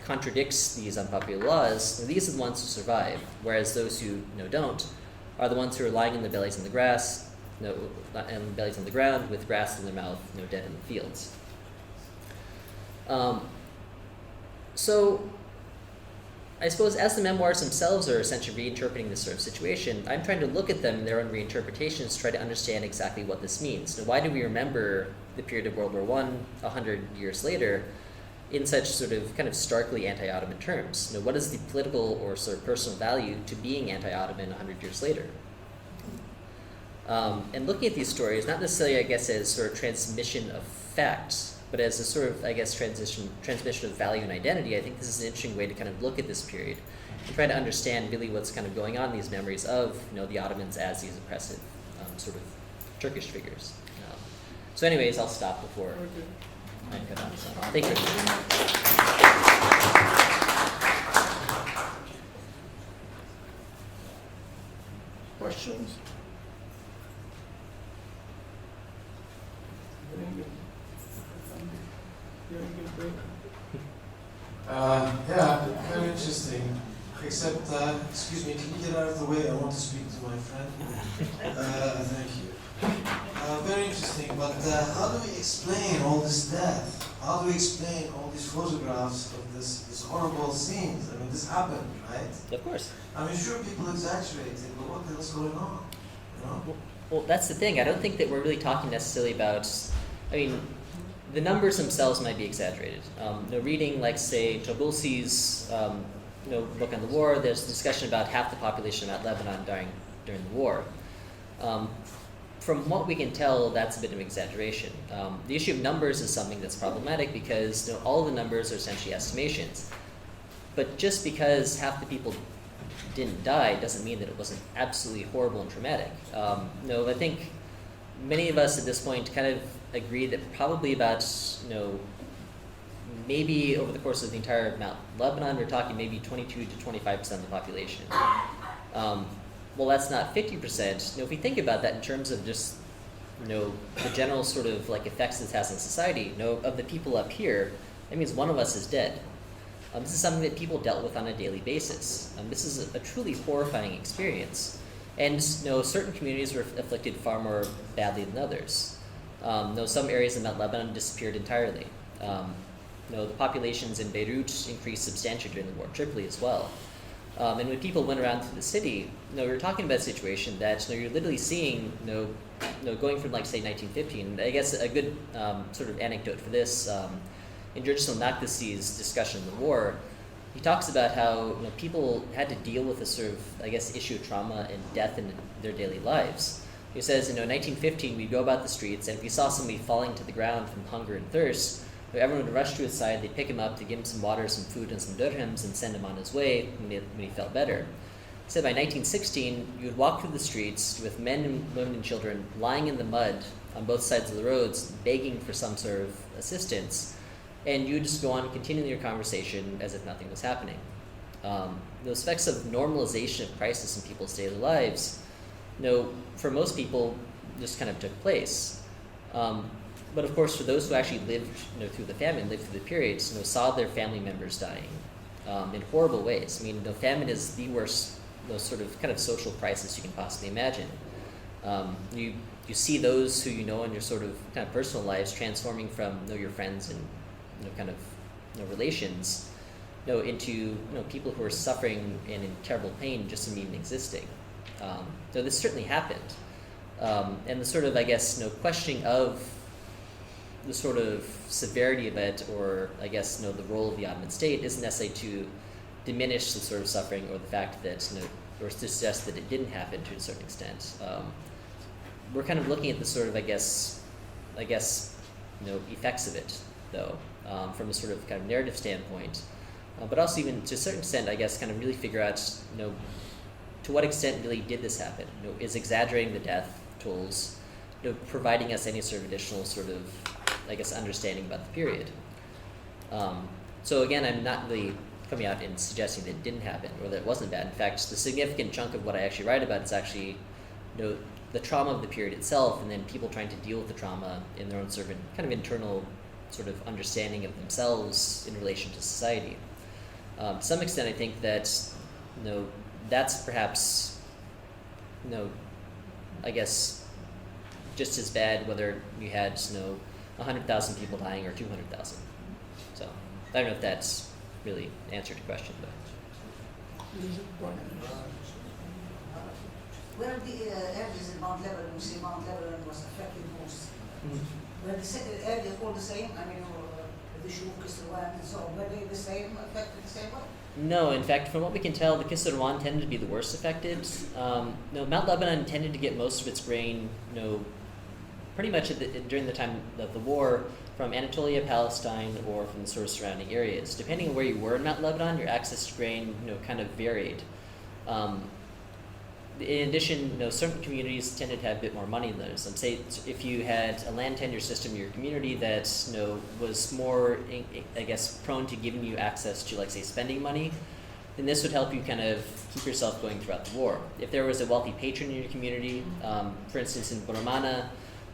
contradicts these unpopular laws, these are the ones who survive, whereas those who don't are the ones who are lying in their bellies in the grass, and bellies on the ground with grass in their mouth, dead in the fields. So I suppose as the memoirs themselves are essentially reinterpreting this sort of situation, I'm trying to look at them in their own reinterpretations to try to understand exactly what this means. Now, why do we remember the period of World War I 100 years later in such sort of kind of starkly anti-Ottoman terms? What is the political or sort of personal value to being anti-Ottoman 100 years later? And looking at these stories, not necessarily, I guess, as sort of transmission of facts, but as a sort of, I guess, transmission of value and identity, I think this is an interesting way to kind of look at this period and try to understand really what's kind of going on in these memories of, the Ottomans as these oppressive sort of Turkish figures. So anyways, I'll stop before I cut off. So, thank you. Questions? Yeah, very interesting. Except, excuse me, can you get out of the way? I want to speak to my friend. Thank you. Very interesting, but how do we explain all this death? How do we explain all these photographs of these horrible scenes? I mean, this happened, right? Of course. I mean, sure, people exaggerate it, but what the hell's going on? Well, that's the thing. I don't think that we're really talking necessarily about, the numbers themselves might be exaggerated. Reading, like, say, Jabulsi's book on the war, there's discussion about half the population of Lebanon dying during the war. From what we can tell, that's a bit of an exaggeration. The issue of numbers is something that's problematic because all the numbers are essentially estimations. But just because half the people didn't die doesn't mean that it wasn't absolutely horrible and traumatic. I think many of us at this point kind of agree that probably about, maybe over the course of the entire Mount Lebanon, we're talking maybe 22 to 25% of the population. Well, that's not 50%. If we think about that in terms of just, the general sort of like effects this has on society, of the people up here, that means one of us is dead. This is something that people dealt with on a daily basis. This is a truly horrifying experience. And certain communities were afflicted far more badly than others. Some areas in Mount Lebanon disappeared entirely. The populations in Beirut increased substantially during the war, Tripoli as well. And when people went around through the city, we're talking about a situation that you're literally seeing, going from, like, say, 1915. I guess a good sort of anecdote for this, in George Al-Naqdisi's discussion of the war, he talks about how people had to deal with this sort of, I guess, issue of trauma and death in their daily lives. He says, in 1915, we'd go about the streets, and if we saw somebody falling to the ground from hunger and thirst, everyone would rush to his side, they'd pick him up to give him some water, some food, and some dirhams, and send him on his way when he felt better. He said by 1916, you would walk through the streets with men and women and children lying in the mud on both sides of the roads, begging for some sort of assistance, and you would just go on and continue your conversation as if nothing was happening. Those effects of normalization of crisis in people's daily lives, for most people, just kind of took place. But of course, for those who actually lived through the famine, lived through the periods, saw their family members dying in horrible ways. Famine is the worst, sort of kind of social crisis you can possibly imagine. You see those who in your sort of kind of personal lives transforming from your friends and kind of relations, into people who are suffering and in terrible pain just from even existing. So this certainly happened, and the sort of, I guess, questioning of the sort of severity of it, or I guess the role of the Ottoman state, isn't necessarily to diminish the sort of suffering or the fact that or to suggest that it didn't happen to a certain extent. We're kind of looking at the sort of I guess effects of it, though, from a sort of kind of narrative standpoint, but also even to a certain extent, I guess, kind of really figure out to what extent really did this happen. Is exaggerating the death tolls providing us any sort of additional sort of, I guess, understanding about the period. So again, I'm not really coming out and suggesting that it didn't happen or that it wasn't bad. In fact, the significant chunk of what I actually write about is actually, the trauma of the period itself, and then people trying to deal with the trauma in their own sort of kind of internal sort of understanding of themselves in relation to society. To some extent, I think that, that's perhaps, I guess, just as bad whether you had 100,000 people dying or 200,000. So I don't know if that's really answered your question, but. Where the areas in Mount Lebanon, we say Mount Lebanon was affected most. Were the areas all the same? I mean, the Shuk, Kisrawan, and so on, were they the same, affected the same way? No, in fact, from what we can tell, the Kisarwan tended to be the worst affected. Mount Lebanon tended to get most of its grain, pretty much during the time of the war, from Anatolia, Palestine, or from the sort of surrounding areas. Depending on where you were in Mount Lebanon, your access to grain, kind of varied. In addition, certain communities tended to have a bit more money than others. Say if you had a land tenure system in your community that was more, I guess, prone to giving you access to, like, say, spending money, then this would help you kind of keep yourself going throughout the war. If there was a wealthy patron in your community, for instance, in Buramana,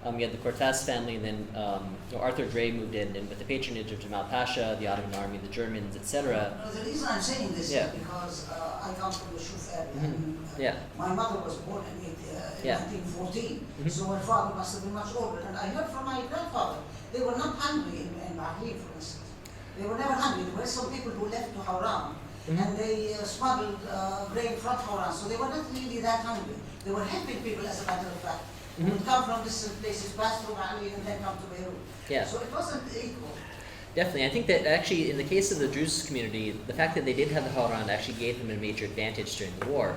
you had the Cortez family, and then Arthur Gray moved in, and with the patronage of Jamal Pasha, the Ottoman army, the Germans, etc. No, the reason I'm saying this is because I come from the Shuf area. And, my mother was born in 1914, so my father must have been much older. And I heard from my grandfather, they were not hungry in Bahrain, for instance. They were never hungry. There were some people who left to Hauran, and they smuggled grain from Hauran, so they were not really that hungry. They were helping people, as a matter of fact. Would come from distant places, pass through Mali, and then come to Beirut. Yeah. So it wasn't equal. Definitely. I think that actually, in the case of the Druze community, the fact that they did have the Hauran actually gave them a major advantage during the war.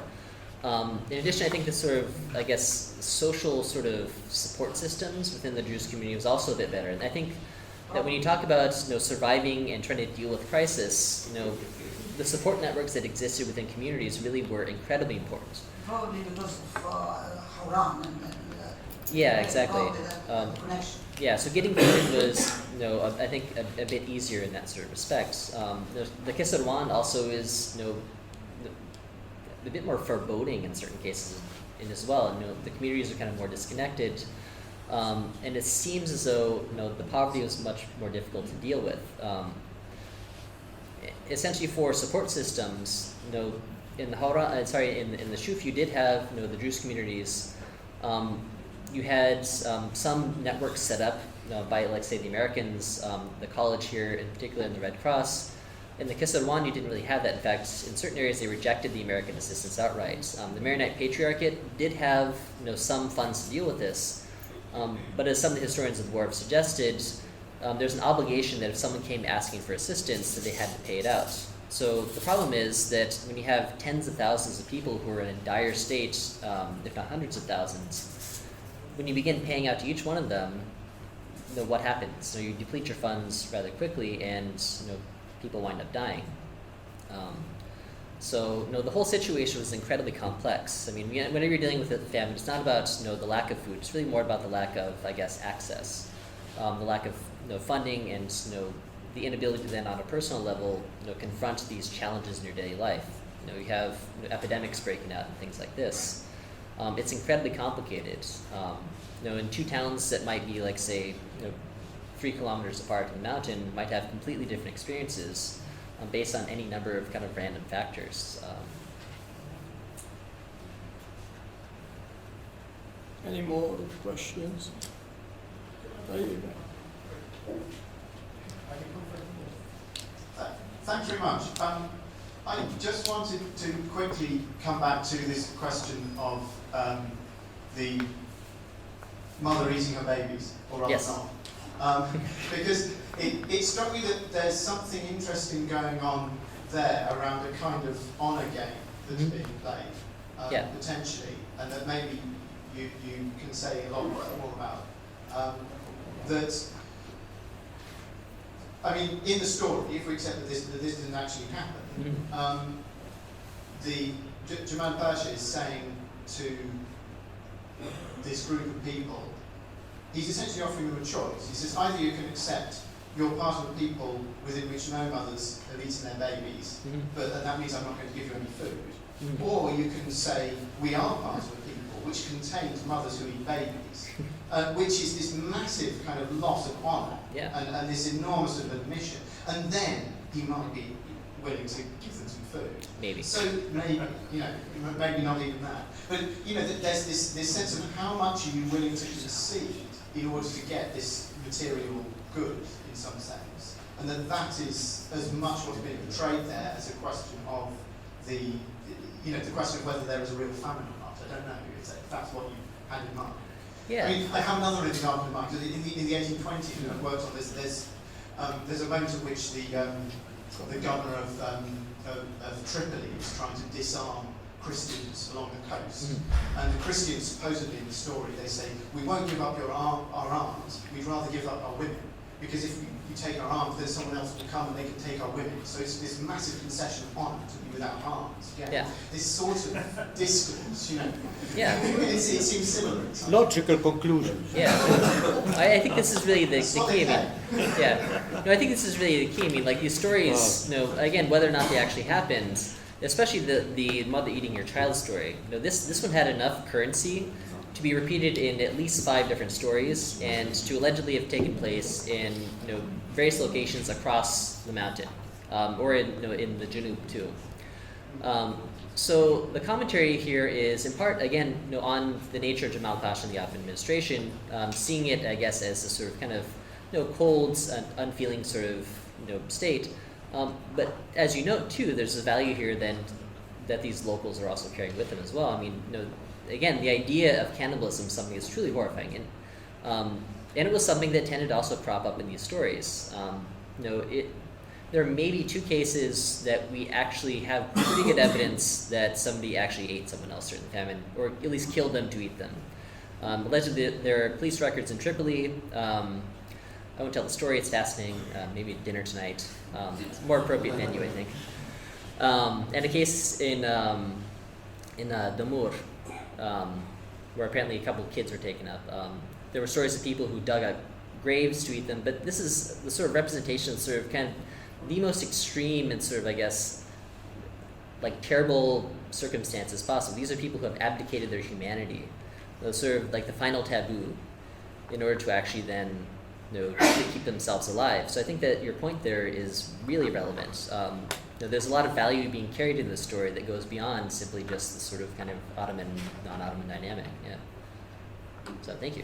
In addition, I think the sort of, I guess, social sort of support systems within the Druze community was also a bit better. And I think that when you talk about surviving and trying to deal with crisis, the support networks that existed within communities really were incredibly important. Probably because of Hauran and yeah, exactly. So getting food was, I think a bit easier in that sort of respect. The Kisarwan also is, a bit more foreboding in certain cases, as well. The communities are kind of more disconnected, and it seems as though the poverty was much more difficult to deal with. Essentially, for support systems, in the in the Shuf, you did have the Druze communities. You had some networks set up by, like, say, the Americans, the college here, in particular, in the Red Cross. In the Kisarwan, you didn't really have that. In fact, in certain areas, they rejected the American assistance outright. The Maronite Patriarchate did have some funds to deal with this, but as some of the historians of the war have suggested, there's an obligation that if someone came asking for assistance, that they had to pay it out. So the problem is that when you have tens of thousands of people who are in a dire state, if not hundreds of thousands, when you begin paying out to each one of them, what happens? So you deplete your funds rather quickly, and people wind up dying. The whole situation was incredibly complex. I mean, whenever you're dealing with a famine, it's not about the lack of food. It's really more about the lack of, I guess, access, the lack of funding, and the inability to then, on a personal level, confront these challenges in your daily life. You have epidemics breaking out and things like this. It's incredibly complicated. In two towns that might be, like, say, 3 kilometers apart in the mountain might have completely different experiences based on any number of kind of random factors. Any more questions? Thanks very much. I just wanted to quickly come back to this question of the mother eating her babies, or rather not. Because it struck me that there's something interesting going on there around a kind of honour game that's being played, potentially, and that maybe you can say a lot more about. That, I mean, in the story, if we accept that this didn't actually happen, Jamal Pasha is saying to this group of people, he's essentially offering them a choice. He says, either you can accept you're part of a people within which no mothers have eaten their babies, and that means I'm not going to give you any food. Or you can say, we are part of a people which contains mothers who eat babies, which is this massive kind of loss of honour and this enormous sort of admission. And then he might be willing to give them some food. Maybe. So maybe, maybe not even that. But, there's this sense of how much are you willing to concede in order to get this material good, in some sense. And that is as much what's being portrayed there as a question of the question of whether there is a real famine or not. I don't know if that's what you had in mind. Yeah. I mean, I have another example in mind. In the 1820s, when I worked on this, there's a moment at which the governor of Tripoli is trying to disarm Christians along the coast. And the Christians, supposedly in the story, they say, we won't give up our arms, we'd rather give up our women. Because if you take our arms, then someone else will come and they can take our women. So it's this massive concession of honour to be without arms. This sort of discourse, you know. It seems similar. Logical conclusion. I think this is really the key. I think this is really the key. I mean, like these stories, again, whether or not they actually happened, especially the mother eating your child story. This one had enough currency to be repeated in at least 5 different stories, and to allegedly have taken place in various locations across the mountain, or in the Junub too. So the commentary here is in part again on the nature of Jamal Pasha and the Ottoman administration, seeing it I guess as a sort of kind of cold, unfeeling sort of state. But as you note too, there's a value here then that these locals are also carrying with them as well. I mean, again, the idea of cannibalism is something that's truly horrifying, and it was something that tended to also crop up in these stories. There are maybe 2 cases that we actually have pretty good evidence that somebody actually ate someone else during the famine, or at least killed them to eat them. Allegedly, there are police records in Tripoli. I won't tell the story, it's fascinating. Maybe dinner tonight. It's a more appropriate venue, I think. And a case in Damour, where apparently a couple of kids were taken up. There were stories of people who dug up graves to eat them, but this is the sort of representation of sort of kind of the most extreme and sort of, I guess, like terrible circumstances possible. These are people who have abdicated their humanity. Those sort of like the final taboo in order to actually then to keep themselves alive. So I think that your point there is really relevant. There's a lot of value being carried in this story that goes beyond simply just the sort of kind of Ottoman, non-Ottoman dynamic. So thank you.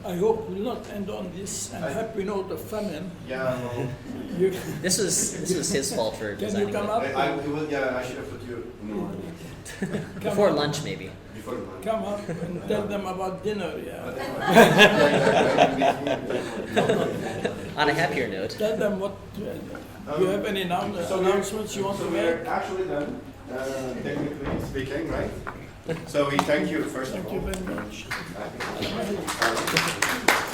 I hope we'll not end on this unhappy note of famine. This was his fault for designing. Can you come up? I should have put you. Before lunch, maybe. Come up and tell them about dinner. On a happier note. Tell them what. Do you have any announcements you want to make? We're actually done, technically speaking, right? So we thank you first of all. Thank you very much.